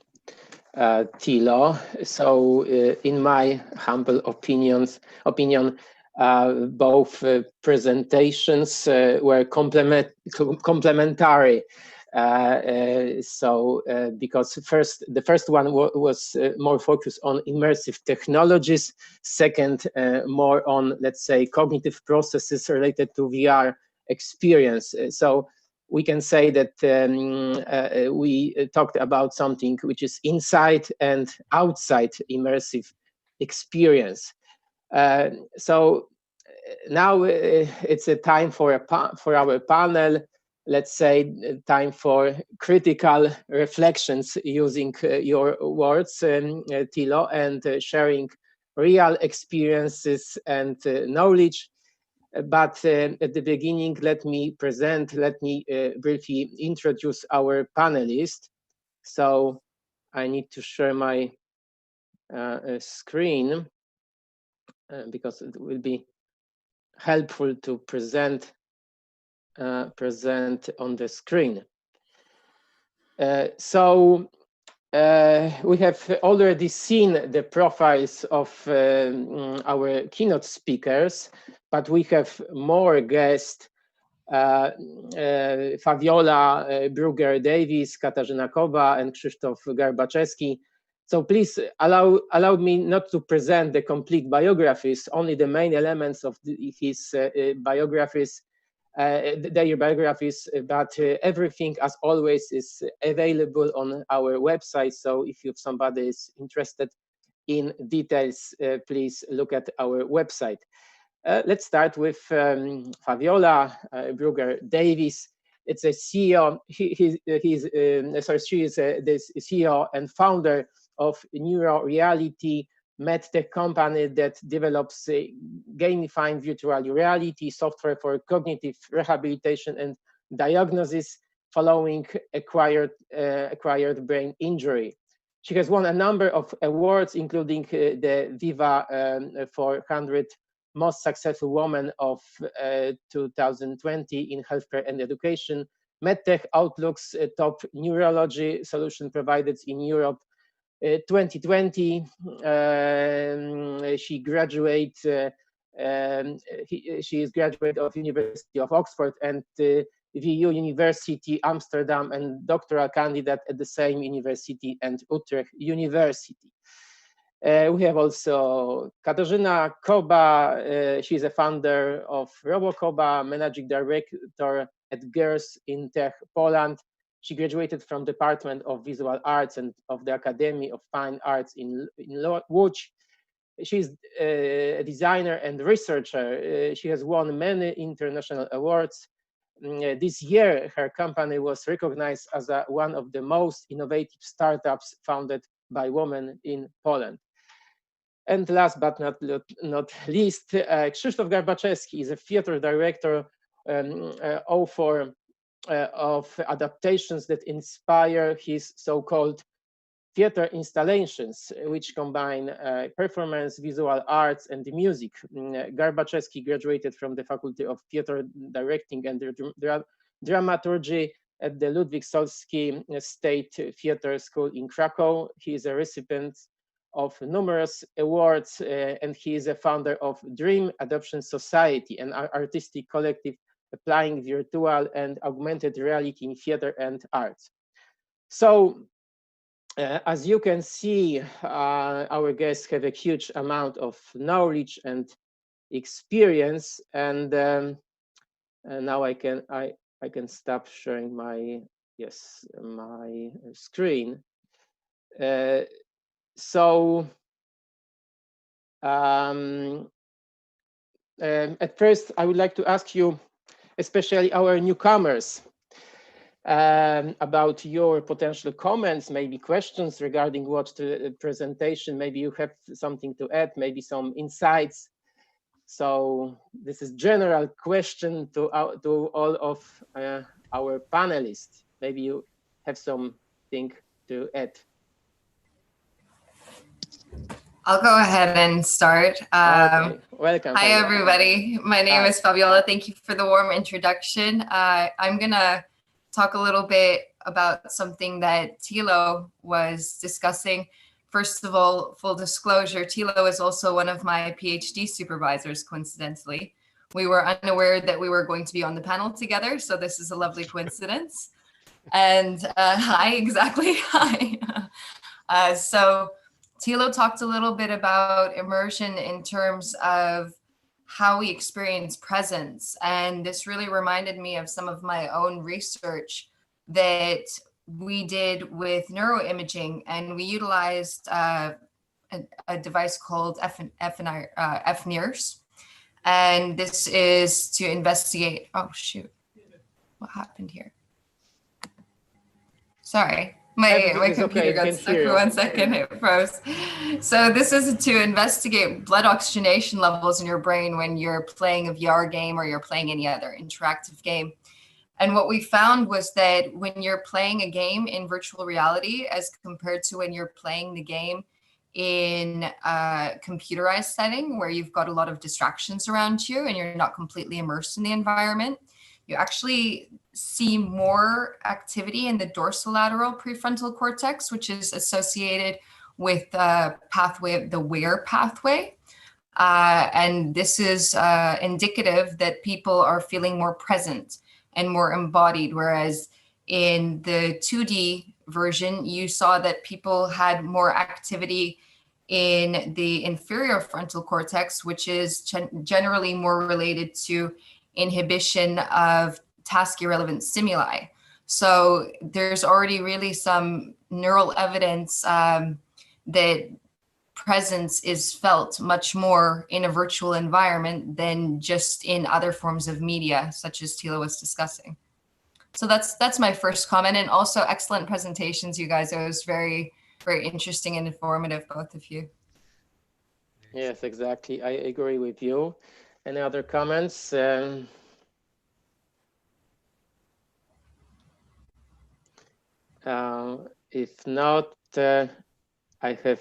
Thilo. So in my humble opinion, both presentations were complementary. Because the first one was more focused on immersive technologies, second more on, let's say, cognitive processes related to VR experience. So we can say that we talked about something which is inside and outside immersive experience. So now it's a time for our panel. Let's say time for critical reflections using your words, Thilo, and sharing real experiences and knowledge. But at the beginning, let me briefly introduce our panelists. So I need to share my screen because it will be helpful to present on the screen. We have already seen the profiles of our keynote speakers, but we have more guests, Fabiola Brugger-Davies, Katherine Koba, and Krzysztof Garbaczewski. So please allow me not to present the complete biographies, only the main elements of his biographies, their biographies, but everything, as always, is available on our website. So if somebody is interested in details, please look at our website. Let's start with Fabiola Brugger-Davies. It's a CEO. She is the CEO and founder of NeuroReality, medtech company that develops gamifying virtual reality software for cognitive rehabilitation and diagnosis following acquired brain injury. She has won a number of awards, including the Viva 400 Most Successful Woman of 2020 in Healthcare and Education, MedTech Outlook's Top Neurology Solution Providers in Europe 2020. She is graduate of University of Oxford and VU University Amsterdam, and doctoral candidate at the same university and Utrecht University. We have also Katherine Koba. She's a founder of RoboKoba, managing director at Girls in Tech Poland. She graduated from Department of Visual Arts and of the Academy of Fine Arts in Łódź. She's a designer and researcher. She has won many international awards. This year, her company was recognized as one of the most innovative startups founded by women in Poland. And last but not least, Krzysztof Garbaczewski is a theater director, author of adaptations that inspire his so-called theater installations, which combine performance, visual arts, and music. Garbaczewski graduated from the Faculty of Theater Directing and Dramaturgy at the Ludwik Solski State Theater School in Krakow. He is a recipient of numerous awards, and he is a founder of Dream Adoption Society, an artistic collective applying virtual and augmented reality in theater and arts. So, as you can see, our guests have a huge amount of knowledge and experience, and now I can stop sharing my screen. At first, I would like to ask you, especially our newcomers, about your potential comments, maybe questions regarding what the presentation, maybe you have something to add, maybe some insights. So this is general question to all of our panelists. Maybe you have something to add. I'll go ahead and start. Okay. Welcome. Hi, everybody. My name is Fabiola. Thank you for the warm introduction. I'm going to talk a little bit about something that Thilo was discussing. First of all, full disclosure, Thilo is also one of my PhD supervisors, coincidentally. We were unaware that we were going to be on the panel together, so this is a lovely coincidence. And hi, exactly, hi. So Thilo talked a little bit about immersion in terms of how we experience presence. And this really reminded me of some of my own research that we did with neuroimaging, and we utilized a device called FNIRS. And this is to investigate, oh shoot, what happened here? Sorry, My computer got stuck for 1 second, it froze. So this is to investigate blood oxygenation levels in your brain when you're playing a VR game or you're playing any other interactive game. And what we found was that when you're playing a game in virtual reality as compared to when you're playing the game in a computerized setting where you've got a lot of distractions around you and you're not completely immersed in the environment, you actually see more activity in the dorsolateral prefrontal cortex, which is associated with the pathway, the WARE pathway. And this is indicative that people are feeling more present and more embodied, whereas in the 2D version, you saw that people had more activity in the inferior frontal cortex, which is generally more related to inhibition of task irrelevant stimuli. So there's already really some neural evidence that presence is felt much more in a virtual environment than just in other forms of media, such as Tilo was discussing. So that's my first comment, and also excellent presentations, you guys. It was very, very interesting and informative, both of you. Yes, exactly. I agree with you. Any other comments? If not, I have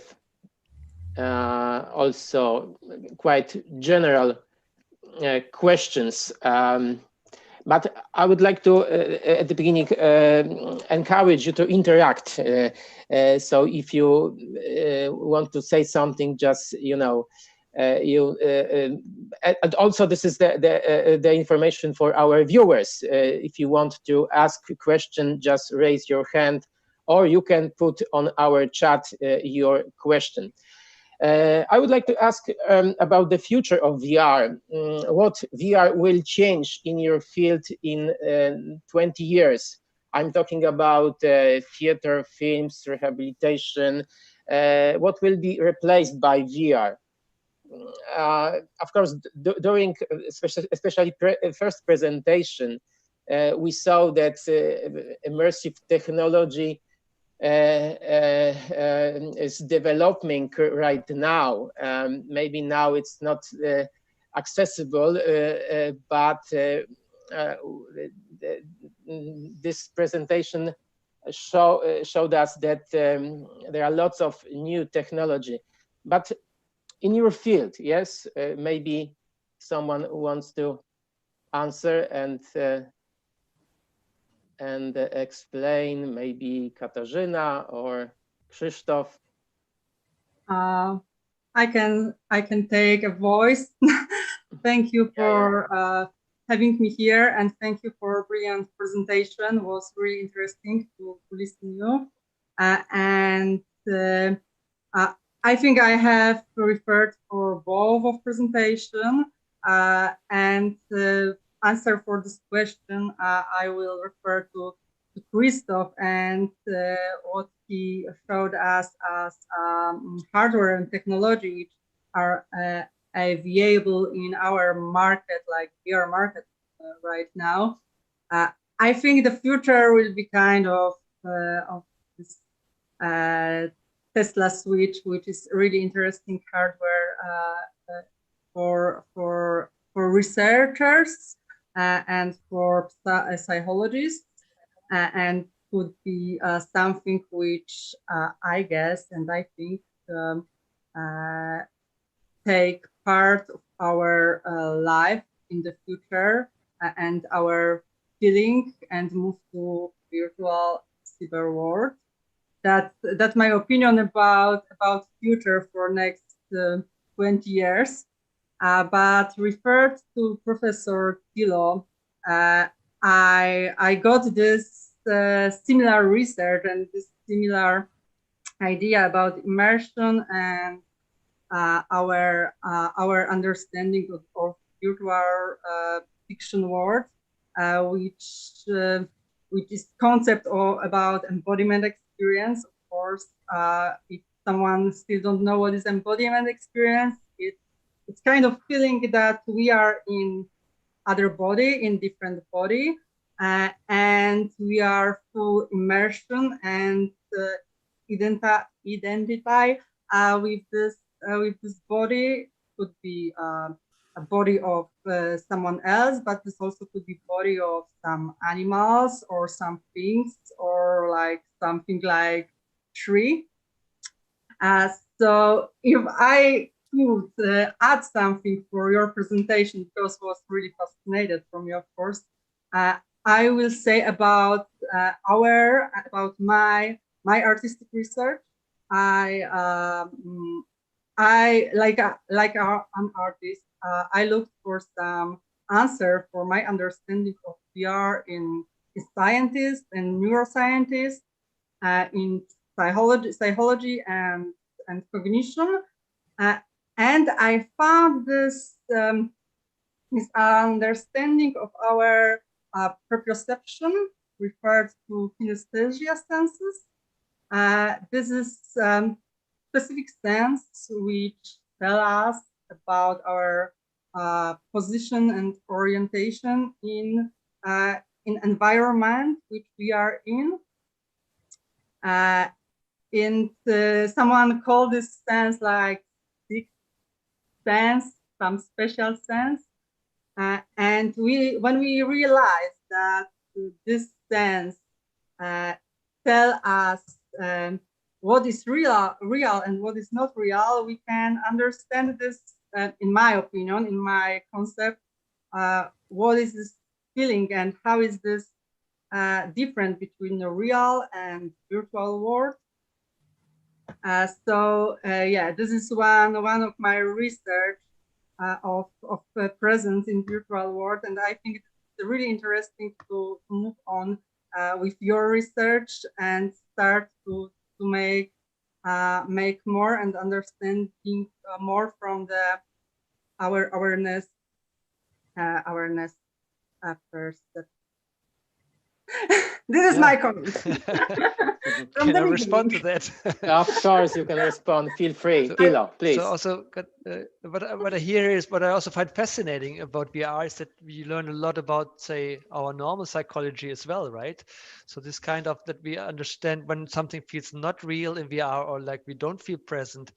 also quite general questions. But I would like to, at the beginning, encourage you to interact. So if you want to say something, just, you know, and also this is the information for our viewers. If you want to ask a question, just raise your hand, or you can put on our chat your question. I would like to ask about the future of VR. What VR will change in your field in 20 years? I'm talking about theater, films, rehabilitation. What will be replaced by VR? Of course, during especially first presentation, we saw that immersive technology is developing right now. Maybe now it's not accessible, but this presentation showed us that there are lots of new technology. But in your field, yes, maybe someone wants to answer and explain, maybe Katarzyna or Krzysztof. I can take a voice. Thank you for having me here, and thank you for a brilliant presentation. It was really interesting to listen to you. I think I have referred for both of presentation, and answer for this question, I will refer to Christoph and what he showed us as hardware and technology which are available in our market, like VR market right now. I think the future will be kind of this Tesla switch, which is really interesting hardware for researchers and for psychologists, and could be something which I guess and I think take part of our life in the future and our feeling and move to virtual cyber world. That's my opinion about future for next 20 years. But referred to Professor Tilo, I got this similar research and this similar idea about immersion and our understanding of virtual fiction world, which is concept about embodiment experience. Of course, if someone still don't know what is embodiment experience, it's kind of feeling that we are in other body, in different body, and we are full immersion, and identify with this body. Could be a body of someone else, but this also could be body of some animals or some things, or like something like tree. So if I could add something for your presentation, because I was really fascinated from you, of course, I will say about my artistic research. I like an artist. I looked for some answer for my understanding of VR in scientists and neuroscientists, in psychology and cognition, and I found this understanding of our proprioception referred to kinesthesia senses. This is specific sense which tell us about our position and orientation in environment which we are in. And someone called this sense like sixth sense, some special sense. And when we realize that this sense tell us what is real and what is not real, we can understand this, in my opinion, in my concept, what is this feeling and how is this different between the real and virtual world. Yeah, this is one of my research of presence in virtual world, and I think it's really interesting to move on with your research and start to make more and understanding more from our awareness first. This is my comment. Can I respond to that? Of course, you can respond. Feel free, Tilo, please. So also, what I hear is, what I also find fascinating about VR is that we learn a lot about, say, our normal psychology as well, right? So this kind of that we understand when something feels not real in VR, or like we don't feel present.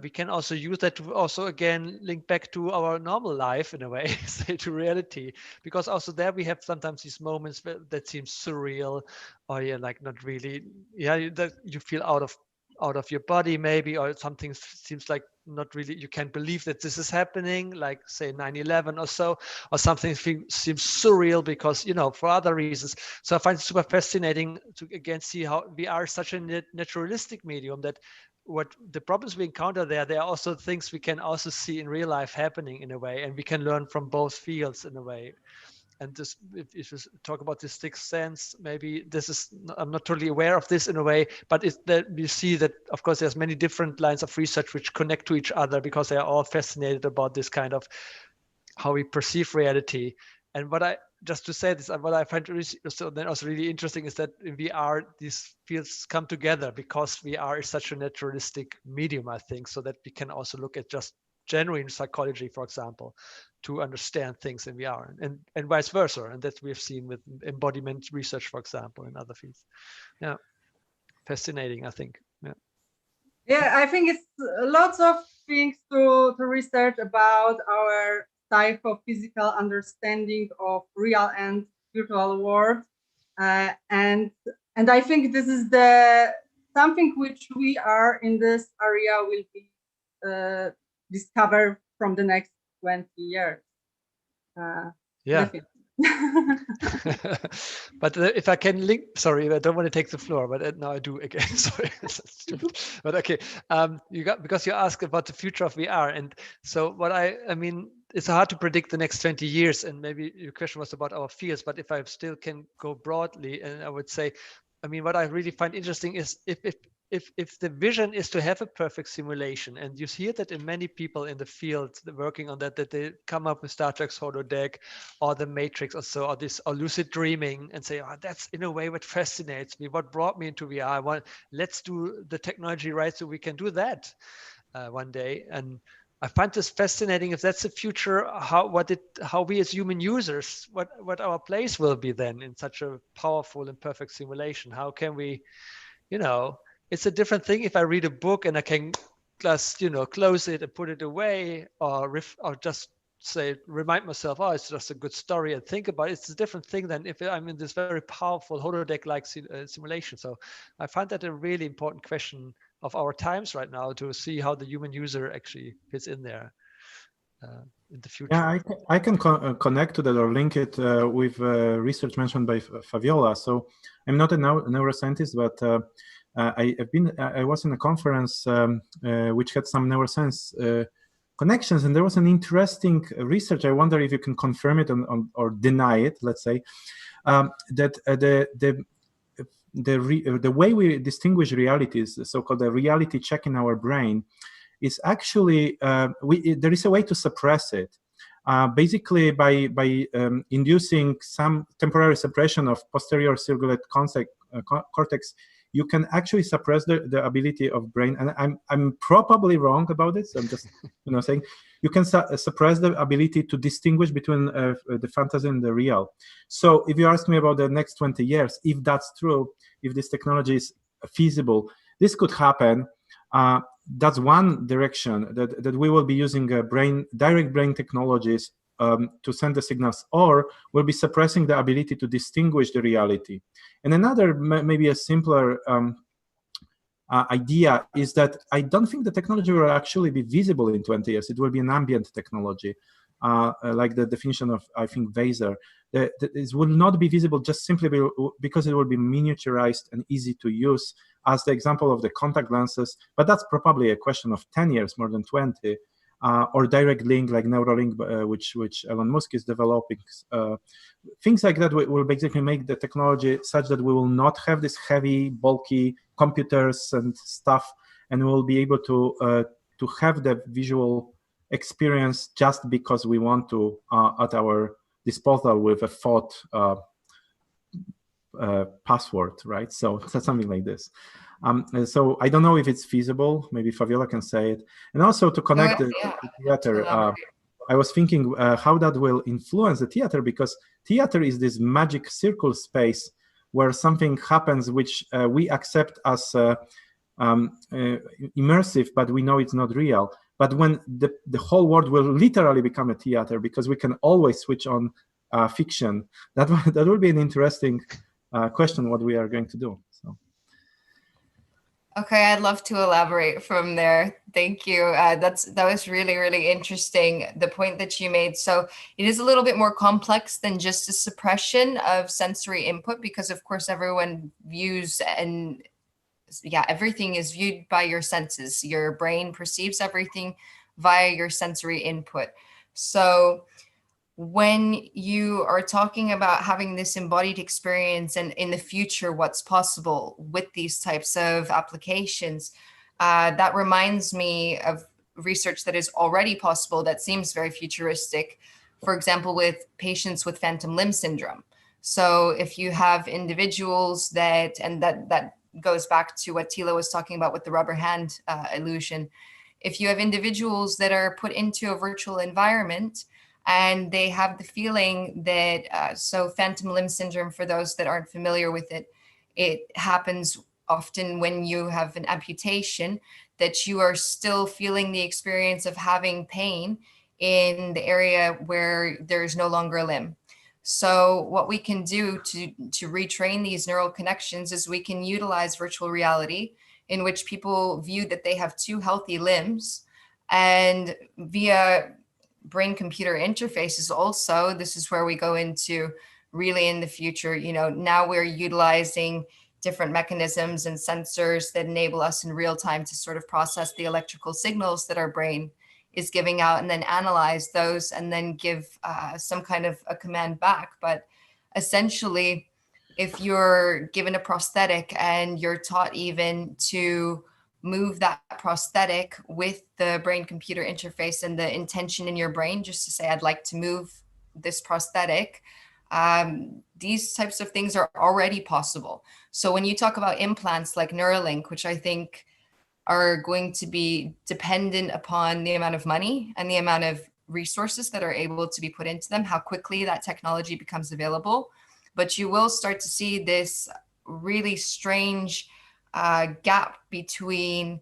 We can also use that to also again link back to our normal life in a way, say to reality, because also there we have sometimes these moments that seem surreal, or yeah, like not really, yeah, that you feel out of your body maybe, or something seems like not really, you can't believe that this is happening, like say 9/11 or so, or something seems surreal because, you know, for other reasons. So I find it super fascinating to again see how VR is such a naturalistic medium, that what the problems we encounter there are also things we can also see in real life happening in a way, and we can learn from both fields in a way. And this, if you talk about this sixth sense, maybe this is, I'm not totally aware of this in a way, but it's that we see that, of course, there's many different lines of research which connect to each other because they are all fascinated about this kind of how we perceive reality. And what I, just to say this, what I find also really interesting is that in VR, these fields come together because VR is such a naturalistic medium, I think, so that we can also look at just genuine psychology, for example, to understand things in VR, and vice versa. And that we've seen with embodiment research, for example, in other fields. Yeah, fascinating, I think. Yeah. Yeah, I think it's lots of things to research about our psychophysical understanding of real and virtual world, and I think this is something which we are in this area will be discovered from the next 20 years. Yeah. But if I can link, sorry, I don't want to take the floor, but now I do again. Sorry, but okay. Because you asked about the future of VR, and so what I mean, it's hard to predict the next 20 years, and maybe your question was about our fields, but if I still can go broadly, and I would say, I mean, what I really find interesting is if the vision is to have a perfect simulation, and you hear that in many people in the field working on that they come up with Star Trek's holodeck or the Matrix or so, or lucid dreaming, and say, oh, that's in a way what fascinates me, what brought me into VR. Let's do the technology right so we can do that one day. And I find this fascinating. If that's the future, how we as human users, what our place will be then in such a powerful and perfect simulation. How can we it's a different thing if I read a book and I can just, close it and put it away, or just say, remind myself, oh, it's just a good story and think about it. It's a different thing than if I'm in this very powerful holodeck-like simulation. So I find that a really important question of our times right now, to see how the human user actually fits in there in the future. Yeah, I can connect to that or link it with research mentioned by Fabiola. So I'm not a neuroscientist, but I was in a conference which had some neuroscience connections, and there was an interesting research. I wonder if you can confirm it or deny it. Let's say that the way we distinguish realities, so-called the reality check in our brain, is actually there is a way to suppress it. Basically, by inducing some temporary suppression of posterior cingulate cortex, you can actually suppress the ability of brain. And I'm probably wrong about it, so I'm just saying you can suppress the ability to distinguish between the fantasy and the real. So if you ask me about the next 20 years, if that's true, if this technology is feasible, this could happen. That's one direction, that we will be using direct brain technologies to send the signals, or we'll be suppressing the ability to distinguish the reality. And another, maybe a simpler idea is that I don't think the technology will actually be visible in 20 years. It will be an ambient technology, like the definition of, I think, Weiser. It will not be visible just simply because it will be miniaturized and easy to use, as the example of the contact lenses. But that's probably a question of 10 years, more than 20. Or direct link like Neuralink, which Elon Musk is developing. Things like that will basically make the technology such that we will not have this heavy, bulky computers and stuff, and we'll be able to have the visual experience just because we want to at our disposal with a thought password, right? So something like this. So I don't know if it's feasible. Maybe Fabiola can say it. And also to connect the theater, I was thinking how that will influence the theater, because theater is this magic circle space where something happens which we accept as immersive, but we know it's not real. But when the whole world will literally become a theater, because we can always switch on fiction, that will be an interesting question, what we are going to do. So. Okay, I'd love to elaborate from there. Thank you. That was really, really interesting, the point that you made. So it is a little bit more complex than just a suppression of sensory input, because of course everyone views, and everything is viewed by your senses. Your brain perceives everything via your sensory input. So when you are talking about having this embodied experience and in the future, what's possible with these types of applications, that reminds me of research that is already possible that seems very futuristic. For example, with patients with phantom limb syndrome. So if you have individuals that goes back to what Thilo was talking about with the rubber hand illusion. If you have individuals that are put into a virtual environment, and they have the feeling that, so phantom limb syndrome, for those that aren't familiar with it, it happens often when you have an amputation, that you are still feeling the experience of having pain in the area where there's no longer a limb. So what we can do to retrain these neural connections is we can utilize virtual reality, in which people view that they have two healthy limbs, and via brain-computer interfaces also, this is where we go into really in the future, now we're utilizing different mechanisms and sensors that enable us in real time to sort of process the electrical signals that our brain is giving out, and then analyze those, and then give some kind of a command back. But essentially, if you're given a prosthetic and you're taught even to move that prosthetic with the brain-computer interface and the intention in your brain, just to say, I'd like to move this prosthetic, these types of things are already possible. So when you talk about implants like Neuralink, which I think are going to be dependent upon the amount of money and the amount of resources that are able to be put into them, how quickly that technology becomes available. But you will start to see this really strange gap between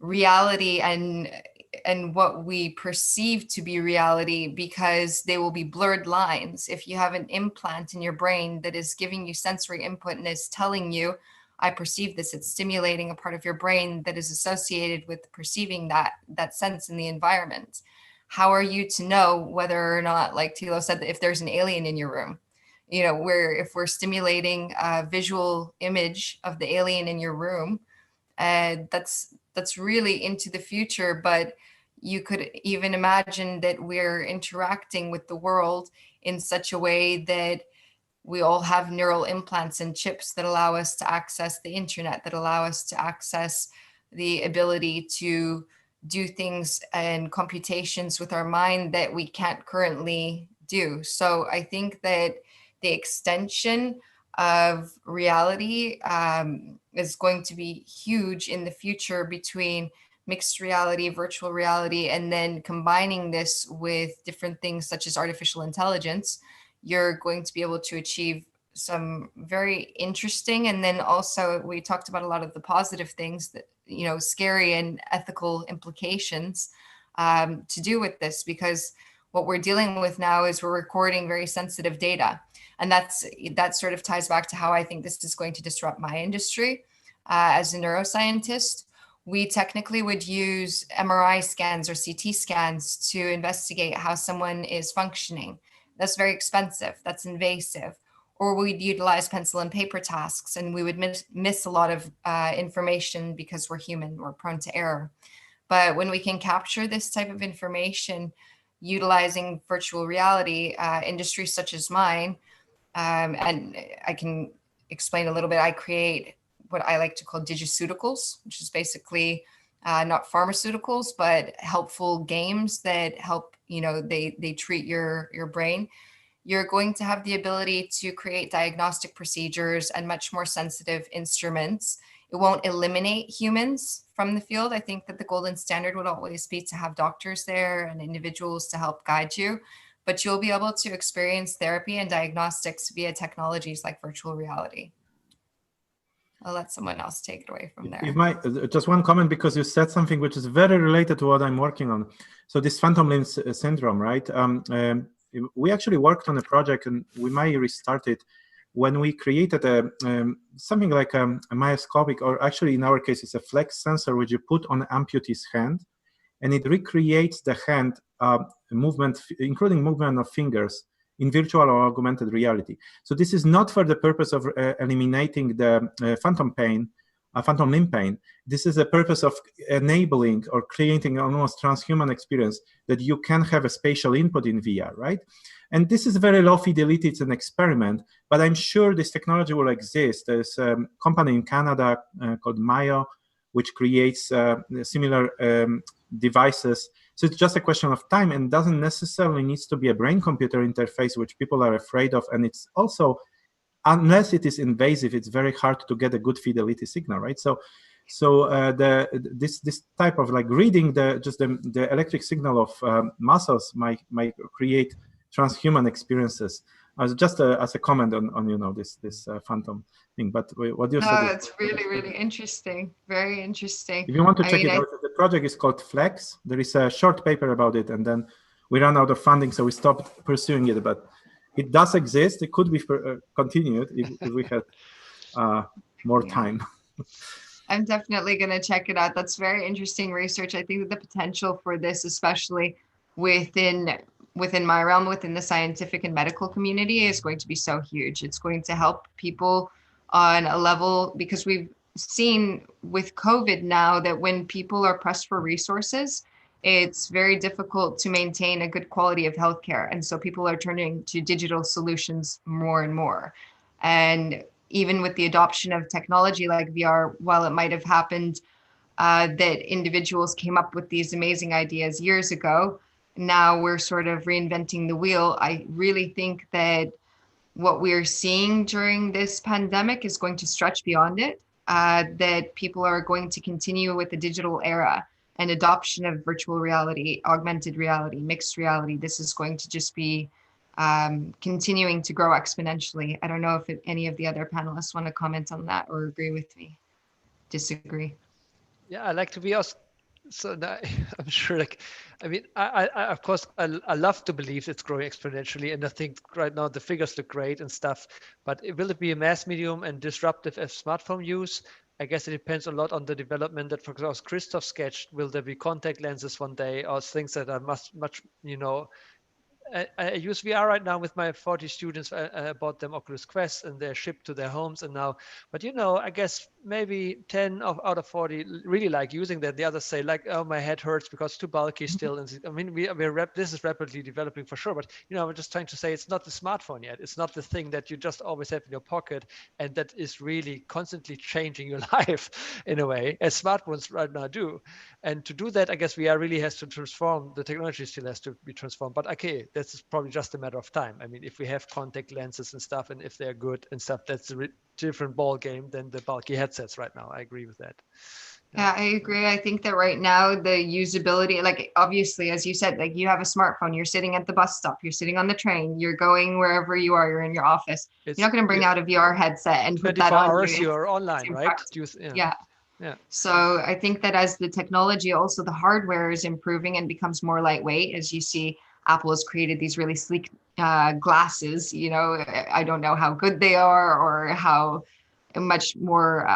reality and what we perceive to be reality, because they will be blurred lines. If you have an implant in your brain that is giving you sensory input and is telling you, I perceive this, it's stimulating a part of your brain that is associated with perceiving that sense in the environment. How are you to know whether or not, like Thilo said, if there's an alien in your room? You know, if we're stimulating a visual image of the alien in your room, that's really into the future, but you could even imagine that we're interacting with the world in such a way that we all have neural implants and chips that allow us to access the internet, that allow us to access the ability to do things and computations with our mind that we can't currently do. So I think that the extension of reality is going to be huge in the future between mixed reality, virtual reality, and then combining this with different things such as artificial intelligence. You're going to be able to achieve some very interesting, and then also we talked about a lot of the positive things that, you know, scary and ethical implications to do with this, because what we're dealing with now is we're recording very sensitive data. And that sort of ties back to how I think this is going to disrupt my industry. As a neuroscientist, we technically would use MRI scans or CT scans to investigate how someone is functioning. That's very expensive, that's invasive. Or we'd utilize pencil and paper tasks, and we would miss a lot of information because we're human, we're prone to error. But when we can capture this type of information utilizing virtual reality, industries such as mine, and I can explain a little bit, I create what I like to call digiceuticals, which is basically not pharmaceuticals, but helpful games that help, you know, they treat your brain. You're going to have the ability to create diagnostic procedures and much more sensitive instruments. It won't eliminate humans from the field. I think that the golden standard would always be to have doctors there and individuals to help guide you, but you'll be able to experience therapy and diagnostics via technologies like virtual reality. I'll let someone else take it away from there. If just one comment, because you said something which is very related to what I'm working on. So this phantom limb syndrome, right? We actually worked on a project, and we might restart it, when we created something like a myoscopic, or actually in our case, it's a flex sensor, which you put on an amputee's hand, and it recreates the hand movement, including movement of fingers, in virtual or augmented reality. So this is not for the purpose of eliminating the phantom limb pain. This is a purpose of enabling or creating an almost transhuman experience that you can have a spatial input in VR, right? And this is very low fidelity, it's an experiment, but I'm sure this technology will exist. There's a company in Canada called Mayo, which creates similar devices. So it's just a question of time, and doesn't necessarily need to be a brain-computer interface, which people are afraid of. And it's also, unless it is invasive, it's very hard to get a good fidelity signal, right? So this type of like reading the electric signal of muscles might create transhuman experiences. Just as a comment on you know, this phantom thing. But what do you say? No, it's really interesting. Very interesting. If you want to check it out, the project is called Flex. There is a short paper about it, and then we ran out of funding, so we stopped pursuing it. But it does exist. It could be continued if we had more time. I'm definitely going to check it out. That's very interesting research. I think that the potential for this, especially within my realm, within the scientific and medical community, is going to be so huge. It's going to help people on a level, because we've seen with COVID now that when people are pressed for resources, it's very difficult to maintain a good quality of healthcare. And so people are turning to digital solutions more and more. And even with the adoption of technology like VR, while it might have happened that individuals came up with these amazing ideas years ago, now we're sort of reinventing the wheel. I really think that what we're seeing during this pandemic is going to stretch beyond it, that people are going to continue with the digital era and adoption of virtual reality, augmented reality, mixed reality. This is going to just be continuing to grow exponentially. I don't know if any of the other panelists want to comment on that or agree with me. disagree. Yeah, I like to be asked. So I'm sure, like, I mean, I of course, I love to believe it's growing exponentially, and I think right now the figures look great and stuff. But will it be a mass medium and disruptive as smartphone use? I guess it depends a lot on the development that, for example, Christoph sketched. Will there be contact lenses one day, or things that are much, you know? I use VR right now with my 40 students. I bought them Oculus Quest and they're shipped to their homes. And now, but you know, I guess maybe 10 out of 40 really like using that. The others say like, oh, my head hurts because it's too bulky still. And I mean, this is rapidly developing for sure. But you know, I'm just trying to say it's not the smartphone yet. It's not the thing that you just always have in your pocket and that is really constantly changing your life in a way, as smartphones right now do. And to do that, I guess VR really has to transform. The technology still has to be transformed. But okay, that's probably just a matter of time. I mean, if we have contact lenses and stuff, and if they're good and stuff, that's a different ball game than the bulky headsets right now. I agree with that. Yeah, I agree. I think that right now the usability, like obviously, as you said, like you have a smartphone, you're sitting at the bus stop, you're sitting on the train, you're going wherever you are, you're in your office. You're not going to bring out a VR headset and put that on. 24 hours you're online, right? Yeah. So I think that as the technology, also the hardware is improving and becomes more lightweight, as you see, Apple has created these really sleek glasses. You know, I don't know how good they are or how much more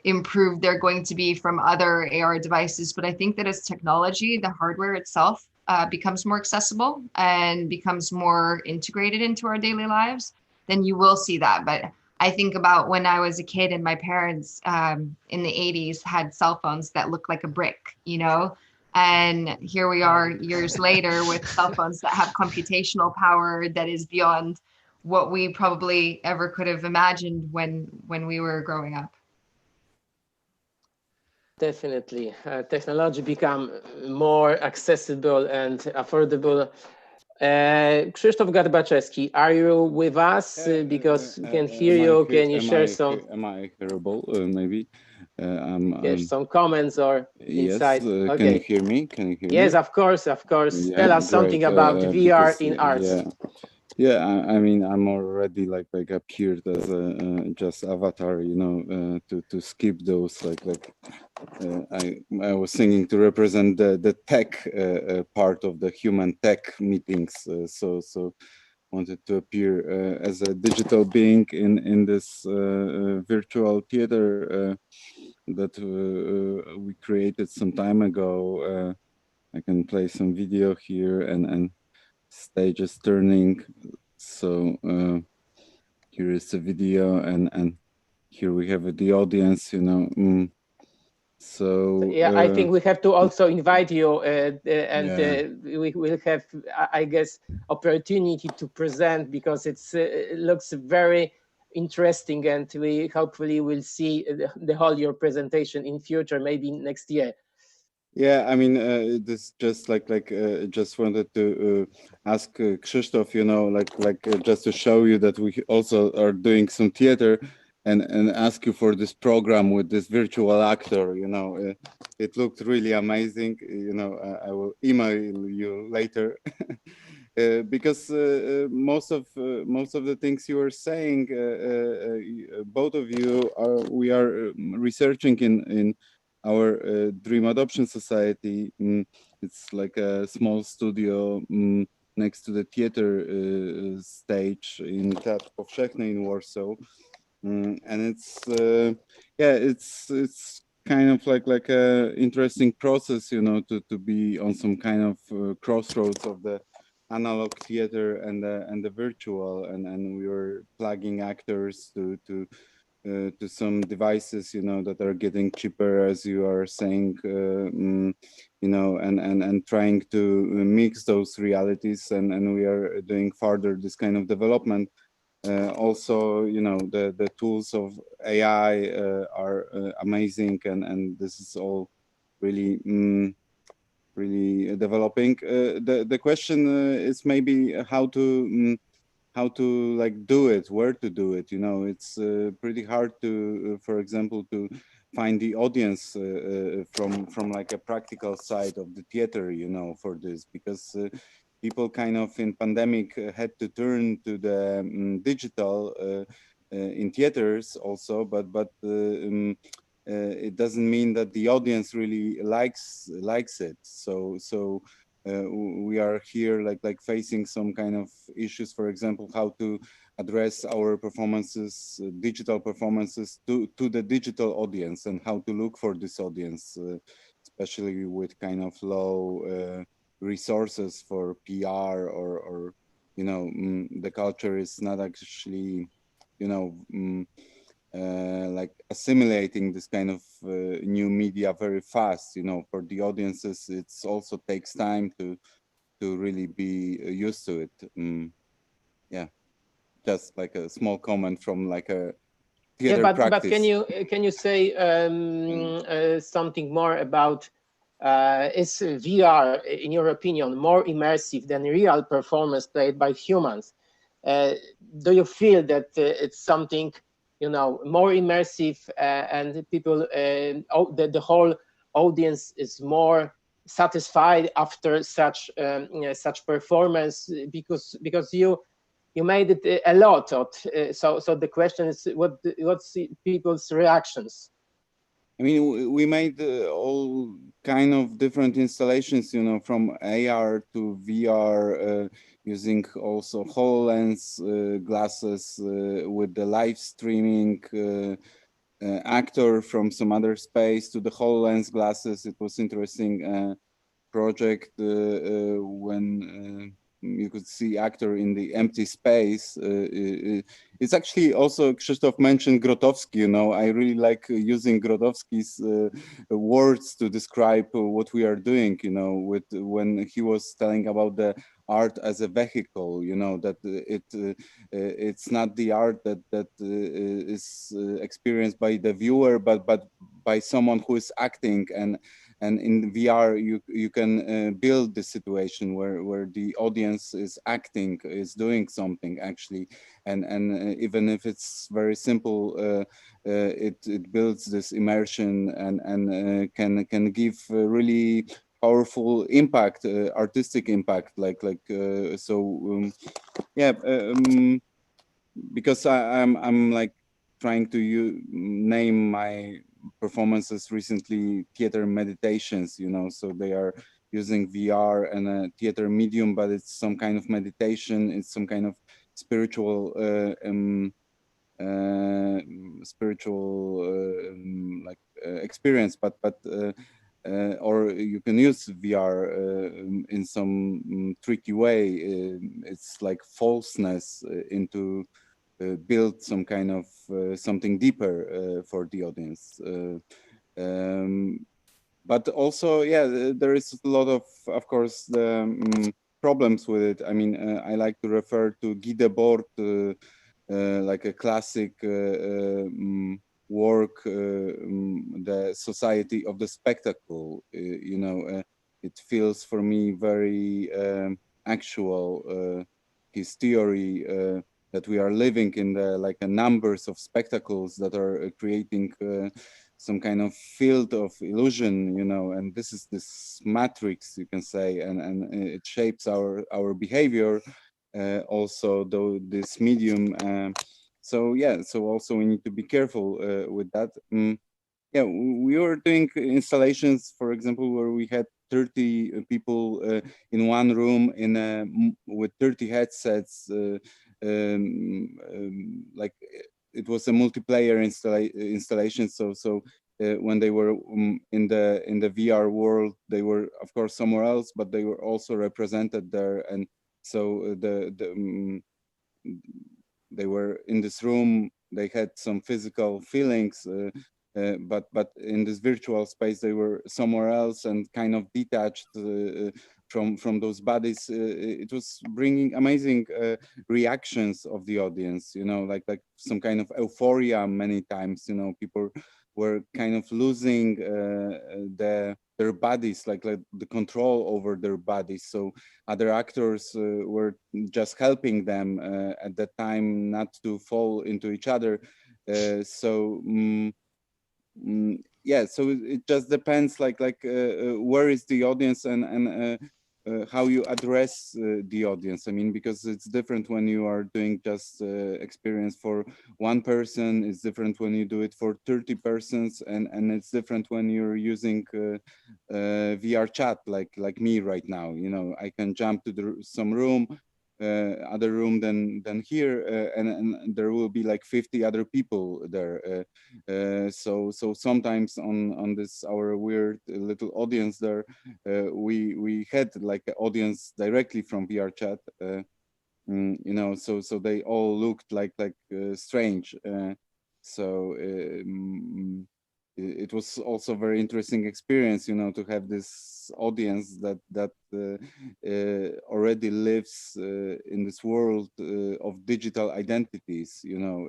improved they're going to be from other AR devices. But I think that as technology, the hardware itself becomes more accessible and becomes more integrated into our daily lives, then you will see that. But I think about when I was a kid and my parents in the 80s had cell phones that looked like a brick, you know, and here we are years later with cell phones that have computational power that is beyond what we probably ever could have imagined when we were growing up. Definitely. Technology become more accessible and affordable. Krzysztof Garbaczewski, are you with us? Because we can hear you. Can you share some? Am I hearable? Maybe. Some comments or insight. Yes. Okay. Can you hear me? Can you hear me? Yes, of course. Yeah, Tell us something about VR in arts. Yeah. I mean, I'm already like appeared as a just avatar, you know, to skip those I was thinking to represent the tech part of the HumanTech meetings. So wanted to appear as a digital being in this virtual theater that we created some time ago. I can play some video here and stage is turning. So here is the video and here we have the audience, you know. So yeah, I think we have to also invite you we will have, I guess, opportunity to present because it looks very interesting and we hopefully will see the whole your presentation in future, maybe next year. Yeah, I mean, this just just wanted to ask Krzysztof, you know, just to show you that we also are doing some theater and ask you for this program with this virtual actor, you know, it looked really amazing. You know, I will email you later because most of the things you were saying, both of you we are researching in our Dream Adoption Society. It's like a small studio next to the theater stage in Teatr Powszechny in Warsaw. And it's it's kind of like a interesting process, you know, to be on some kind of crossroads of the analog theater and the virtual, and we were plugging actors to some devices, you know, that are getting cheaper, as you are saying, you know, and trying to mix those realities, and we are doing further this kind of development. Also, you know, the tools of AI are amazing, and this is all really really developing. The question is maybe how to like do it, where to do it. You know, it's pretty hard to, for example, to find the audience from like a practical side of the theater, you know, for this, because people kind of in pandemic had to turn to the digital in theaters also, but it doesn't mean that the audience really likes it. So we are here like facing some kind of issues, for example, how to address our performances, digital performances to the digital audience, and how to look for this audience, especially with kind of low resources for PR, or the culture is not actually like assimilating this kind of new media very fast. For the audiences, it's also takes time to really be used to it. Yeah, just like a small comment from like a theater practice. But can you say something more about is VR, in your opinion, more immersive than real performance played by humans? Do you feel that it's something more immersive, and people, the whole audience is more satisfied after such such performance, because you made it a lot of, so the question is, what's people's reactions? I mean, we made all kind of different installations, from AR to VR, using also HoloLens glasses with the live streaming actor from some other space to the HoloLens glasses. It was interesting project when you could see actor in the empty space. It's actually also, Krzysztof mentioned Grotowski, I really like using Grotowski's words to describe what we are doing, when he was telling about the art as a vehicle, that it's not the art that is experienced by the viewer, but by someone who is acting. And in VR, you can build the situation where the audience is acting, is doing something actually, and even if it's very simple, it builds this immersion and can give really powerful impact, artistic impact, because I'm like trying to name my performances recently theater meditations, so they are using VR and a theater medium, but it's some kind of meditation, it's some kind of spiritual experience, but or you can use VR in some tricky way. It's like falseness into build some kind of something deeper for the audience. But also, there is a lot of course, the problems with it. I mean, I like to refer to Guy Debord, like a classic work, the Society of the Spectacle. It feels for me very actual. His theory that we are living in the numbers of spectacles that are creating some kind of field of illusion, and this is this matrix, you can say, and it shapes our behavior. Also, though this medium. So also we need to be careful with that. We were doing installations, for example, where we had 30 people in one room with 30 headsets. Like it was a multiplayer installation. So when they were in the VR world, they were of course somewhere else, but they were also represented there, and so they were in this room. They had some physical feelings, but in this virtual space they were somewhere else and kind of detached from those bodies. It was bringing amazing reactions of the audience, like some kind of euphoria many times. People were kind of losing their bodies, like the control over their bodies. So other actors were just helping them at that time not to fall into each other. So it just depends, where is the audience, and how you address the audience. I mean, because it's different when you are doing just experience for one person, it's different when you do it for 30 persons, and it's different when you're using VR chat like me right now. You know, I can jump to some room, other room than here, and there will be like 50 other people there. So sometimes on this our weird little audience there, we had like an audience directly from VR chat, you know, so they all looked like strange. So it was also a very interesting experience, you know, to have this audience that already lives in this world of digital identities, you know.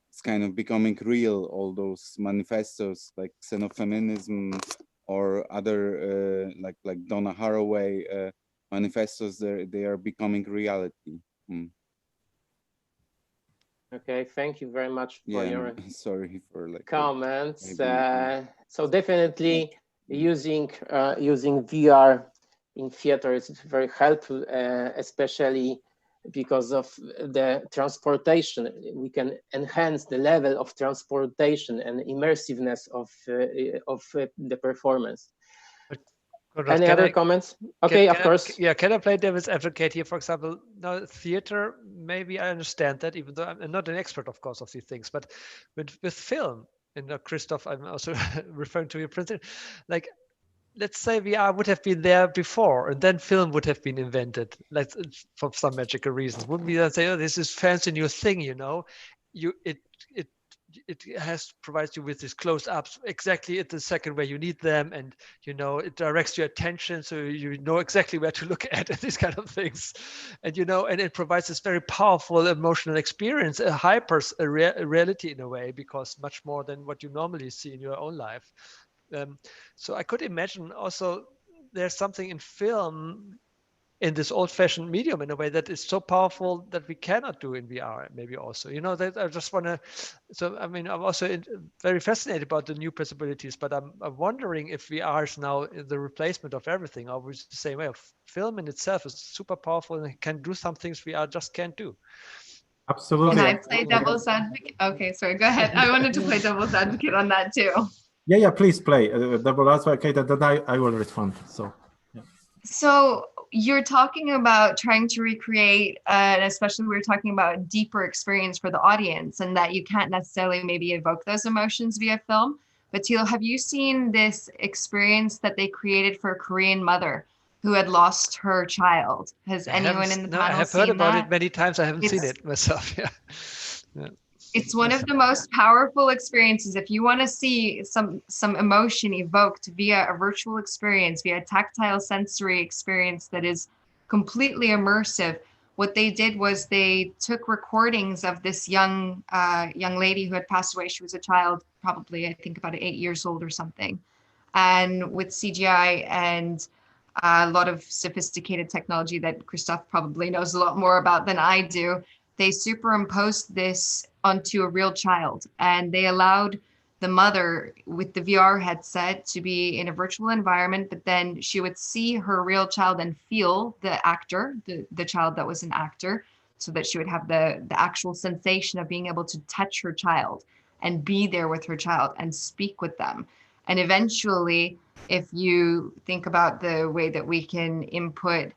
It's kind of becoming real, all those manifestos like xenofeminism or other like Donna Haraway manifestos, they are becoming reality. Okay, thank you very much for your sorry for like comments. So definitely using VR in theater is very helpful, especially because of the transportation. We can enhance the level of transportation and immersiveness of the performance. Any other comments? Okay, of course. Yeah, can I play devil's advocate here? For example, now theater, maybe I understand that, even though I'm not an expert, of course, of these things, but with film, and Christoph, I'm also referring to your principle, like, let's say VR would have been there before, and then film would have been invented, like for some magical reason. Wouldn't we then say, oh, this is fancy new thing, you know? It provides you with these close-ups exactly at the second where you need them, and you know it directs your attention, so you know exactly where to look at these kind of things, and you know, and it provides this very powerful emotional experience, a hyper reality in a way, because much more than what you normally see in your own life. So I could imagine also there's something in film, in this old-fashioned medium, in a way that is so powerful that we cannot do in VR, maybe also, you know, that I just want to, so I mean, I'm also very fascinated about the new possibilities, but I'm wondering if VR is now the replacement of everything, or it's the same way. Of film in itself is super powerful and can do some things VR just can't do. Absolutely. Can I play devil's advocate? Okay, sorry, go ahead. I wanted to play devil's advocate on that too. Yeah, please play double advocate, and then I will respond. So. So you're talking about trying to recreate, and especially we were talking about deeper experience for the audience, and that you can't necessarily maybe evoke those emotions via film. But Thilo, have you seen this experience that they created for a Korean mother who had lost her child? Has anyone in the panel seen that? I have heard about it many times. I haven't seen it myself. Yeah. It's one of the most powerful experiences. If you want to see some emotion evoked via a virtual experience, via a tactile sensory experience that is completely immersive, what they did was they took recordings of this young lady who had passed away. She was a child, probably, I think, about 8 years old or something. And with CGI and a lot of sophisticated technology that Christoph probably knows a lot more about than I do, they superimposed this onto a real child, and they allowed the mother with the VR headset to be in a virtual environment, but then she would see her real child and feel the actor, the child that was an actor, so that she would have the actual sensation of being able to touch her child and be there with her child and speak with them. And eventually, if you think about the way that we can input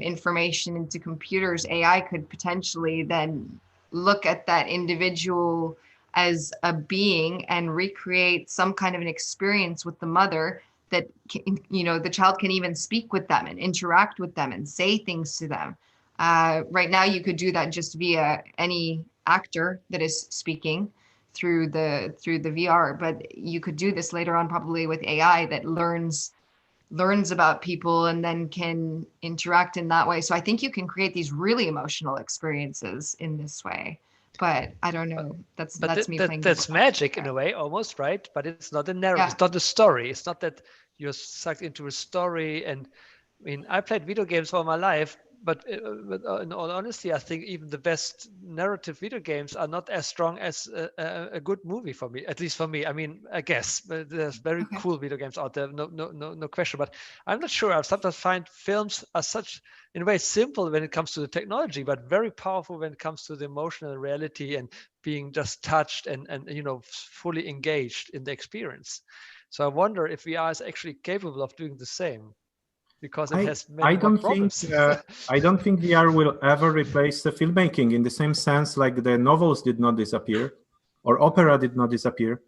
information into computers, AI could potentially then look at that individual as a being and recreate some kind of an experience with the mother that, you know, the child can even speak with them and interact with them and say things to them. Right now, you could do that just via any actor that is speaking through the VR, but you could do this later on probably with AI that learns about people and then can interact in that way. So I think you can create these really emotional experiences in this way. But I don't know. That's me playing. That's magic in a way, almost, right? But it's not a narrative. It's not a story. It's not that you're sucked into a story. And I mean, I played video games all my life, in all honesty, I think even the best narrative video games are not as strong as a good movie for me. At least for me. I mean, I guess but there's very cool video games out there, no question. But I'm not sure. I sometimes find films are such, in a way, simple when it comes to the technology, but very powerful when it comes to the emotional reality and being just touched and fully engaged in the experience. So I wonder if VR is actually capable of doing the same. Because it has many more problems. I don't think VR will ever replace the filmmaking in the same sense like the novels did not disappear or opera did not disappear.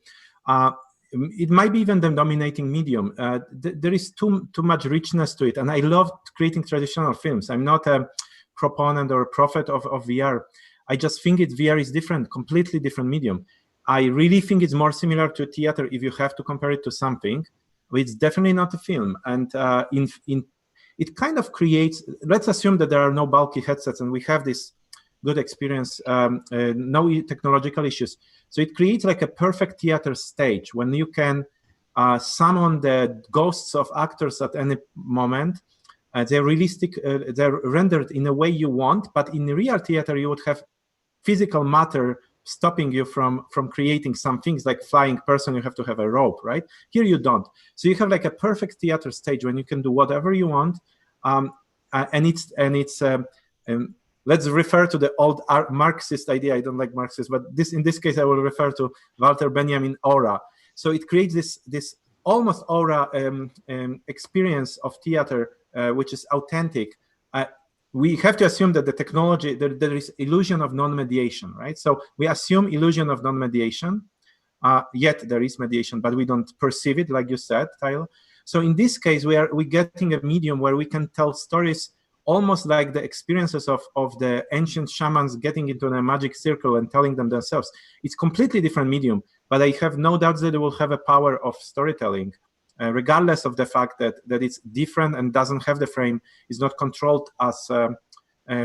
It might be even the dominating medium. There is too much richness to it. And I love creating traditional films. I'm not a proponent or a prophet of VR. I just think VR is different, completely different medium. I really think it's more similar to theater if you have to compare it to something. It's definitely not a film, and it kind of creates. Let's assume that there are no bulky headsets, and we have this good experience, no technological issues. So it creates like a perfect theater stage when you can summon the ghosts of actors at any moment. They're realistic. They're rendered in a way you want, but in real theater you would have physical matter stopping you from creating some things like flying person. You have to have a rope, right? Here you don't. So you have like a perfect theater stage when you can do whatever you want, let's refer to the old Marxist idea. I don't like Marxist, but in this case I will refer to Walter Benjamin aura. So it creates this almost aura experience of theater, which is authentic. We have to assume that the technology, there is illusion of non-mediation, right? So we assume illusion of non-mediation, yet there is mediation, but we don't perceive it, like you said, Tyler. So in this case, we're getting a medium where we can tell stories almost like the experiences of the ancient shamans getting into a magic circle and telling them themselves. It's completely different medium, but I have no doubts that it will have a power of storytelling. Regardless of the fact that it's different and doesn't have the frame, is not controlled as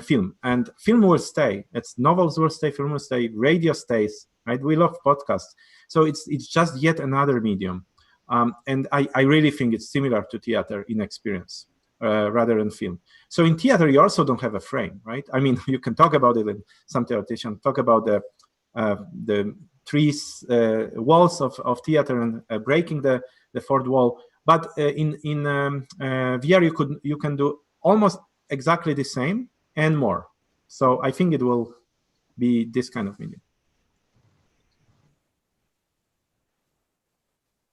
film. And film will stay. It's novels will stay, film will stay, radio stays, right? We love podcasts. So it's just yet another medium. And I really think it's similar to theater in experience rather than film. So in theater, you also don't have a frame, right? I mean, you can talk about it, and some theoreticians talk about the three walls of theater and breaking the fourth wall, but in VR you can do almost exactly the same and more. So I think it will be this kind of medium.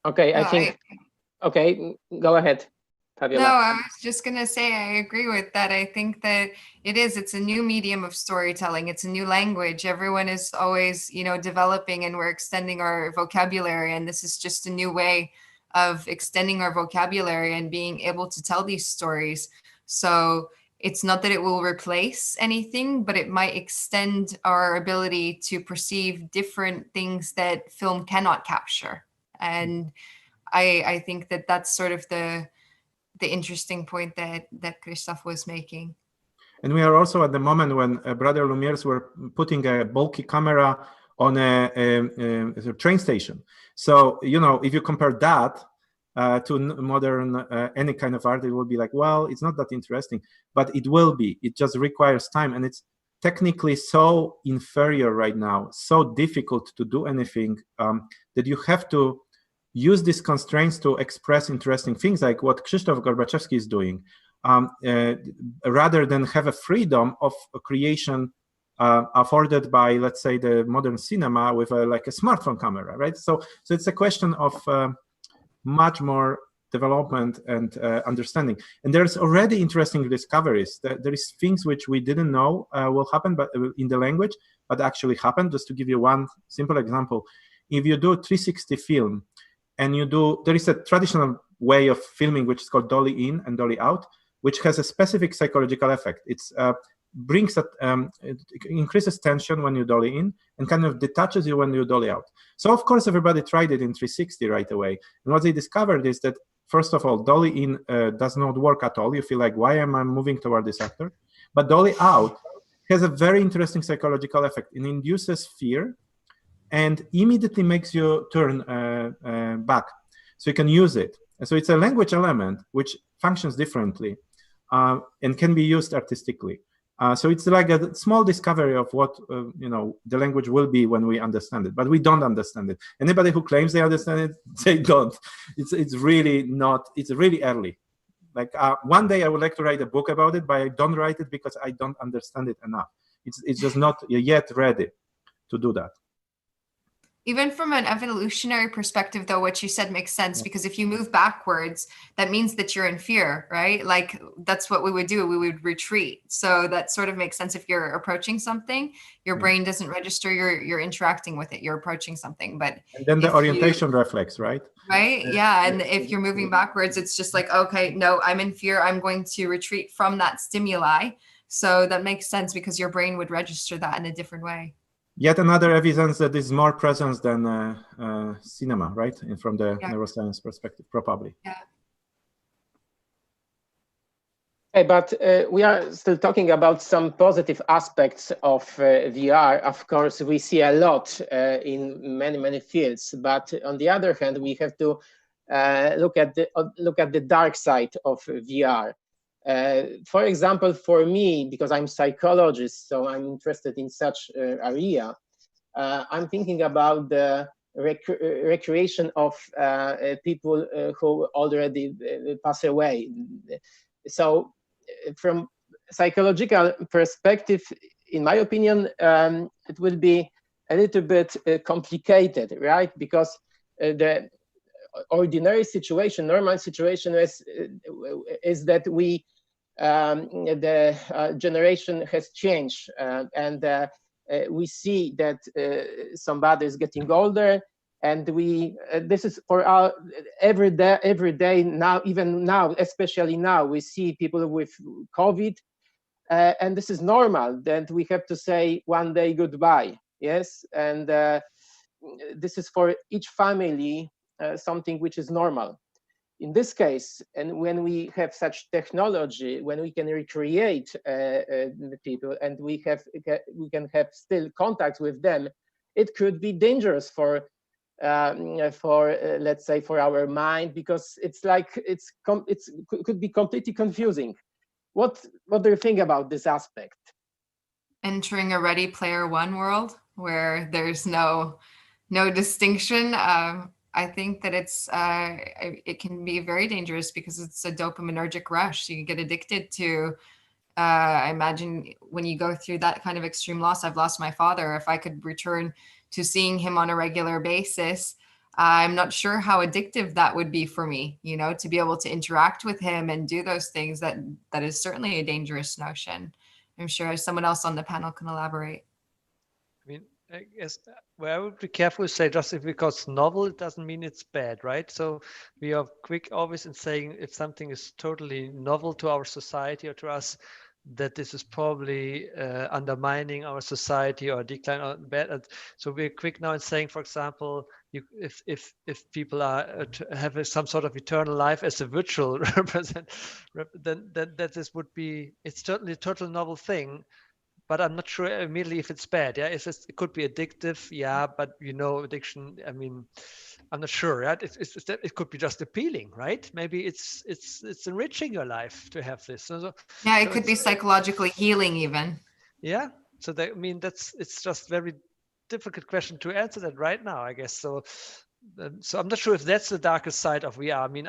Okay, I think. Okay, go ahead, Fabiola. No, I was just gonna say I agree with that. I think that it's a new medium of storytelling. It's a new language. Everyone is always, developing, and we're extending our vocabulary, and this is just a new way of extending our vocabulary and being able to tell these stories. So it's not that it will replace anything, but it might extend our ability to perceive different things that film cannot capture. And I think that that's sort of the interesting point that Christoph was making. And we are also at the moment when Brother Lumiere's were putting a bulky camera on a train station. So, if you compare that to modern any kind of art, it will be like, well, it's not that interesting, but it will be. It just requires time, and it's technically so inferior right now, so difficult to do anything that you have to use these constraints to express interesting things, like what Krzysztof Gorbachevsky is doing, rather than have a freedom of creation afforded by, let's say, the modern cinema with like a smartphone camera, right? So it's a question of much more development and understanding. And there's already interesting discoveries. There is things which we didn't know will happen, but in the language, but actually happen. Just to give you one simple example, if you do 360 film, and there is a traditional way of filming which is called dolly in and dolly out, which has a specific psychological effect. It's it increases tension when you dolly in and kind of detaches you when you dolly out. So of course everybody tried it in 360 right away. And what they discovered is that, first of all, dolly in does not work at all. You feel like, why am I moving toward this actor? But dolly out has a very interesting psychological effect. It induces fear and immediately makes you turn back. So you can use it. So it's a language element which functions differently. and can be used artistically. So it's like a small discovery of what the language will be when we understand it, but we don't understand it. Anybody who claims they understand it, they don't. It's really not. It's really early. Like one day I would like to write a book about it, but I don't write it because I don't understand it enough. It's just not yet ready to do that. Even from an evolutionary perspective, though, what you said makes sense, because if you move backwards, that means that you're in fear, right? Like that's what we would do. We would retreat. So that sort of makes sense. If you're approaching something, your brain doesn't register you're interacting with it. You're approaching something, but and then the orientation reflex, right? Right. Yeah. And if you're moving backwards, it's just like, okay, no, I'm in fear. I'm going to retreat from that stimuli. So that makes sense because your brain would register that in a different way. Yet another evidence that is more presence than cinema, right? And from the neuroscience perspective, probably. Yeah. Okay, but we are still talking about some positive aspects of VR. Of course, we see a lot in many fields. But on the other hand, we have to look at the dark side of VR. For example, for me, because I'm a psychologist, so I'm interested in such area, I'm thinking about the recreation of people who already pass away. So from psychological perspective, in my opinion, it will be a little bit complicated, right? Because the ordinary situation, normal situation is that the generation has changed, and we see that somebody is getting older, and this is for our every day now, even now, especially now, we see people with COVID, and this is normal. That we have to say one day goodbye, yes, and this is for each family. Something which is normal. In this case, and when we have such technology, when we can recreate the people and we can have still contact with them, it could be dangerous for let's say for our mind, because it's like could be completely confusing. What do you think about this aspect? Entering a Ready Player One world where there's no distinction. I think that it can be very dangerous because it's a dopaminergic rush. You can get addicted to, I imagine when you go through that kind of extreme loss, I've lost my father. If I could return to seeing him on a regular basis, I'm not sure how addictive that would be for me, to be able to interact with him and do those things. That is certainly a dangerous notion. I'm sure someone else on the panel can elaborate. I mean, I guess where I would be careful to say just because novel, it doesn't mean it's bad, right? So we are quick always in saying if something is totally novel to our society or to us, that this is probably undermining our society or decline or bad. So we're quick now in saying, for example, if people are have some sort of eternal life as a virtual represent, then that this would be, it's certainly a total novel thing. But I'm not sure immediately if it's bad. Yeah, it could be addictive. Yeah, but addiction. I mean, I'm not sure. Right? It could be just appealing, right? Maybe it's enriching your life to have this. Yeah, it could be psychologically healing even. Yeah. So it's just very difficult question to answer that right now, I guess. So I'm not sure if that's the darkest side of VR. I mean,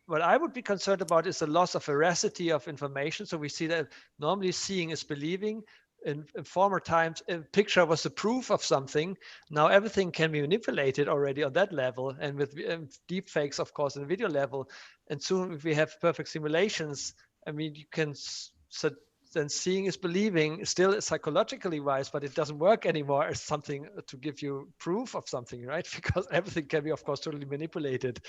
what I would be concerned about is the loss of veracity of information. So we see that normally seeing is believing. In former times, a picture was the proof of something. Now everything can be manipulated already on that level. And with deep fakes, of course, on the video level. And soon if we have perfect simulations, I mean, you can then seeing is believing, still psychologically wise, but it doesn't work anymore as something to give you proof of something, right? Because everything can be, of course, totally manipulated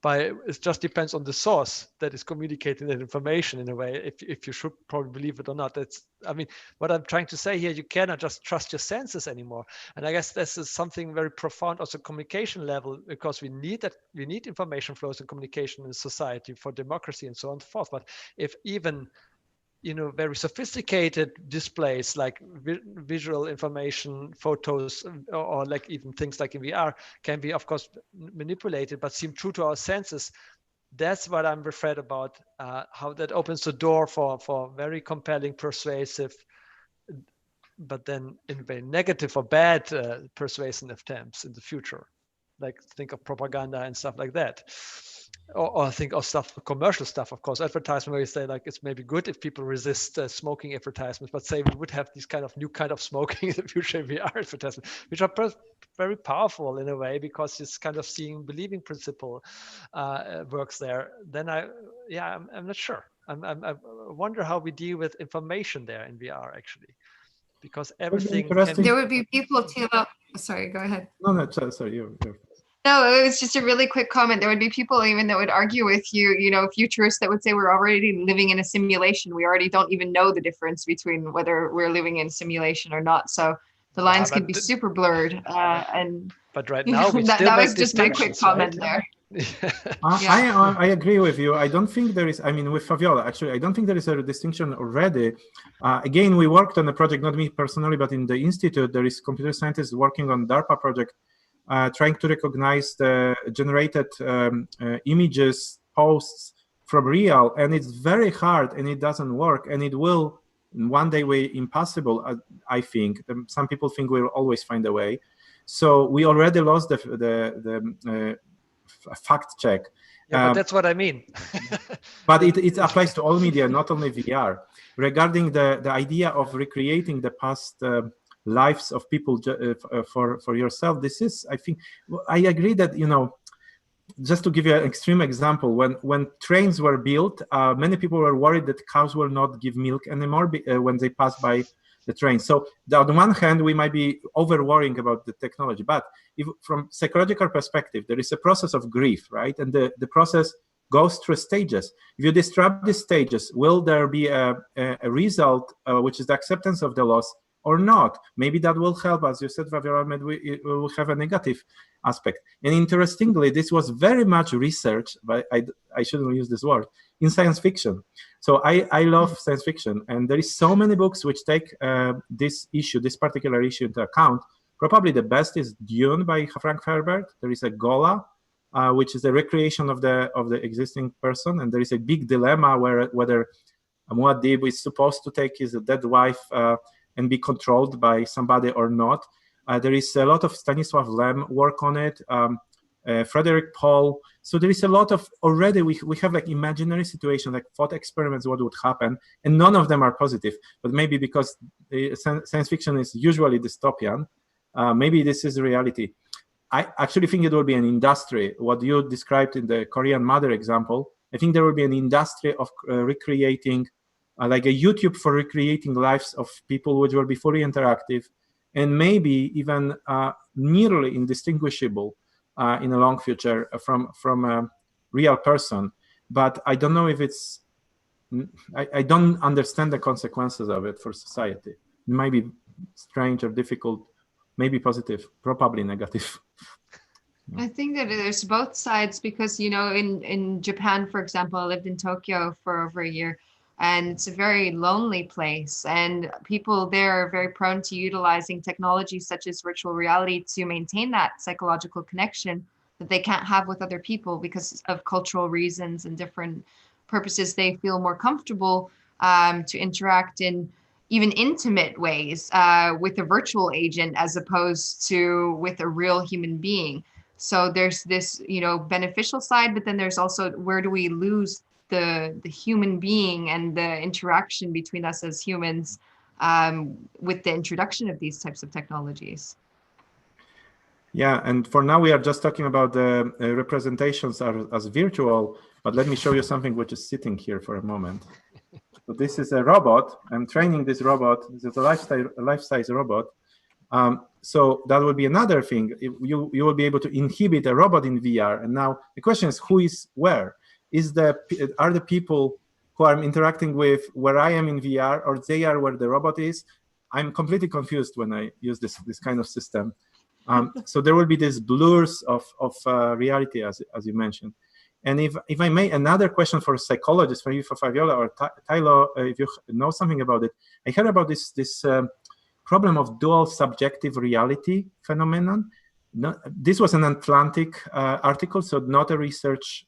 it just depends on the source that is communicating that information in a way, if you should probably believe it or not. I mean, what I'm trying to say here, you cannot just trust your senses anymore. And I guess this is something very profound also communication level, because we need information flows and communication in society for democracy and so on and so forth. But if even very sophisticated displays like visual information, photos, or like even things like in VR can be, of course, manipulated, but seem true to our senses. that's what I'm afraid about, how that opens the door for very compelling, persuasive, but then in very negative or bad persuasive attempts in the future. Like think of propaganda and stuff like that. Or think of stuff, commercial stuff, of course, advertisement where you say like it's maybe good if people resist smoking advertisements, but say we would have these kind of new kind of smoking in the future VR advertisements, which are very powerful in a way because it's kind of seeing believing principle works there. Then I'm not sure. I wonder how we deal with information there in VR actually, because everything. There would be people too. Sorry, go ahead. No, sorry, you're No, it was just a really quick comment. There would be people even that would argue with you, futurists that would say we're already living in a simulation. We already don't even know the difference between whether we're living in simulation or not. So the lines can be super blurred. But right now, that was just my quick comment there. I agree with you. I don't think there is, with Fabiola, actually, I don't think there is a distinction already. Again, we worked on a project, not me personally, but in the institute, there is computer scientists working on DARPA project, trying to recognize the generated images, posts from real, and it's very hard and it doesn't work, and it will one day be impossible, I think. Some people think we'll always find a way. So we already lost the fact check. Yeah, but that's what I mean. But it applies to all media, not only VR. Regarding the idea of recreating the past lives of people for yourself, this is, I think, I agree that, just to give you an extreme example, when trains were built, many people were worried that cows will not give milk anymore when they pass by the train. So on the one hand, we might be over worrying about the technology, but if from psychological perspective, there is a process of grief, right? And the process goes through stages. If you disrupt these stages, will there be a result, which is the acceptance of the loss, or not? Maybe that will help, as you said, Fabiola, we will have a negative aspect. And interestingly, this was very much researched, but I shouldn't use this word, in science fiction. So I love science fiction, and there is so many books which take this particular issue into account. Probably the best is Dune by Frank Herbert. There is a Gola, which is a recreation of the existing person, and there is a big dilemma whether Muad'Dib is supposed to take his dead wife and be controlled by somebody or not. There is a lot of Stanisław Lem work on it, Frederick Paul. So there is a lot of, already we have like imaginary situations, like thought experiments, what would happen, and none of them are positive. But maybe because science fiction is usually dystopian, maybe this is reality. I actually think it will be an industry. What you described in the Korean mother example, I think there will be an industry of recreating, like a YouTube for recreating lives of people, which will be fully interactive and maybe even nearly indistinguishable in a long future from a real person. But I don't know if it's, I don't understand the consequences of it for society. It might be strange or difficult, maybe positive, probably negative. I think that there's both sides because, in Japan, for example, I lived in Tokyo for over a year, and it's a very lonely place. And people there are very prone to utilizing technology such as virtual reality to maintain that psychological connection that they can't have with other people because of cultural reasons and different purposes. They feel more comfortable to interact in even intimate ways with a virtual agent as opposed to with a real human being. So there's this, beneficial side, but then there's also, where do we lose the human being and the interaction between us as humans with the introduction of these types of technologies? Yeah, and for now we are just talking about the representations as virtual, but let me show you something which is sitting here for a moment. So this is a robot. I'm training this robot. This is a life-size robot. So that will be another thing. You will be able to inhibit a robot in VR. And now the question is, who is where? Are the people who I'm interacting with where I am in VR, or they are where the robot is? I'm completely confused when I use this kind of system. So there will be these blurs of reality, as you mentioned. And if I may, another question for psychologists, for you, for Fabiola or Tylo, if you know something about it, I heard about this problem of dual subjective reality phenomenon. This was an Atlantic article, so not a research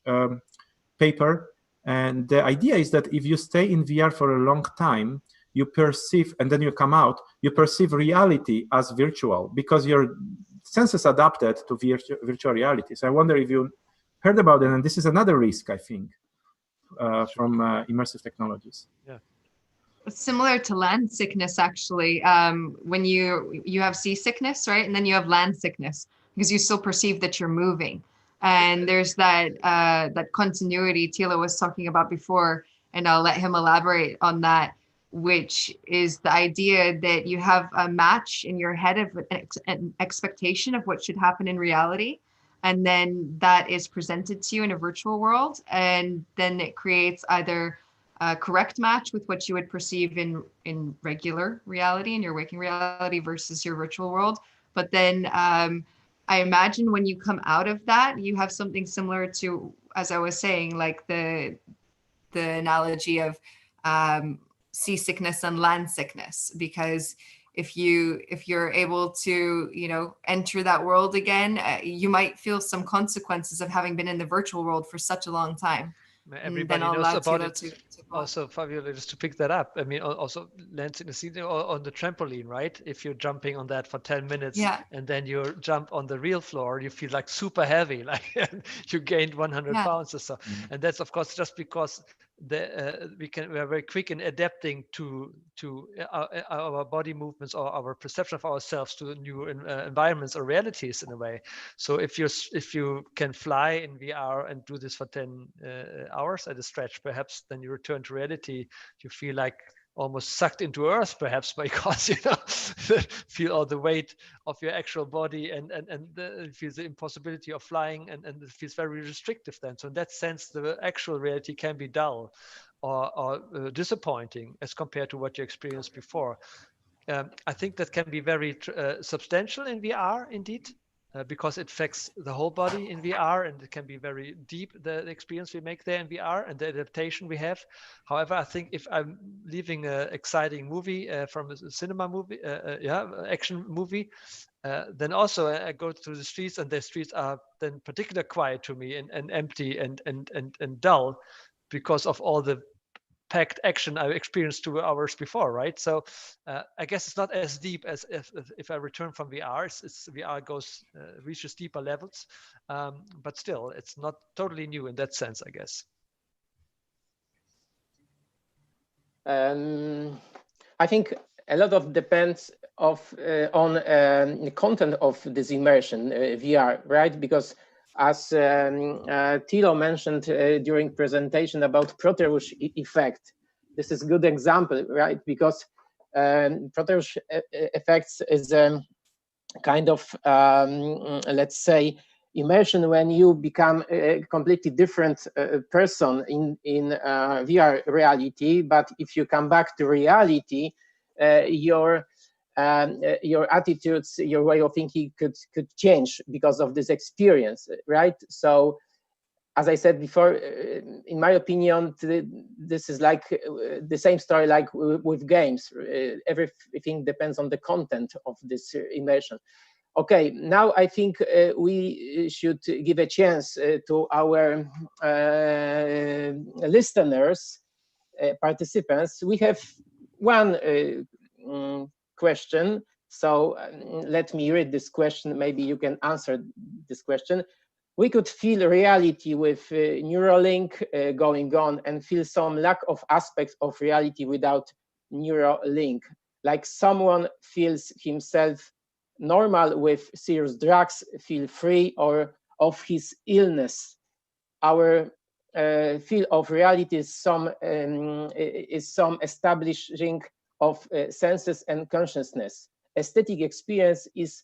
paper. And the idea is that if you stay in VR for a long time, you perceive, and then you come out, you perceive reality as virtual because your senses adapted to virtual reality. So I wonder if you heard about it, and this is another risk, I think, from immersive technologies. Yeah. It's similar to land sickness, actually. When you have seasickness, right? And then you have land sickness because you still perceive that you're moving. And there's that continuity Thilo was talking about before, and I'll let him elaborate on that, which is the idea that you have a match in your head of an expectation of what should happen in reality. And then that is presented to you in a virtual world. And then it creates either a correct match with what you would perceive in regular reality, in your waking reality versus your virtual world. But then I imagine when you come out of that, you have something similar to, as I was saying, like the analogy of seasickness and land sickness, because if you're able to, you know, enter that world again, you might feel some consequences of having been in the virtual world for such a long time. Everybody knows about it. Also, Fabiola, just to pick that up, I mean, also land sickness on the trampoline, right? If you're jumping on that for 10 minutes and then you jump on the real floor, you feel like super heavy, like you gained 100 pounds or so. And that's, of course, just because we are very quick in adapting to our body movements or our perception of ourselves to new environments or realities in a way. So if you can fly in VR and do this for 10 hours at a stretch, perhaps then you return to reality, you feel like almost sucked into earth, perhaps, because you know feel all the weight of your actual body and feel the impossibility of flying, and it feels very restrictive then. So in that sense, the actual reality can be dull or disappointing as compared to what you experienced before. I think that can be very substantial in VR, indeed. Because it affects the whole body in VR, and it can be very deep, the experience we make there in VR and the adaptation we have. However, I think if I'm leaving an exciting movie from a cinema movie, action movie, then also I go through the streets, and the streets are then particularly quiet to me and empty and dull because of all the packed action I experienced 2 hours before, right? So I guess it's not as deep as if I return from VR. VR reaches deeper levels, but still, it's not totally new in that sense, I guess. I think a lot of depends on the content of this immersion, VR, right? Because as Thilo mentioned during presentation about Proteus effect, this is a good example, right? Because Proteus effects is a kind of, let's say, immersion when you become a completely different person in VR reality. But if you come back to reality, your attitudes, your way of thinking could change because of this experience, right? So, as I said before, in my opinion, this is like the same story like with games. Everything depends on the content of this immersion. Okay, now I think we should give a chance to our listeners, participants. We have one question. So let me read this question. Maybe you can answer this question. We could feel reality with Neuralink going on and feel some lack of aspects of reality without Neuralink. Like someone feels himself normal with serious drugs, feel free or of his illness. Our feel of reality is some establishing of senses and consciousness. Aesthetic experience is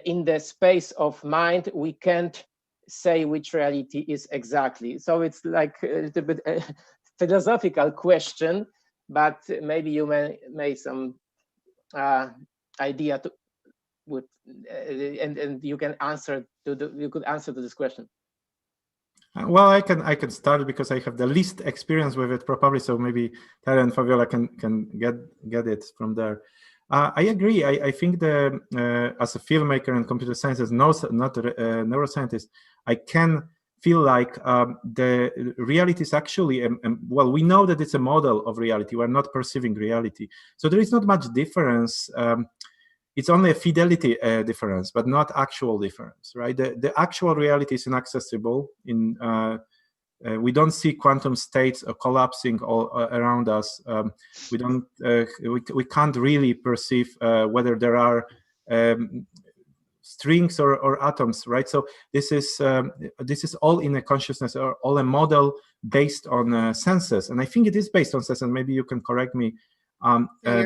in the space of mind. We can't say which reality is exactly. So it's like a little bit a philosophical question, but maybe you may make some idea to with and you can answer you could answer to this question. Well, I can start because I have the least experience with it probably, so maybe Tara and Fabiola can get it from there. I agree. I think as a filmmaker and computer scientist, not a neuroscientist, I can feel like the reality is actually, well, we know that it's a model of reality. We're not perceiving reality. So there is not much difference. It's only a fidelity difference, but not actual difference, right? The actual reality is inaccessible. We don't see quantum states collapsing all around us. We can't really perceive whether there are strings or atoms, right? So this is all in a consciousness, or all a model based on senses. And I think it is based on senses, and maybe you can correct me,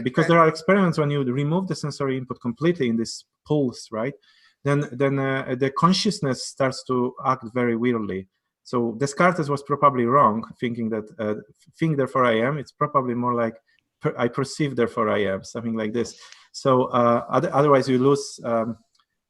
because there are experiments when you remove the sensory input completely in this pulse, right? Then the consciousness starts to act very weirdly. So Descartes was probably wrong, thinking that think therefore I am. It's probably more like I perceive therefore I am, something like this. So otherwise you lose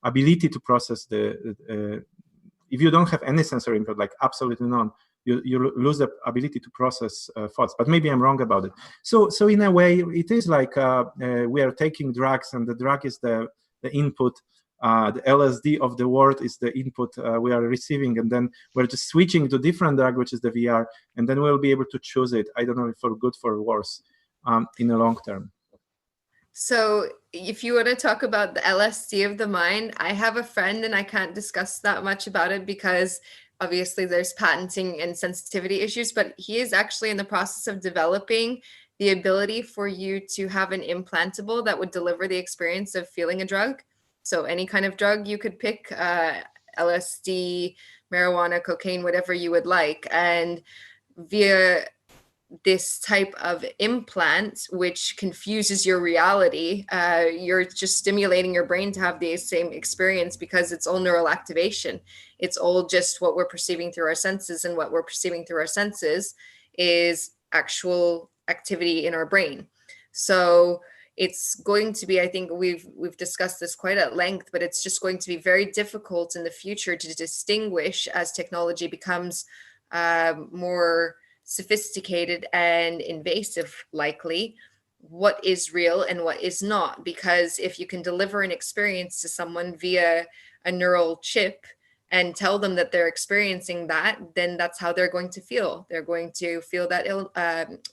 ability to process if you don't have any sensory input, like absolutely none, you lose the ability to process thoughts. But maybe I'm wrong about it. So in a way, it is like we are taking drugs, and the drug is the input. The LSD of the world is the input we are receiving, and then we're just switching to different drug, which is the VR, and then we'll be able to choose it. I don't know if for good, for worse, in the long term. So if you want to talk about the LSD of the mind, I have a friend, and I can't discuss that much about it because obviously there's patenting and sensitivity issues, but he is actually in the process of developing the ability for you to have an implantable that would deliver the experience of feeling a drug. So any kind of drug you could pick, LSD, marijuana, cocaine, whatever you would like. And via this type of implant, which confuses your reality, you're just stimulating your brain to have the same experience because it's all neural activation. It's all just what we're perceiving through our senses, and what we're perceiving through our senses is actual activity in our brain. So it's going to be, I think we've discussed this quite at length, but it's just going to be very difficult in the future to distinguish as technology becomes more sophisticated and invasive, likely, what is real and what is not. Because if you can deliver an experience to someone via a neural chip and tell them that they're experiencing that, then that's how they're going to feel. They're going to feel that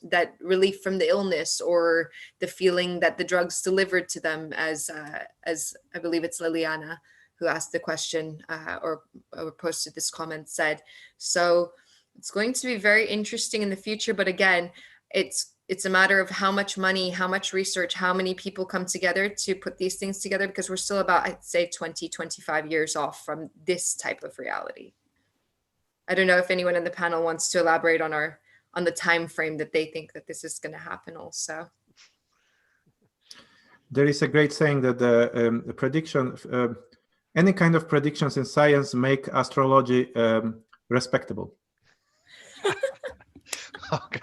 that relief from the illness, or the feeling that the drugs delivered to them, as I believe it's Liliana who asked the question or posted this comment said. So it's going to be very interesting in the future. But again, it's a matter of how much money, how much research, how many people come together to put these things together, because we're still about, I'd say, 20, 25 years off from this type of reality. I don't know if anyone in the panel wants to elaborate on the time frame that they think that this is going to happen also. There is a great saying that the prediction, any kind of predictions in science make astrology respectable. Okay.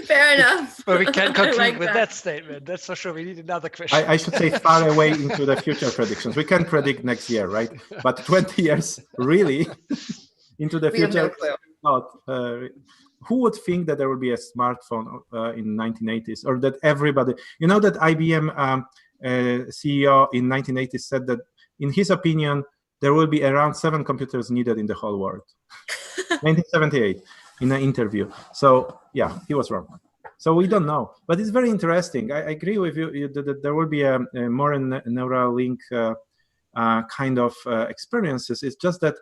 Fair enough. But we can't conclude like with that statement. That's for sure. We need another question. I should say far away into the future predictions. We can predict next year, right? But 20 years really into the future. Not. Who would think that there will be a smartphone in 1980s, or that everybody, you know, that IBM CEO in 1980s said that in his opinion there will be around 7 computers needed in the whole world. 1978. In an interview. So yeah, he was wrong. So we don't know, but it's very interesting. I agree with you that there will be a more neural link kind of experiences. It's just that,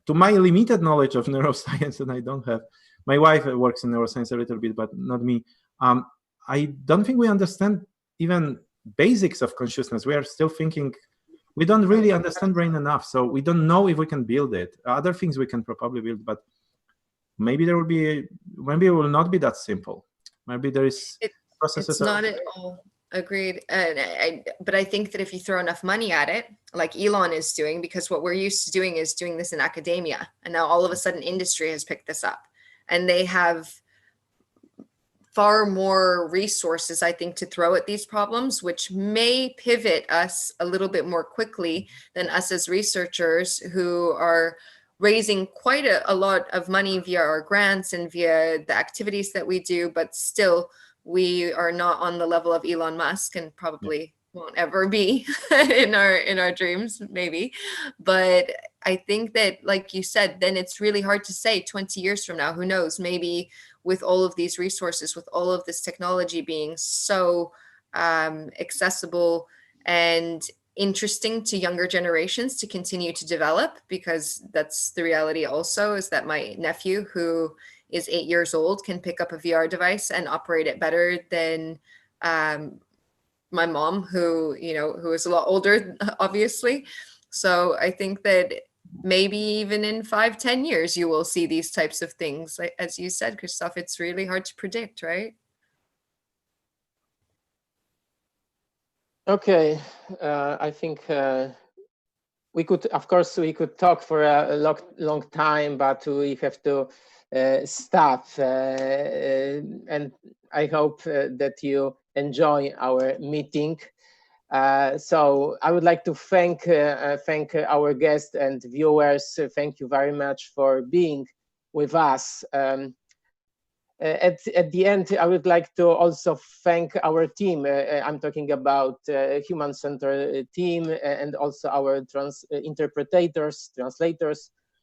to my limited knowledge of neuroscience, and I don't have, my wife works in neuroscience a little bit, but not me. I don't think we understand even basics of consciousness. We are still thinking, we don't really understand brain enough. So we don't know if we can build it. Other things we can probably build, but maybe there will be, maybe it will not be that simple. Maybe there is processes. It's not at all. Agreed. But I think that if you throw enough money at it, like Elon is doing, because what we're used to doing is doing this in academia, and now all of a sudden industry has picked this up, and they have far more resources, I think, to throw at these problems, which may pivot us a little bit more quickly than us as researchers who are raising quite a lot of money via our grants and via the activities that we do, but still we are not on the level of Elon Musk and probably won't ever be in our dreams, maybe. But I think that, like you said, then it's really hard to say 20 years from now, who knows, maybe with all of these resources, with all of this technology being so accessible and interesting to younger generations to continue to develop, because that's the reality also, is that my nephew, who is 8 years old, can pick up a VR device and operate it better than my mom, who is a lot older, obviously. So I think that maybe even in 5-10 years, you will see these types of things. Like, as you said, Christoph, it's really hard to predict, right? Okay, I think we could talk for a long time, but we have to stop. And I hope that you enjoy our meeting. So I would like to thank our guests and viewers. Thank you very much for being with us. At the end, I would like to also thank our team. I'm talking about Human Center team and also our translators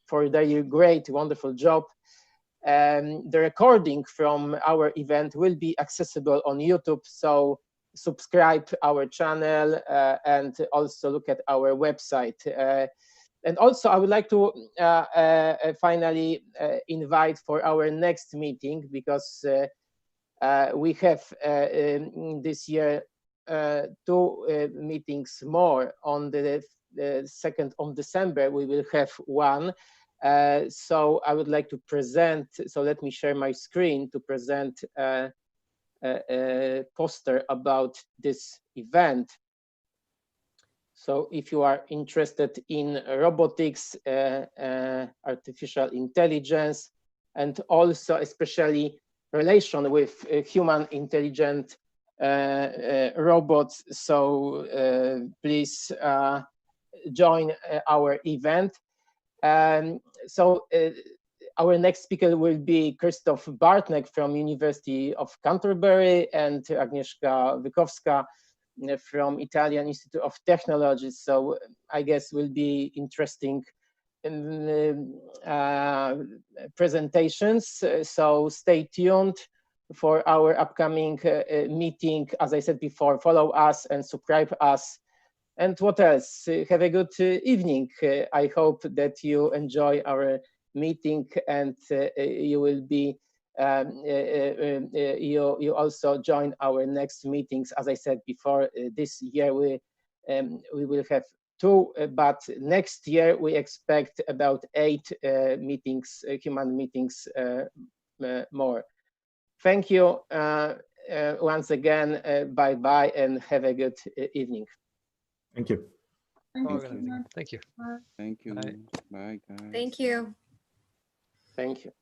for their great, wonderful job. The recording from our event will be accessible on YouTube, so subscribe our channel and also look at our website. And also, I would like to finally invite for our next meeting, because we have this year 2 meetings more. On the 2nd of December, we will have one. So I would like to present, so let me share my screen to present a poster about this event. So if you are interested in robotics, artificial intelligence, and also especially relation with human intelligent robots, so please join our event. So our next speaker will be Krzysztof Bartnek from University of Canterbury and Agnieszka Wykowska from Italian Institute of Technology. So I guess will be interesting presentations. So stay tuned for our upcoming meeting. As I said before, follow us and subscribe us. And what else? Have a good evening. I hope that you enjoy our meeting and you will be you also join our next meetings. As I said before, this year we will have 2, but next year we expect about 8 meetings, human meetings more. Thank you once again. Bye bye and have a good evening. Thank you. Thank you. Thank you. Bye. Bye, guys. Thank you. Thank you.